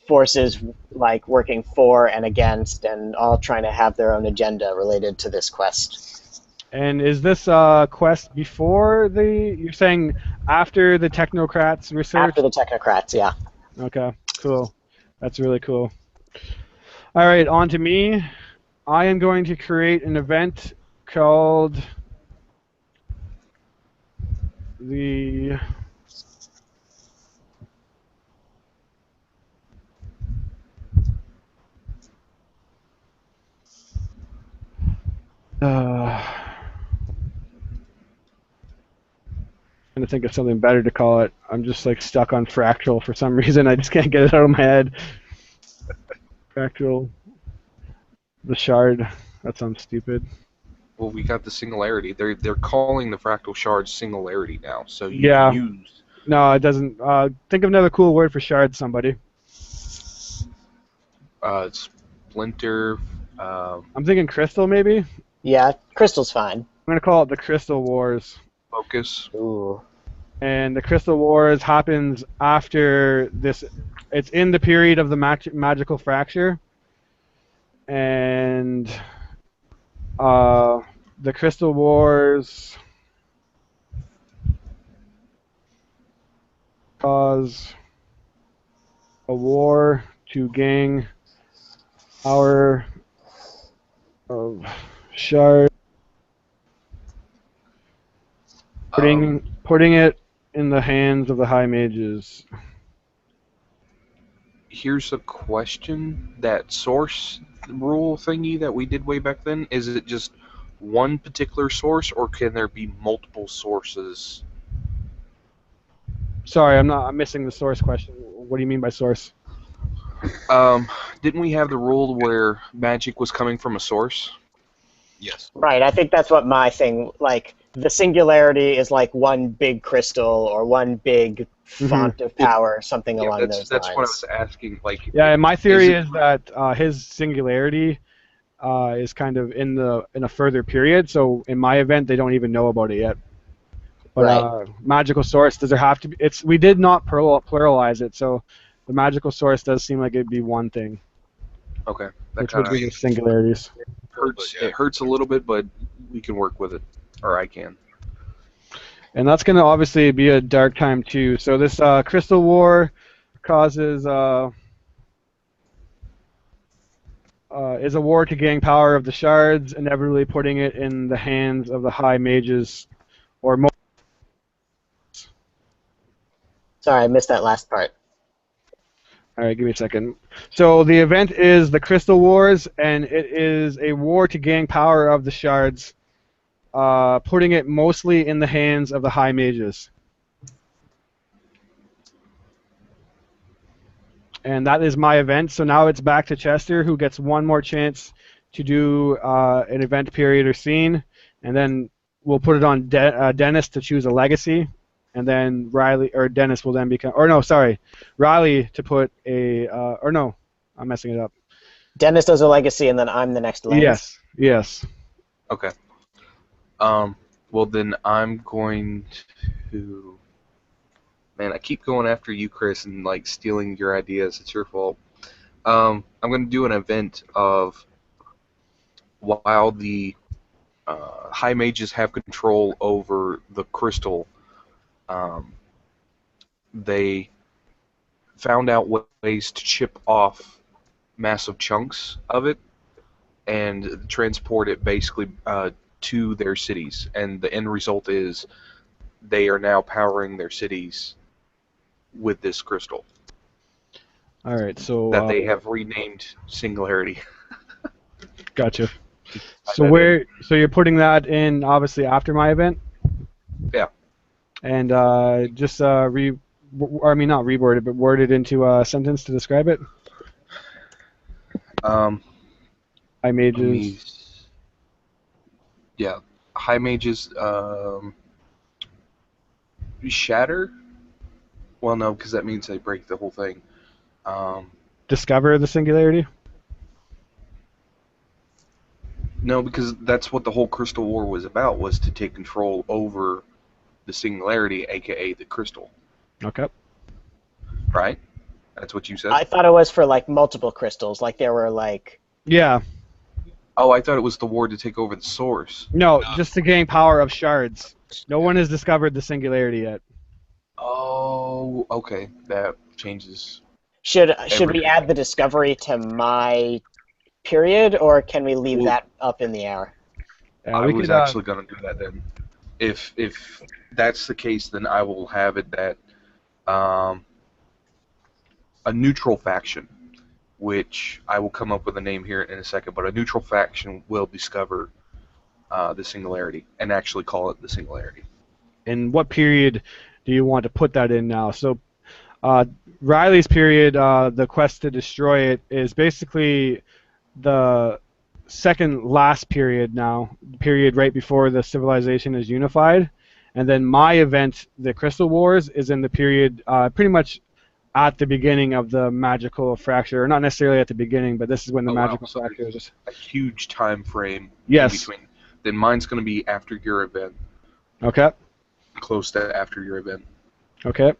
forces like working for and against, and all trying to have their own agenda related to this quest. And is this quest before you're saying after the technocrats research? After the technocrats, yeah. Okay, cool. That's really cool. All right, on to me. I am going to create an event called the trying to think of something better to call it. I'm just like stuck on fractal for some reason. I just can't get it out of my head. Fractal, the shard. That sounds stupid. well, we got the singularity. They're calling the fractal shards singularity now, so you Yeah. can use. No, it doesn't. Think of another cool word for shard, somebody. Splinter. I'm thinking crystal, maybe. Yeah, crystal's fine. I'm gonna call it the Crystal Wars. Focus. Ooh. And the Crystal Wars happens after this. It's in the period of the magical fracture, and the Crystal Wars cause a war to gain power of shard Putting it in the hands of the high mages. Here's a question: that source rule thingy that we did way back then, is it just one particular source, or can there be multiple sources? Sorry, I'm missing the source question. What do you mean by source? Didn't we have the rule where magic was coming from a source? Yes. Right, I think that's what my thing, like, the singularity is like one big crystal or one big font of power, something Yeah, along those that's what I lines. was asking. Like, Yeah, and my theory it is that his singularity is kind of in a further period. So in my event, they don't even know about it yet. But Right. magical source, does there have to be? We did not pluralize it, so the magical source does seem like it'd be one thing, okay? That which kind would of be the singularities. hurts. Yeah. It hurts a little bit, but we can work with it, or I can. And that's going to obviously be a dark time too. So this crystal war causes is a war to gain power of the shards, inevitably putting it in the hands of the high mages or most. Sorry, I missed that last part. All right, give me a second. So the event is the Crystal Wars, and it is a war to gain power of the shards, putting it mostly in the hands of the high mages. And that is my event. So now it's back to Chester, who gets one more chance to do an event period or scene, and then we'll put it on Dennis to choose a legacy, and then Riley or Dennis will then become, or no, sorry, Riley to put a, or no, I'm messing it up. Dennis does a legacy, and then I'm the next lens. Yes. Okay. Well then I'm going to. Man, I keep going after you, Chris, and like stealing your ideas. It's your fault. I'm going to do an event of while the high mages have control over the crystal. Um, they found out ways to chip off massive chunks of it and transport it basically to their cities. And the end result is they are now powering their cities with this crystal All right. So that they have renamed Singularity. gotcha. Tie So that in. So you're putting that in obviously after my event, Yeah. and just I mean not reword it, but word it into a sentence to describe it. Um, High let me. mages. Yeah. High mages. Shatter. Well, no, because that means they break the whole thing. Discover the singularity. No, because that's what the whole Crystal War was about, was to take control over the Singularity, aka the Crystal. Okay. Right? That's what you said? I thought it was for like multiple crystals, like there were like. Yeah. Oh, I thought it was the war to take over the source. No, just to gain power of shards. No one has discovered the singularity yet. Oh, okay. That changes. Should we Everything. add the discovery to my period, or can we leave Well, that up in the air? I We was could. actually going to do that then. If that's the case, then I will have it that a neutral faction, which I will come up with a name here in a second, but a neutral faction will discover the Singularity and actually call it the Singularity. And what period do you want to put that in now? So, Riley's period, the quest to destroy it, is basically the second last period now, the period right before the civilization is unified. And then my event, the Crystal Wars, is in the period pretty much at the beginning of the magical fracture. Or not necessarily at the beginning, but this is when the magical So fracture there's is. a huge time frame in Yes. between. Then mine's going to be after your event, Okay. close to after your event. Okay.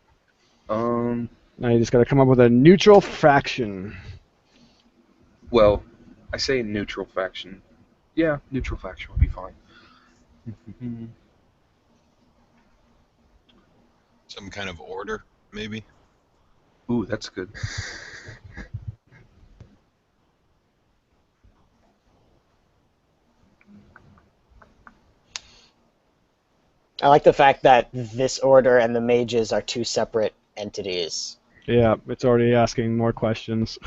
Um. Now you just got to come up with a neutral faction. Well, I say neutral faction. Yeah, neutral faction would be fine. Some kind of order, maybe. Ooh, that's good. I like the fact that this order and the mages are two separate entities. Yeah, it's already asking more questions.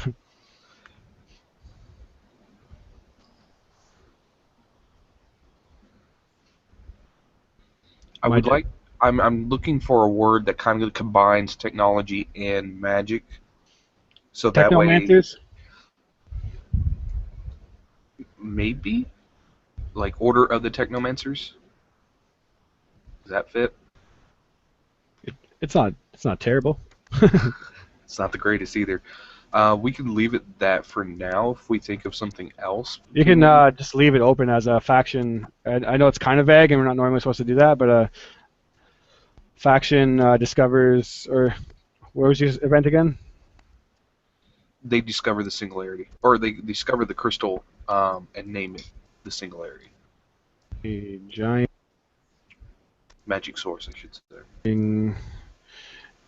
I My would like. I'm looking for a word that kind of combines technology and magic, so that way Technomancers? maybe like Order of the Technomancers. Does that fit? It's not terrible. It's not the greatest either. We can leave it that for now. If we think of something else, You can can we? just leave it open as a faction. I know it's kind of vague, and we're not normally supposed to do that, but faction discovers, or where was your event again? They discover the singularity, or they discover the crystal and name it the singularity. A giant Magic source, I should say.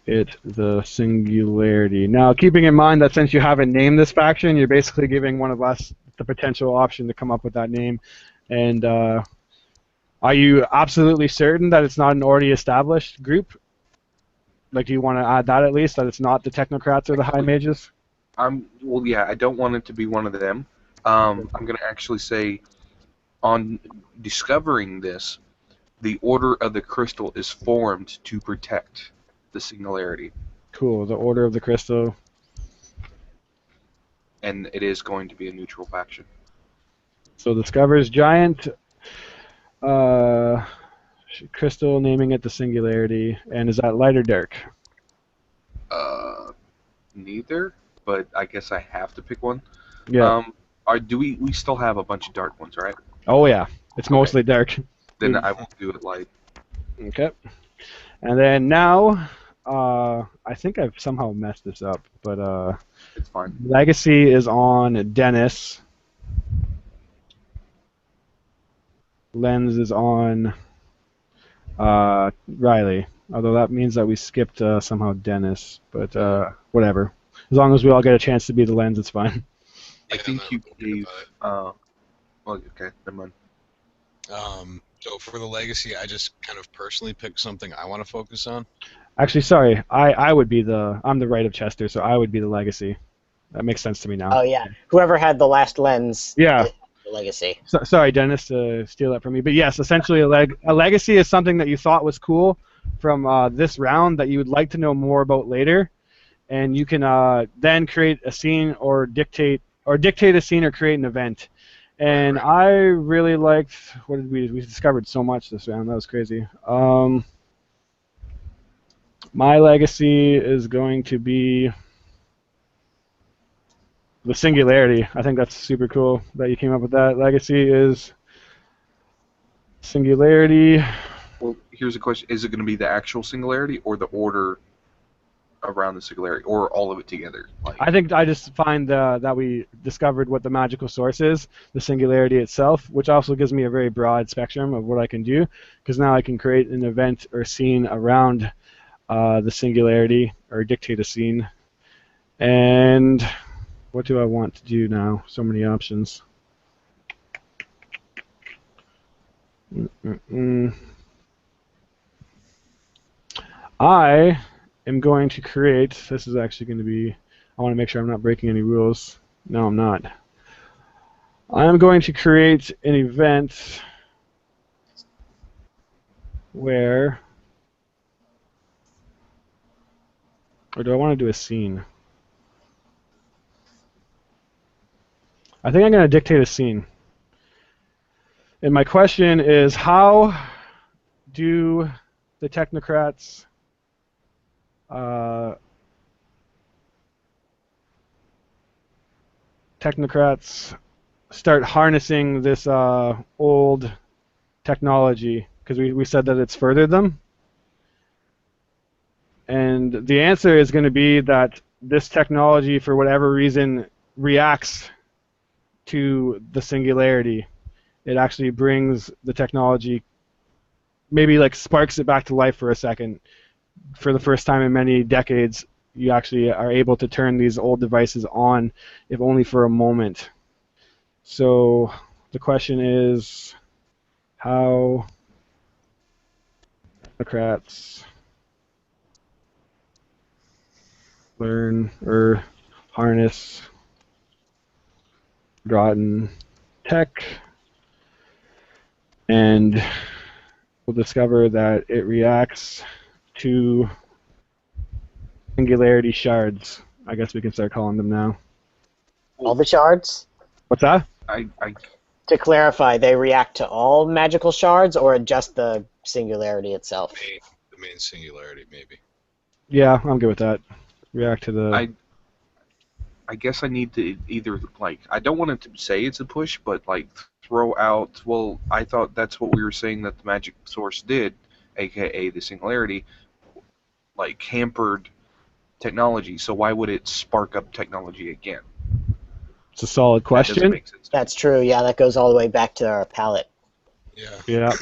it the singularity. Now, keeping in mind that since you haven't named this faction, you're basically giving one of us the potential option to come up with that name. And are you absolutely certain that it's not an already established group? Like, do you want to add that at least, that it's not the technocrats or the high mages? Well, yeah, I don't want it to be one of them. I'm going to actually say, on discovering this, the Order of the Crystal is formed to protect the singularity, Cool. The Order of the Crystal. and it is going to be a neutral faction. So discovers giant uh, crystal, naming it the singularity. And is that light or dark? Neither, but I guess I have to pick one. Yeah. Do we still have a bunch of dark ones, right? Oh yeah. It's mostly dark. Then I will do it light. Okay. And then now, I think I've somehow messed this up, but It's fine. Legacy is on Dennis. Lens is on Riley. Although that means that we skipped somehow Dennis, but whatever. As long as we all get a chance to be the Lens, it's fine. I Yeah, think I'm you not worried gave. about it. Well, okay, never mind. So for the legacy, I just kind of personally picked something I want to focus on. Actually, sorry. I'm the right of Chester, so I would be the Legacy. That makes sense to me now. Oh yeah, whoever had the last lens. Yeah. is the legacy. Sorry, Dennis, to steal that from me. But yes, essentially, a legacy is something that you thought was cool from this round that you would like to know more about later, and you can then create a scene or dictate a scene or create an event. And Right. I really liked, what did we discovered so much this round. That was crazy. My legacy is going to be the singularity. I think that's super cool that you came up with that. Legacy is singularity. Well, here's a question: is it going to be the actual singularity, or the order around the singularity, or all of it together? Like, I think I just find that we discovered what the magical source is, the singularity itself, which also gives me a very broad spectrum of what I can do, because now I can create an event or scene around the singularity or dictate a scene. And what do I want to do now? So many options. I am going to create, this is actually going to be, I want to make sure I'm not breaking any rules. No, I'm not. I'm going to create an event where, or do I want to do a scene? I think I'm going to dictate a scene. And my question is, how do the technocrats start harnessing this old technology? Because we said that it's furthered them. And the answer is going to be that this technology, for whatever reason, reacts to the singularity. It actually brings the technology, maybe like sparks it back to life for a second. For the first time in many decades, you actually are able to turn these old devices on, if only for a moment. So the question is, how technocrats learn or harness forgotten tech, and we'll discover that it reacts to singularity shards. I guess we can start calling them now. All the shards? What's that? I To clarify, they react to all magical shards or just the singularity itself? The main singularity, maybe. Yeah, I'm good with that. React to the. I guess I need to either, like, I don't want it to say it's a push, but, like, throw out, well, I thought that's what we were saying that the magic source did, aka the singularity, like, hampered technology, so why would it spark up technology again? It's a solid That doesn't question. make sense. That's true, yeah, that goes all the way back to our palette. Yeah. Yeah.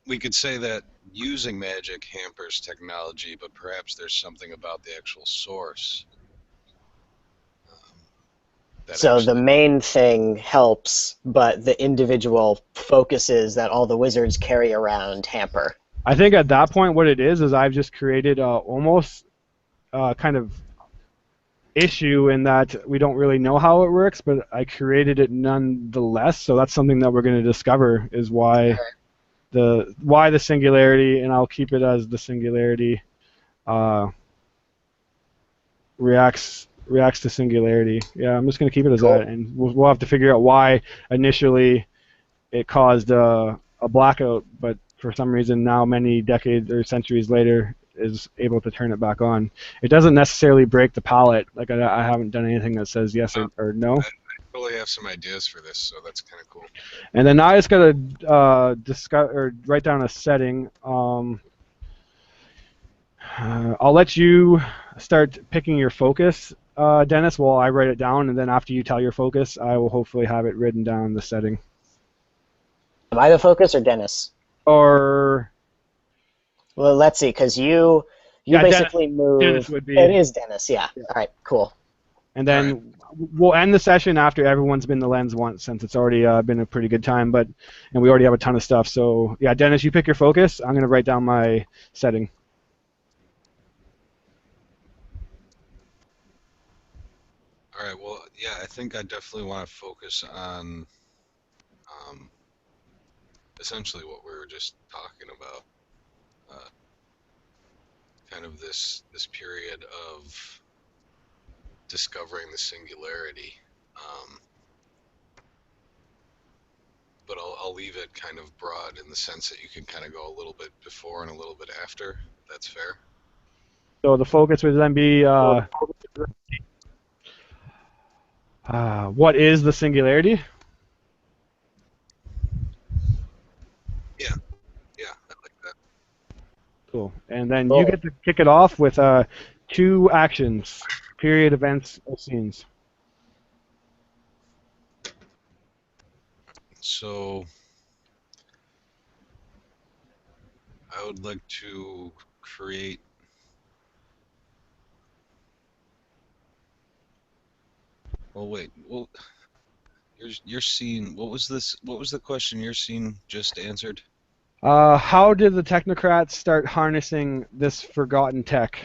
We could say that using magic hampers technology, but perhaps there's something about the actual source. So the main thing helps, but the individual focuses that all the wizards carry around hamper. I think at that point, what it is I've just created almost kind of issue in that we don't really know how it works, but I created it nonetheless. So that's something that we're going to discover is why the singularity, and I'll keep it as the singularity reacts to singularity. Yeah, I'm just going to keep it as that, and we'll have to figure out why initially it caused a blackout, but for some reason now, many decades or centuries later, is able to turn it back on. It doesn't necessarily break the palette. Like I haven't done anything that says yes or no. I totally have some ideas for this, so that's kind of cool. And then now I just gotta discuss or write down a setting. I'll let you start picking your focus, Dennis, while I write it down, and then after you tell your focus, I will hopefully have it written down the setting. Am I the focus or Dennis? Or well, let's see, because you basically move. Dennis would be. It is Dennis, yeah. All right, cool. And then we'll end the session after everyone's been the lens once, since it's already been a pretty good time. And we already have a ton of stuff. So yeah, Dennis, you pick your focus. I'm gonna write down my setting. All right. Well, yeah, I think I definitely want to focus on essentially what we were just talking about. Kind of this period of discovering the singularity. But I'll leave it kind of broad in the sense that you can kind of go a little bit before and a little bit after. If that's fair. So the focus would then be what is the singularity? Yeah, I like that. Cool. And then you get to kick it off with 2 actions, period, events, or scenes. So I would like to create. Well, wait. Well, your scene. What was this? What was the question your scene just answered? How did the technocrats start harnessing this forgotten tech?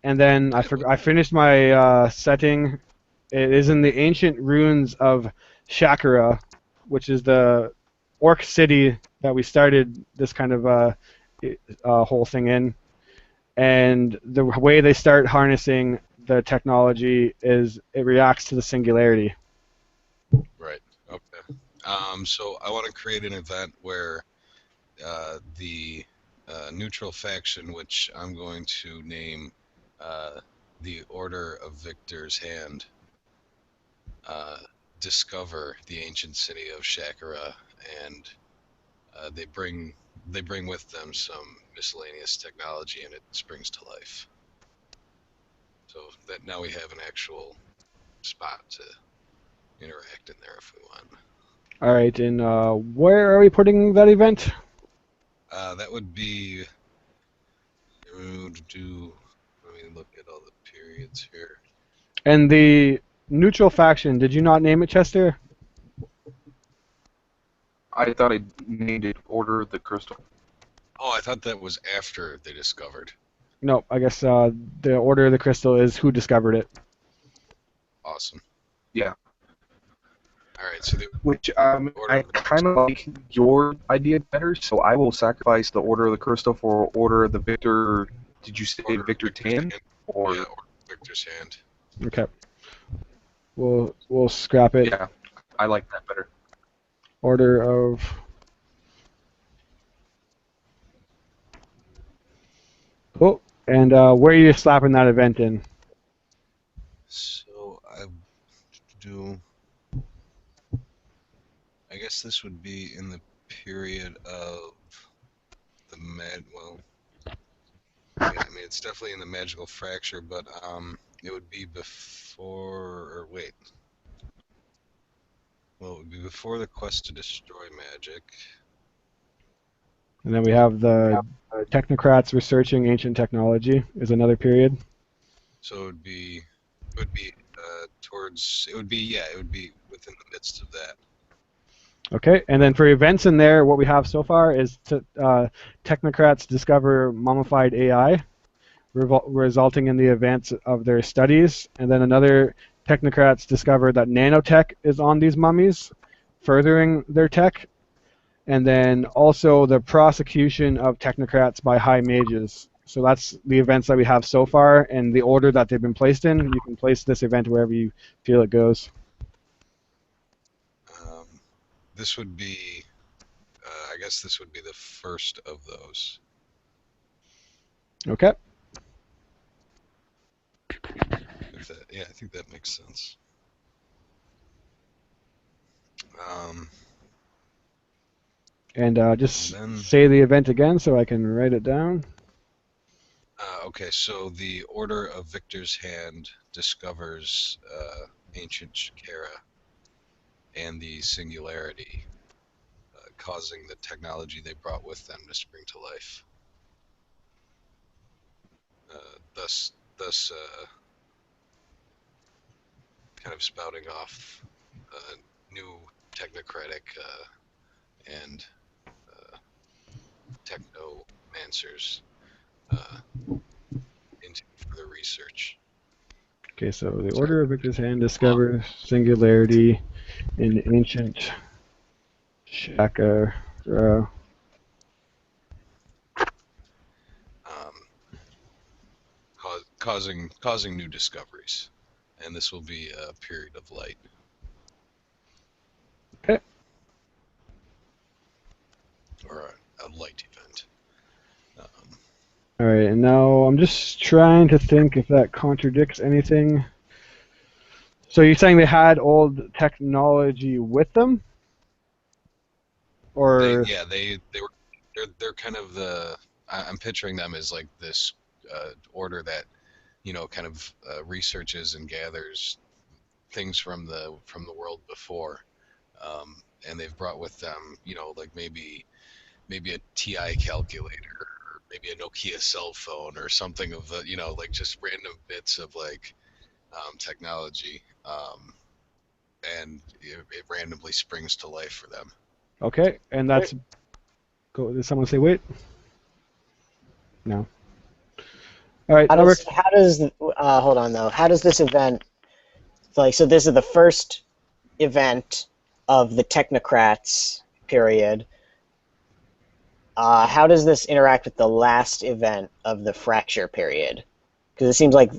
And then I finished my setting. It is in the ancient ruins of Shakara, which is the orc city that we started this kind of whole thing in. And the way they start harnessing the technology is it reacts to the singularity. Right. Okay. So I want to create an event where the neutral faction, which I'm going to name the Order of Victor's Hand, discover the ancient city of Shakara, and they bring with them some miscellaneous technology, and it springs to life. So that now we have an actual spot to interact in there if we want. All right, and where are we putting that event? That would be. Let me look at all the periods here. And the neutral faction, did you not name it, Chester? I thought I named it Order of the Crystal. Oh, I thought that was after they discovered. No, I guess the order of the crystal is who discovered it. Awesome. Yeah. All right, so the Which order I of the kind of like your idea better, so I will sacrifice the Order of the Crystal for Order of the Victor. Did you say order of Victor Victor's Tan? hand. Or Yeah, order of Victor's hand. Okay. We'll scrap it. yeah, I like that better. Order of. Oh, and where are you slapping that event in? So I do. I guess this would be in the period of the well, yeah, I mean it's definitely in the magical fracture, but it would be before or wait. Well, it would be before the quest to destroy magic. And then we have the technocrats researching ancient technology is another period. So it would be towards it would be yeah, it would be within the midst of that. Okay, and then for events in there, what we have so far is technocrats discover mummified AI, resulting in the advance of their studies, and then another technocrats discover that nanotech is on these mummies, furthering their tech, and then also the prosecution of technocrats by high mages. So that's the events that we have so far, and the order that they've been placed in. You can place this event wherever you feel it goes. This would be, I guess this would be the first of those. Okay. Yeah, I think that makes sense. And just And then, say the event again so I can write it down. okay, so the Order of Victor's Hand discovers ancient Shakira and the Singularity, causing the technology they brought with them to spring to life. Thus, kind of spouting off new technocratic and technomancers into further research. Okay, so the Sorry. Order of Victor's Hand discovers singularity in ancient Shaka. Causing new discoveries, and this will be a period of light. Okay. Or a light event. All right, and now I'm just trying to think if that contradicts anything. So you're saying they had old technology with them, or They're kind of I'm picturing them as like this order that kind of researches and gathers things from the world before, and they've brought with them like maybe a TI calculator, or maybe a Nokia cell phone, or something of the like just random bits of like technology, and it randomly springs to life for them. okay, and that's. Did someone say wait? No. All right. Hold on though. How does this event, like, so this is the first event of the technocrats period. How does this interact with the last event of the fracture period? Because it seems like,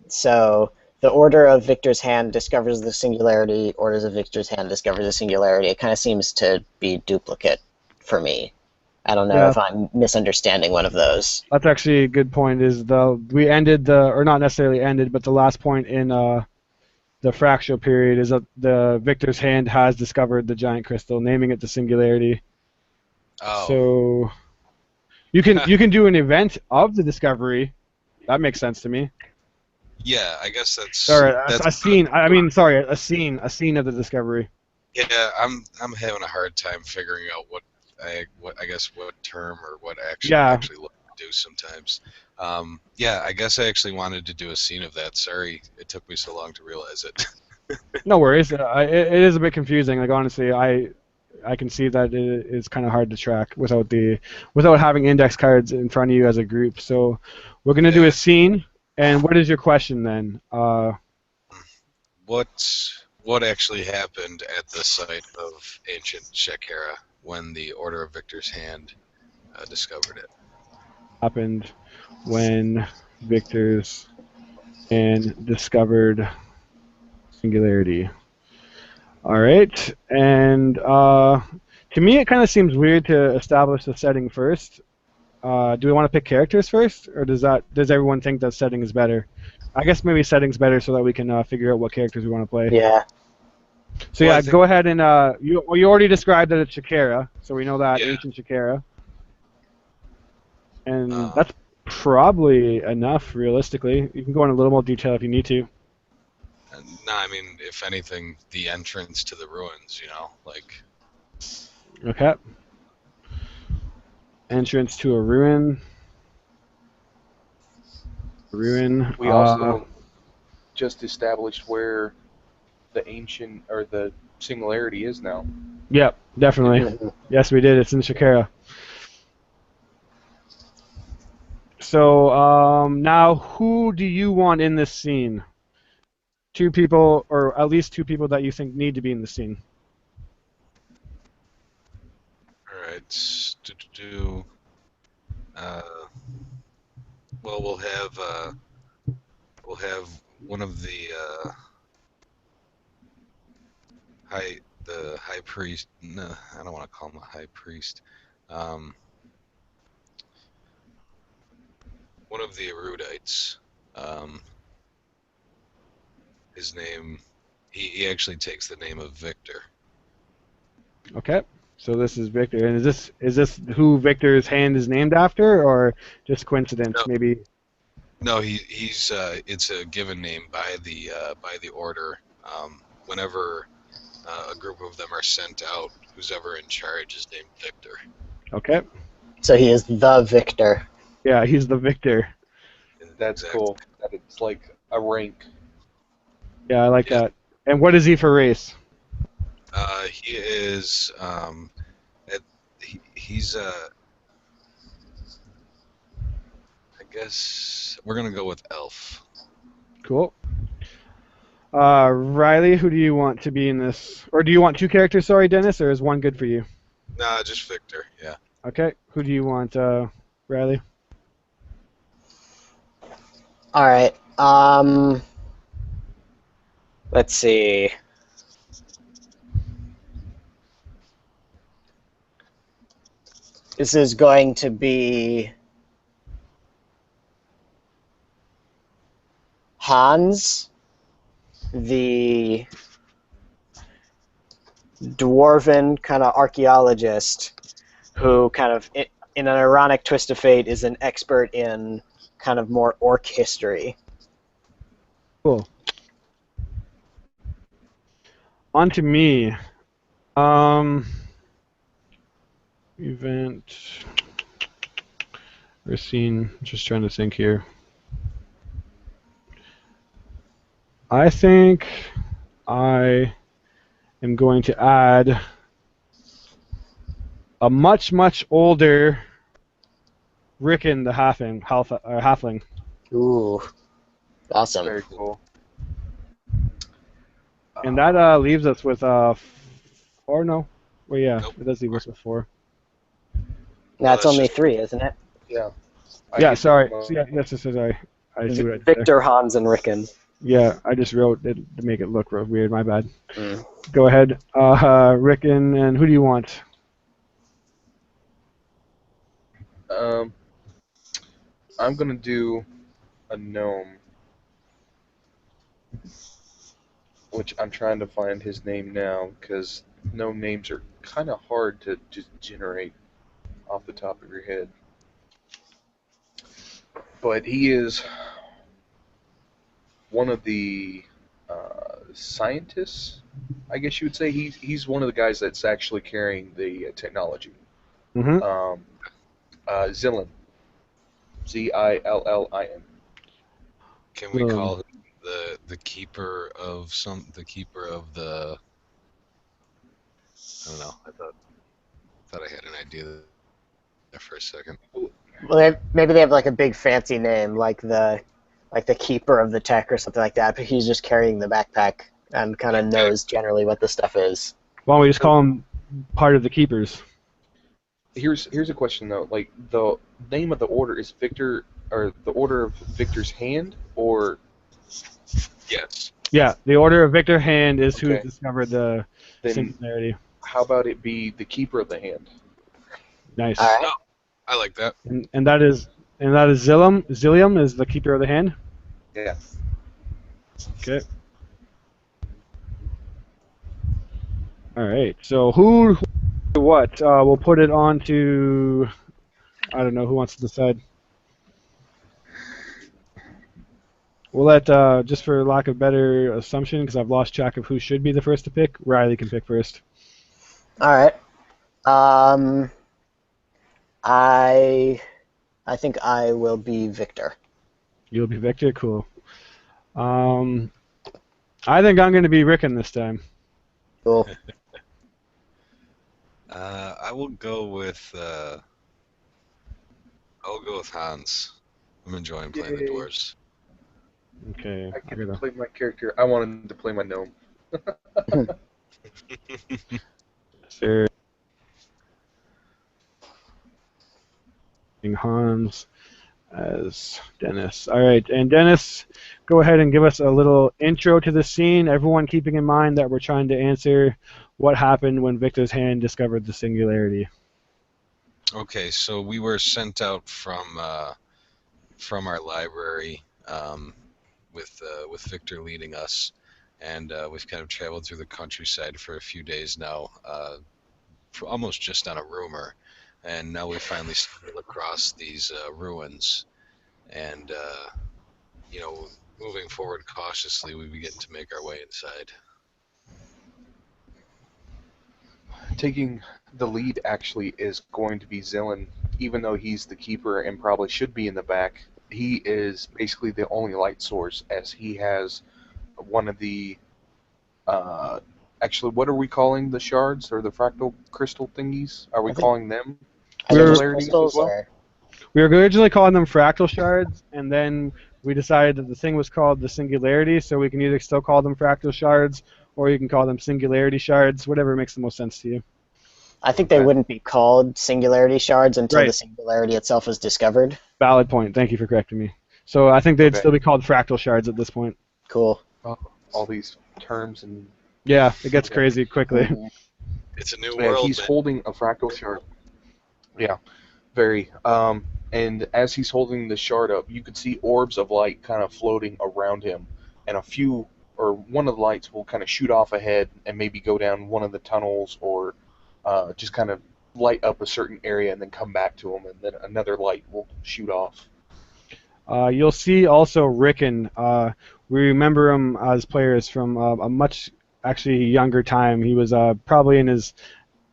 so the Order of Victor's Hand discovers the singularity, Orders of Victor's Hand discovers the singularity. It kind of seems to be duplicate for me. I don't know if I'm misunderstanding one of those. That's actually a good point. We ended or not necessarily ended, but the last point in the fractal period is that the Victor's Hand has discovered the giant crystal, naming it the singularity. Oh. So you can do an event of the discovery. That makes sense to me. Yeah, I guess that's a scene. A scene of the discovery. Yeah, I'm having a hard time figuring out what term or what action I actually look to do sometimes. Yeah, I guess I actually wanted to do a scene of that. Sorry, it took me so long to realize it. No worries. It is a bit confusing. Like honestly, I can see that it is kind of hard to track without having index cards in front of you as a group. So we're gonna do a Yeah. scene. And what is your question then? What actually happened at the site of ancient Shakera when the Order of Victor's Hand discovered it? Happened when victors and discovered singularity. All right, and to me, it kind of seems weird to establish the setting first. Do we want to pick characters first, or does everyone think that setting is better? I guess maybe setting's better so that we can figure out what characters we want to play. Yeah. So Well, I yeah, think go ahead and you already described that it's Shakera, so we know that yeah. ancient Shakera, and Um, that's probably enough realistically. You can go in a little more detail if you need to. no, I mean, if anything, the entrance to the ruins. Like Okay. Entrance to a ruin. Ruin. We also just established where the ancient or the singularity is now. Yep, definitely. Mhm. Yes, we did. It's in Shakira. So now, who do you want in this scene? Two people, or at least two people that you think need to be in the scene. all right, uh, well, we'll have one of the high priest. No, I don't want to call him a high priest. Um, one of the erudites. Um, his name. He actually takes the name of Victor. Okay. So this is Victor, and is this who Victor's hand is named after, or just No, coincidence? Maybe. no, he's it's a given name by the order. Whenever a group of them are sent out, who's ever in charge is named Victor. Okay. So he is the victor. Yeah, he's the Victor. That's Exactly. cool. That it's like a rank. Yeah, I like Yeah. that. And what is he for race? He is he's I guess we're gonna go with elf. Cool. Riley, who do you want to be in this? Or do you want two characters, sorry, Dennis, or is one good for you? Nah, just Victor. Yeah. Okay. Who do you want, Riley? All right. Let's see. This is going to be Hans, the dwarven kind of archaeologist who kind of, in an ironic twist of fate, is an expert in kind of more orc history. Cool. On to me. Event. Or scene. Just trying to think here. I think I am going to add a much, much older Rickon the halfling. Ooh, awesome. Very cool. And that leaves us with or no. Well, yeah, Nope. it does leave us with 4. That's that's only just- 3, isn't it? Yeah. Yeah, I sorry. get So, yeah, yes, sorry. I see what I did there. Victor, Hans, and Rickon. Yeah, I just wrote it to make it look real weird. My bad. Mm. Go ahead, Rickon, and who do you want? I'm gonna do a gnome, which I'm trying to find his name now because gnome names are kind of hard to just generate off the top of your head. But he is one of the scientists, I guess you would say. He's one of the guys that's actually carrying the technology. Mm-hmm. Zillin. Zillin. Can we call him the keeper of the I don't know. I thought I had an idea there for a second. Well, maybe they have like a big fancy name, like the keeper of the tech or something like that. But he's just carrying the backpack and kind of knows generally what the stuff is. Why don't we just call him part of the keepers? Here's a question though. Like the name of the order is Victor, or the Order of Victor's Hand, or Yes. Yeah, the Order of Victor Hand is who Okay. discovered the then singularity. how about it be the Keeper of the Hand? Nice. All right. No, I like that. And that is Zillium. Zillium is the keeper of the hand. Yeah. Okay. All right. So who what? We'll put it on to. I don't know who wants to decide. We'll let just for lack of better assumption, because I've lost track of who should be the first to pick. Riley can pick first. All right. I think I will be Victor. You'll be Victor. Cool. I think I'm going to be Rickon this time. Cool. I will go with. I'll go with Hans. I'm enjoying playing the Yay. dwarves. Okay. I get to play my character. I wanted to play my gnome. Sir. Hans as Dennis. All right, and Dennis, go ahead and give us a little intro to the scene. Everyone keeping in mind that we're trying to answer what happened when Victor's hand discovered the singularity. Okay, so we were sent out from our library with Victor leading us, and we've kind of traveled through the countryside for a few days now, almost just on a rumor, and now we finally stumbled across these ruins, and moving forward cautiously, we begin to make our way inside. Taking the lead actually is going to be Zillan, even though he's the keeper and probably should be in the back. He is basically the only light source, as he has one of the actually, what are we calling the shards or the fractal crystal thingies? Are we I think- calling them Are they just singularities crystals, as well? or We were originally calling them fractal shards, and then we decided that the thing was called the singularity, so we can either still call them fractal shards, or you can call them singularity shards, whatever makes the most sense to you. I think they Okay. wouldn't be called singularity shards until Right. the singularity itself is discovered. Valid point. Thank you for correcting me. So I think they'd Okay. still be called fractal shards at this point. Cool. All these terms and Yeah, it gets Yeah. crazy quickly. Mhm. It's a new yeah, world, he's man. holding a fractal shard. Yeah, very. And as he's holding the shard up, you could see orbs of light kind of floating around him, and one of the lights will kind of shoot off ahead and maybe go down one of the tunnels, or just kind of light up a certain area and then come back to him, and then another light will shoot off. You'll see also Rickon. We remember him as players from a much actually younger time. He was probably in his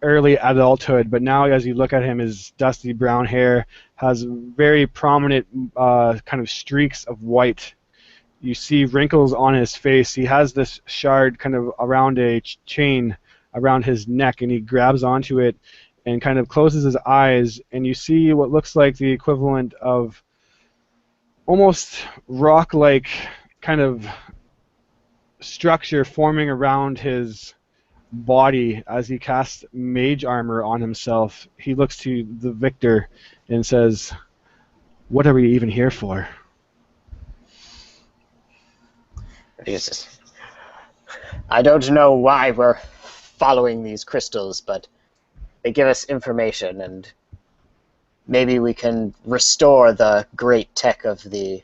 early adulthood, but now as you look at him, his dusty brown hair has very prominent kind of streaks of white. You see wrinkles on his face. He has this shard kind of around a chain around his neck, and he grabs onto it and kind of closes his eyes, and you see what looks like the equivalent of almost rock-like kind of structure forming around his body as he casts mage armor on himself. He looks to the victor and says, "What are we even here for?" Jesus. I don't know why we're following these crystals, but they give us information, and maybe we can restore the great tech of the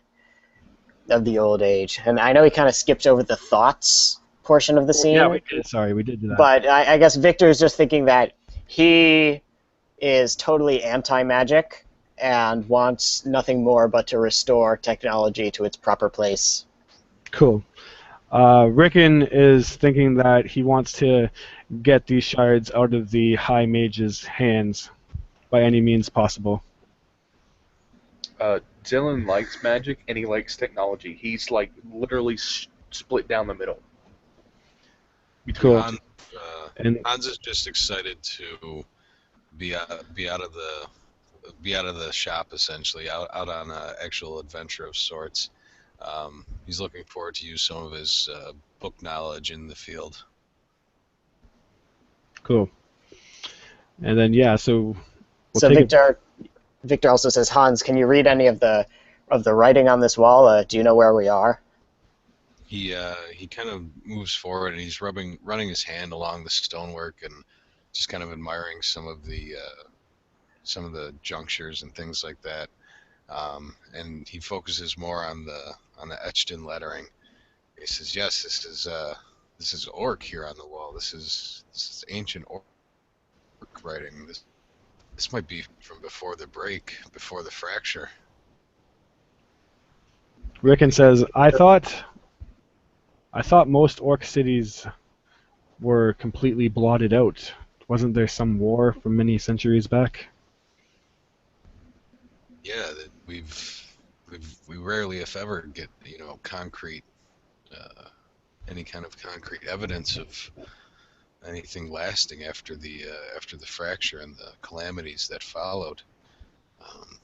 old age. And I know he kind of skips over the thoughts portion of the scene. Yeah, we did. Sorry, we did do that. But I guess Victor is just thinking that he is totally anti-magic and wants nothing more but to restore technology to its proper place. Cool. Rickon is thinking that he wants to get these shards out of the High Mage's hands by any means possible. Dylan likes magic and he likes technology. He's like literally split down the middle. Cool. Hans, And Hans is just excited to be out, be out of the shop, essentially, out on an actual adventure of sorts. He's looking forward to use some of his book knowledge in the field. cool. And then yeah, so we'll So take it. Victor also says, Hans, can you read any of the writing on this wall? Do you know where we are? He kind of moves forward and he's running his hand along the stonework and just kind of admiring some of the junctures and things like that. And he focuses more on the etched in lettering. He says, "Yes, this is orc here on the wall. This is ancient orc writing. This might be from before the break, before the fracture." Rickon says, I thought most orc cities were completely blotted out. Wasn't there some war from many centuries back? Yeah, that we rarely, if ever, get concrete, uh, any kind of concrete evidence of anything lasting after the fracture and the calamities that followed. Um,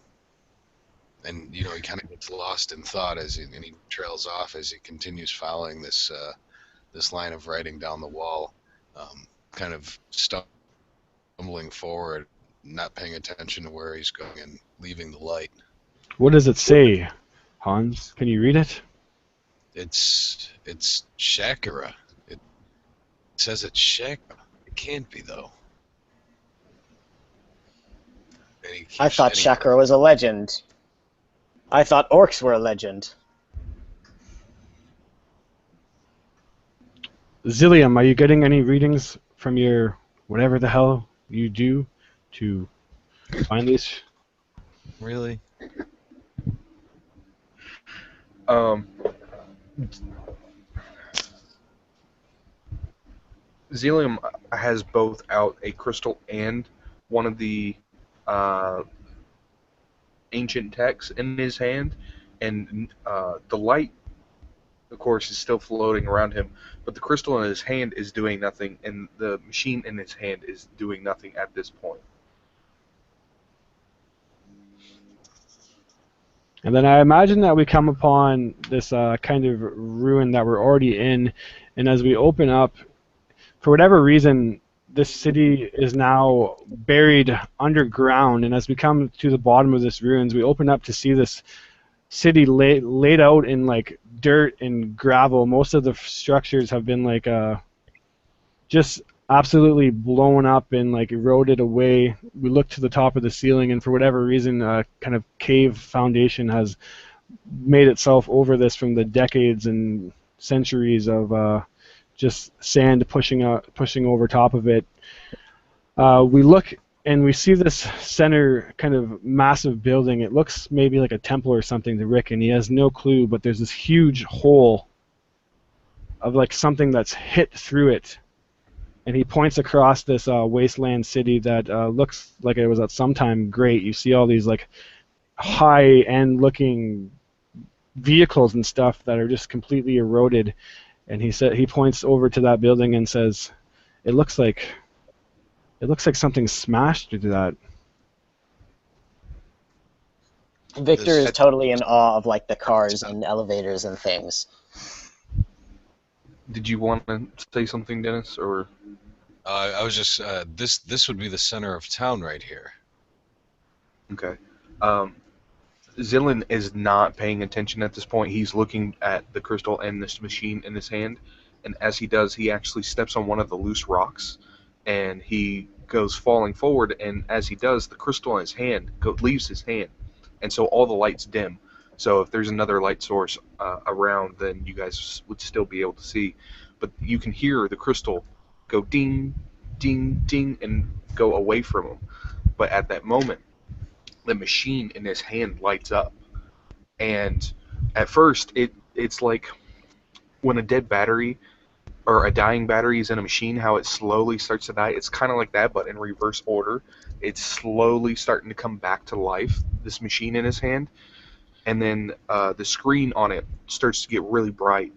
and he kind of gets lost in thought and he trails off as he continues following this line of writing down the wall, kind of stumbling forward, not paying attention to where he's going and leaving the light. What does it say, Hans? Can you read it? It's Shakara. It says it's Shakara. It can't be though. And he I keeps thought heading. Shakra was a legend. I thought orcs were a legend. Zillium, are you getting any readings from your whatever the hell you do to find these? Really? Zelium has both out a crystal and one of the uh, ancient texts in his hand, and the light, of course, is still floating around him, but the crystal in his hand is doing nothing, and the machine in his hand is doing nothing at this point. And then I imagine that we come upon this kind of ruin that we're already in, and as we open up, for whatever reason, this city is now buried underground, and as we come to the bottom of this ruins, we open up to see this city laid out in like dirt and gravel. Most of the structures have been like just absolutely blown up and like eroded away. We look to the top of the ceiling, and for whatever reason, a kind of cave foundation has made itself over this from the decades and centuries of just sand pushing over top of it. We look and we see this center kind of massive building. It looks maybe like a temple or something to Rick, and he has no clue, but there's this huge hole of like something that's hit through it. And he points across this wasteland city that looks like it was at some time great. You see all these like high-end looking vehicles and stuff that are just completely eroded. And he points over to that building and says, "It looks like something smashed into that." Victor is totally in awe of like the cars and elevators and things. Did you want to say something, Dennis, or? I was just this would be the center of town right here. Okay. Zillion is not paying attention at this point. He's looking at the crystal and this machine in his hand, and as he does, he actually steps on one of the loose rocks, and he goes falling forward, and as he does, the crystal in his hand leaves his hand, and so all the lights dim. So if there's another light source around, then you guys would still be able to see, but you can hear the crystal go ding, ding, ding, and go away from him. But at that moment, the machine in his hand lights up, and at first it's like when a dead battery or a dying battery is in a machine, how it slowly starts to die. It's kind of like that, but in reverse order. It's slowly starting to come back to life, this machine in his hand, and then the screen on it starts to get really bright,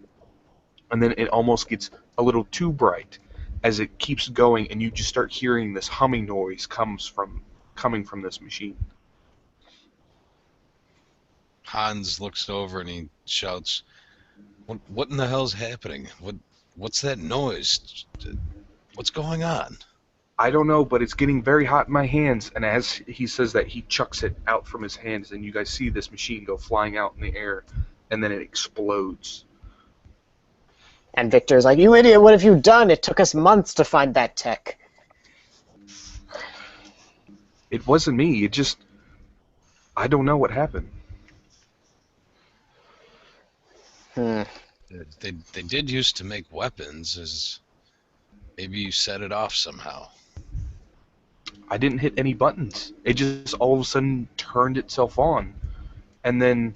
and then it almost gets a little too bright, as it keeps going, and you just start hearing this humming noise coming from this machine. Hans looks over and he shouts, "What in the hell's happening? What's that noise? What's going on?" I don't know, but it's getting very hot in my hands. And as he says that, he chucks it out from his hands, and you guys see this machine go flying out in the air, and then it explodes. And Victor's like, "You idiot, what have you done? It took us months to find that tech." It wasn't me. I don't know what happened. Hmm. They did used to make weapons. Maybe you set it off somehow. I didn't hit any buttons. It just all of a sudden turned itself on. And then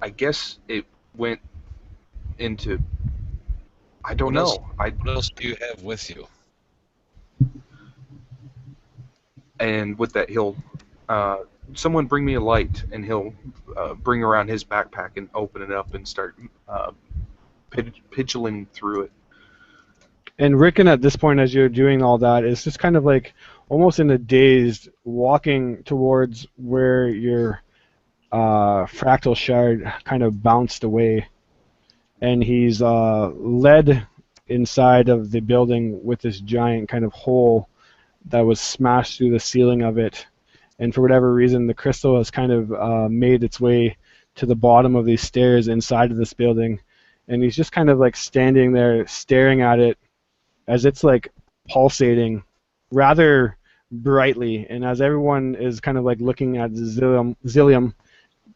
I guess it went into, I don't know. What else do you have with you? And with that, he'll, someone bring me a light, and he'll bring around his backpack and open it up and start pigeling through it. And Rickon, at this point, as you're doing all that, is just kind of like almost in a daze, walking towards where your fractal shard kind of bounced away. And he's led inside of the building with this giant kind of hole that was smashed through the ceiling of it. And for whatever reason, the crystal has kind of made its way to the bottom of these stairs inside of this building. And he's just kind of like standing there staring at it as it's like pulsating rather brightly. And as everyone is kind of like looking at Zillium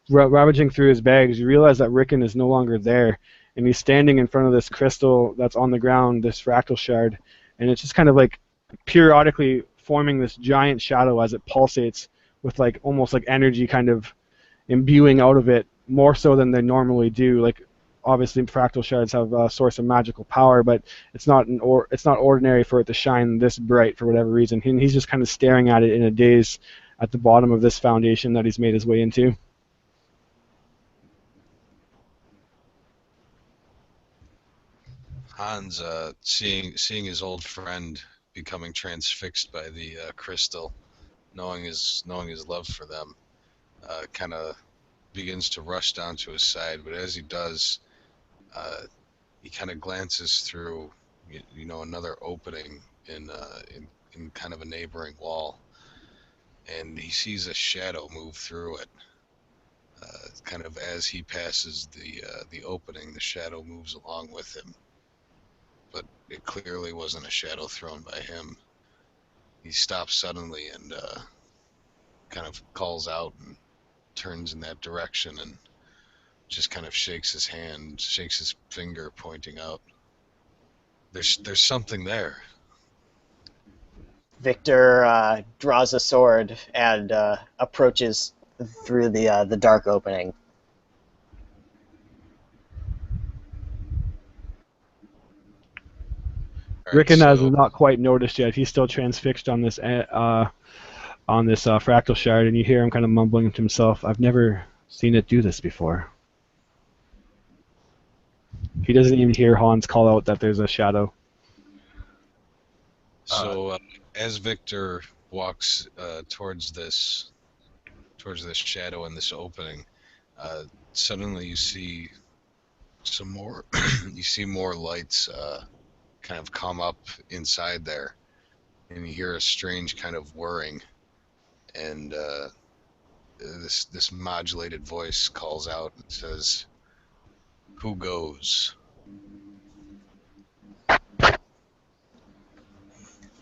ravaging through his bags, you realize that Rickon is no longer there. And he's standing in front of this crystal that's on the ground, this fractal shard. And it's just kind of like periodically forming this giant shadow as it pulsates with like almost like energy kind of imbuing out of it, more so than they normally do. Like obviously fractal shards have a source of magical power, but it's not ordinary for it to shine this bright for whatever reason. And he's just kind of staring at it in a daze at the bottom of this foundation that he's made his way into. Hans, seeing his old friend becoming transfixed by the crystal, knowing his love for them, kind of begins to rush down to his side. But as he does, he kind of glances through, another opening in kind of a neighboring wall, and he sees a shadow move through it. Kind of as he passes the opening, the shadow moves along with him. But it clearly wasn't a shadow thrown by him. He stops suddenly and kind of calls out and turns in that direction and just kind of shakes his hand, shakes his finger, pointing out. There's something there. Victor draws a sword and approaches through the dark opening. Right, Rickon has so, not quite noticed yet. He's still transfixed on this fractal shard, and you hear him kind of mumbling to himself, "I've never seen it do this before." He doesn't even hear Hans call out that there's a shadow. So as Victor walks towards this shadow in this opening, suddenly you see some more. You see more lights kind of come up inside there, and you hear a strange kind of whirring, and this modulated voice calls out and says, "Who goes?"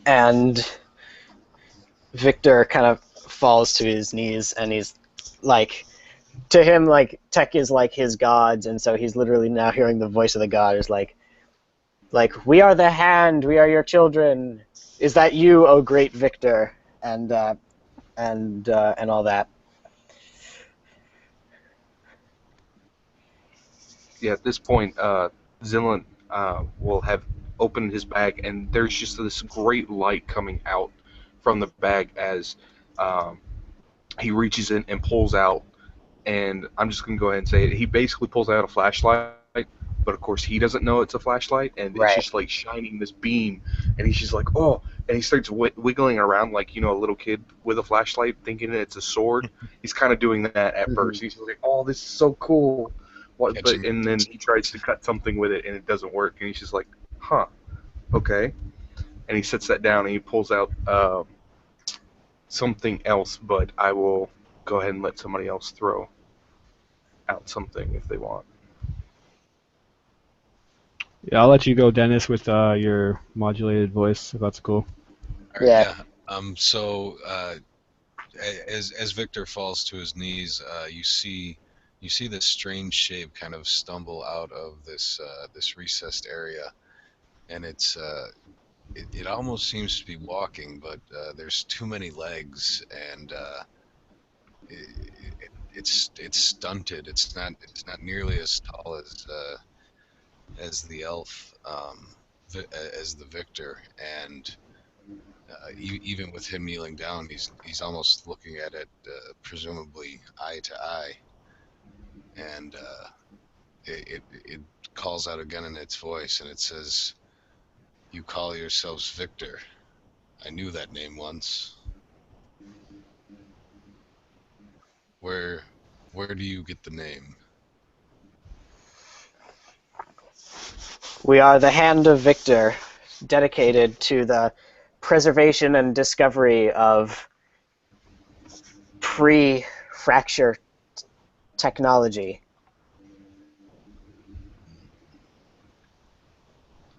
And Victor kind of falls to his knees, and he's like, to him, like, tech is like his gods, and so he's literally now hearing the voice of the god. Is like, "We are the hand, we are your children. Is that you, O great Victor?" And all that. Yeah, at this point, Zillion will have opened his bag, and there's just this great light coming out from the bag as he reaches in and pulls out, and I'm just going to go ahead and say it. He basically pulls out a flashlight but of course he doesn't know it's a flashlight, and it's Right. just like shining this beam, and he's just like, oh, and he starts wiggling around like a little kid with a flashlight, thinking it's a sword. He's kind of doing that at Mhm. first. He's like, oh, this is so cool. What? But Catching and then he tries to cut something with it, and it doesn't work, and he's just like, huh, okay. And he sets that down, and he pulls out something else. But I will go ahead and let somebody else throw out something if they want. Yeah, I'll let you go, Dennis, with your modulated voice, if that's cool. All right, Yeah. yeah. So as Victor falls to his knees, you see this strange shape kind of stumble out of this recessed area, and it almost seems to be walking, but there's too many legs, and it's stunted. It's not nearly as tall as the elf, as the Victor, and even with him kneeling down, he's almost looking at it, presumably eye to eye, and it calls out again in its voice, and it says, "You call yourselves Victor. I knew that name once. Where where do you get the name?" We are the Hand of Victor, dedicated to the preservation and discovery of pre-fracture technology.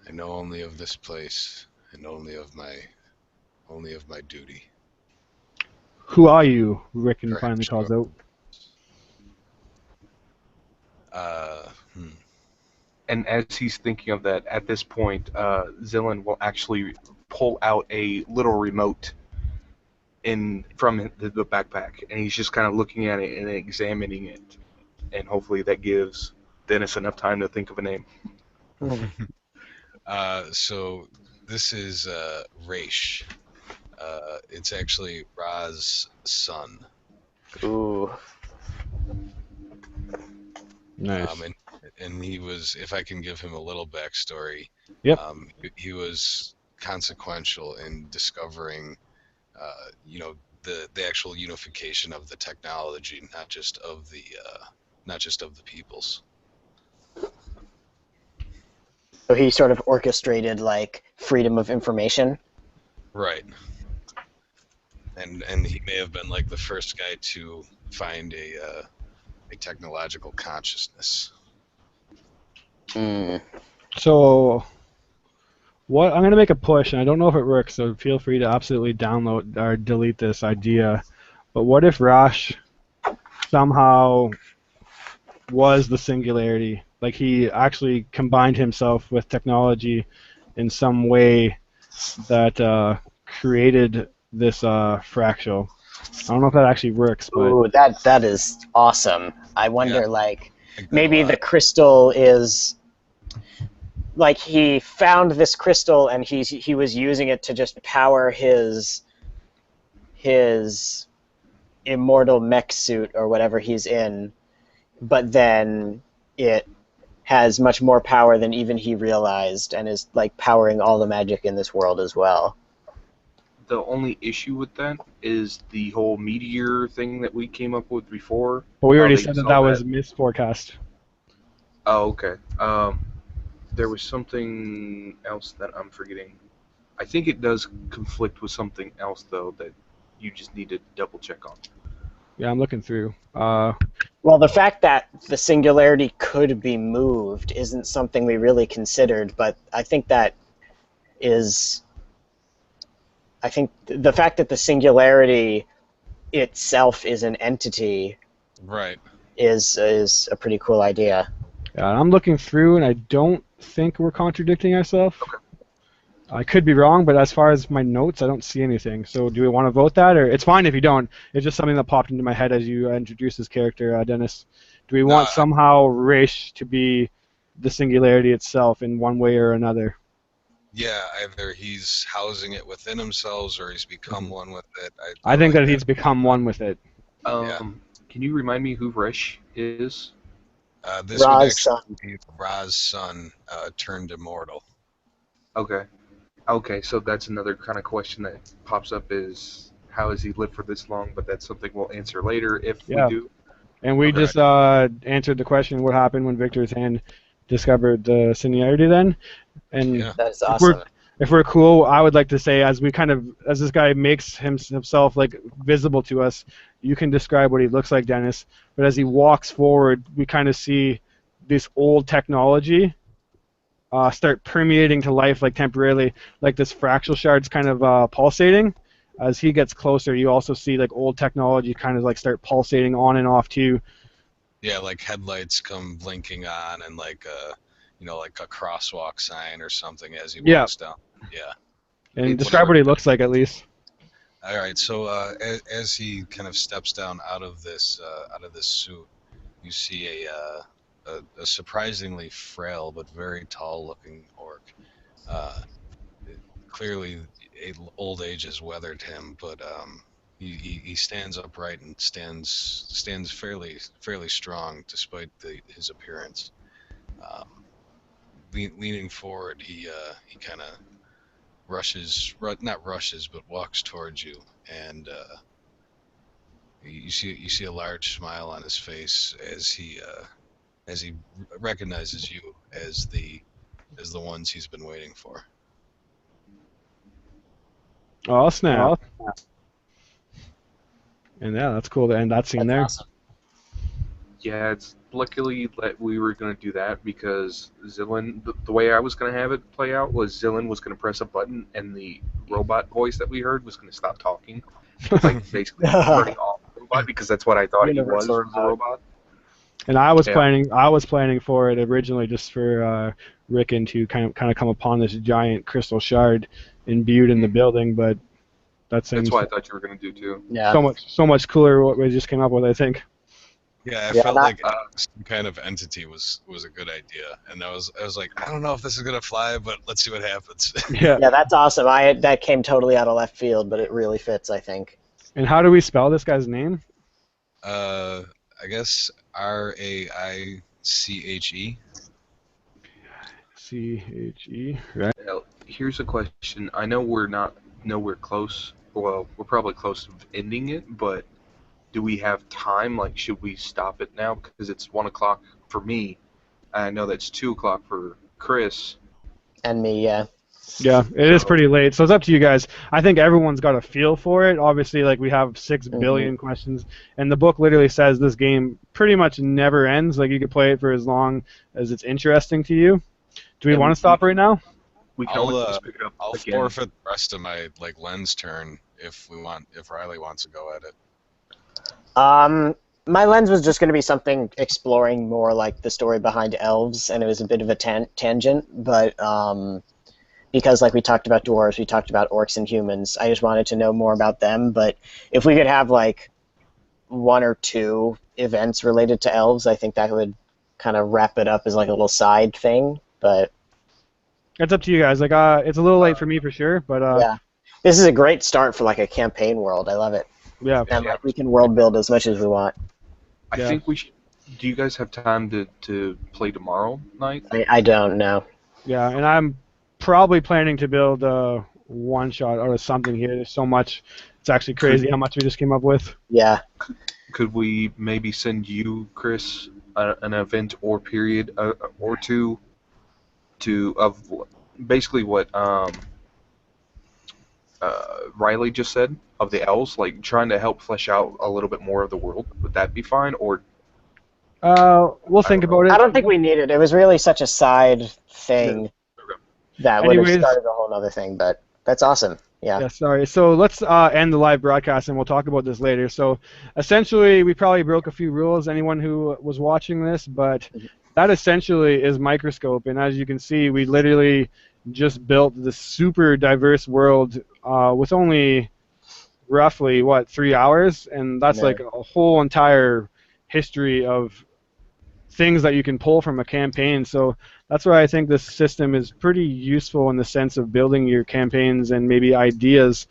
I know only of this place, and only of my duty. Who are you? Rickon finally Perhaps calls out. uh, hmm. And as he's thinking of that, at this point, Zillan will actually pull out a little remote from the backpack, and he's just kind of looking at it and examining it, and hopefully that gives Dennis enough time to think of a name. So this is Raish. It's actually Ra's son. Ooh. Nice. And he was, if I can give him a little backstory, Yep. he was consequential in discovering, the actual unification of the technology, not just of the peoples. So he sort of orchestrated like freedom of information. Right. And he may have been like the first guy to find a technological consciousness. Mm. So, what I'm gonna make a push, and I don't know if it works, so feel free to absolutely download or delete this idea. But what if Rosh somehow was the singularity? Like he actually combined himself with technology in some way that created this fractal. I don't know if that actually works, but Ooh, that is awesome. I wonder, Yeah, like, I like that a maybe the lot. crystal is like he found this crystal and he was using it to just power his immortal mech suit or whatever he's in, but then it has much more power than even he realized and is like powering all the magic in this world as well. The only issue with that is the whole meteor thing that we came up with before. we already That you said that saw that that. was misforecast. Oh, okay. There was something else that I'm forgetting. I think it does conflict with something else though that you just need to double check on. Yeah, I'm looking through. Well, the fact that the singularity could be moved isn't something we really considered, but I think the fact that the singularity itself is an entity Right. is a pretty cool idea. Yeah, I'm looking through, and I don't think we're contradicting ourselves. I could be wrong, but as far as my notes, I don't see anything. So do we want to vote that, or it's fine if you don't? It's just something that popped into my head as you introduced this character, Dennis. Do we No, want somehow Raish to be the singularity itself in one way or another? yeah, either he's housing it within himself or he's become one with it. I I think like that that. he's become one with it. Yeah. Can you remind me who Resh is? This would Ra's actually son. be Ra's son turned immortal. Okay. Okay, so that's another kind of question that pops up is how has he lived for this long? But that's something we'll answer later if we Yeah. do. And we Okay. just answered the question: what happened when Victor's hand discovered the seniority? Then, and Yeah. That is if we're awesome. if we're cool, I would like to say, as we kind of as this guy makes himself like visible to us, you can describe what he looks like, Dennis. But as he walks forward, we kind of see this old technology start permeating to life, like temporarily, like this fractal shard's kind of pulsating. As he gets closer, you also see like old technology kind of like start pulsating on and off too. Yeah, like headlights come blinking on, and like like a crosswalk sign or something as he Yeah, walks down. Yeah. and It's describe what he looks like at least. All right. So as he kind of steps down out of this suit, you see a surprisingly frail but very tall-looking orc. Uh, Clearly, old age has weathered him, but he stands upright and stands fairly strong despite his appearance. Um, Leaning forward, he kind of not rushes, but walks towards you, and you see a large smile on his face as he recognizes you as the ones he's been waiting for. Oh, snap! And yeah, that's cool to end that scene That's there. awesome. Yeah, it's luckily that we were going to do that because Zillin, the way I was going to have it play out was Zillin was going to press a button and the robot voice that we heard was going to stop talking, like basically turning off the robot because that's what I thought he was Universal a robot. And I was Yeah. planning for it originally just for Rickon to kind of come upon this giant crystal shard imbued in the building, but that seems That's what I thought you were going to do too. Yeah. so much cooler what we just came up with, I think. Yeah, I Yeah, felt that- like some kind of entity was a good idea, and I was like, I don't know if this is gonna fly, but let's see what happens. Yeah. Yeah, that's awesome. That came totally out of left field, but it really fits, I think. And how do we spell this guy's name? I guess Raiche. CHE, right? Now, here's a question. I know we're not nowhere close. Well, we're probably close to ending it, but do we have time? Like, should we stop it now? Because it's 1 o'clock for me. I know that's 2 o'clock for Chris. And me, yeah. Yeah, it is So- pretty late, so it's up to you guys. I think everyone's got a feel for it. Obviously, like we have 6 billion questions, and the book literally says this game pretty much never ends. Like you could play it for as long as it's interesting to you. Do we And want to stop right now? We can I'll, always just pick it up I'll again. forfeit the rest of my lens turn if Riley wants to go at it. My lens was just going to be something exploring more like the story behind elves, and it was a bit of a tangent, but because like we talked about dwarves, we talked about orcs and humans, I just wanted to know more about them. But if we could have like 1 or 2 events related to elves, I think that would kind of wrap it up as like a little side thing. But It's up to you guys. Like, it's a little late for me for sure, but yeah, this is a great start for like a campaign world. I love it, yeah. and like we can world build as much as we want. I Yeah. think we should. Do you guys have time to play tomorrow night? I don't know. Yeah, and I'm probably planning to build a one shot out of something here. There's so much. It's actually crazy how much we just came up with. Yeah. Could we maybe send you, Chris, an event or period or two of basically what Riley just said of the elves, like trying to help flesh out a little bit more of the world? Would that be fine? Or We'll think about it. I don't think we need it. It was really such a side thing that would have Anyways. started a whole other thing, but that's awesome. Yeah. Yeah, sorry. So let's end the live broadcast, and we'll talk about this later. So essentially, we probably broke a few rules, anyone who was watching this, but that essentially is Microscope. And as you can see, we literally just built this super diverse world with only roughly, 3 hours? And that's Yeah. like a whole entire history of things that you can pull from a campaign. So that's why I think this system is pretty useful in the sense of building your campaigns and maybe ideas.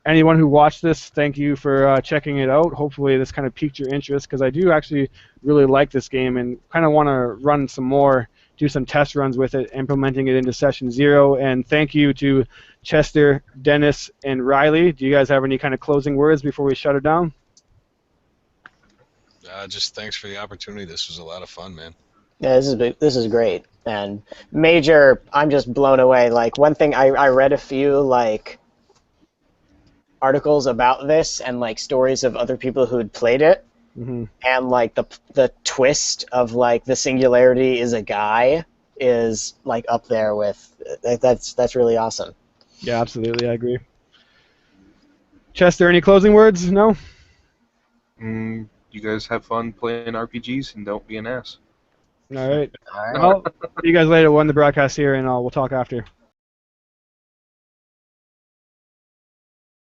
anyone who watched this, thank you for checking it out. Hopefully this kind of piqued your interest because I do actually really like this game and kind of want to run some more, do some test runs with it, implementing it into session 0. And thank you to Chester, Dennis, and Riley. Do you guys have any kind of closing words before we shut it down? Just thanks for the opportunity. This was a lot of fun, man. Yeah, this is great. And Major, I'm just blown away. Like, one thing, I read a few, like, articles about this and, like, stories of other people who had played it. Mm-hmm. And, like, the twist of, like, the singularity is a guy is, like, up there with... That's really awesome. Yeah, absolutely. I agree. Chester, any closing words? No? You guys have fun playing RPGs and don't be an ass. All right. All right. Well, see you guys later. We'll end the broadcast here, and we'll talk after.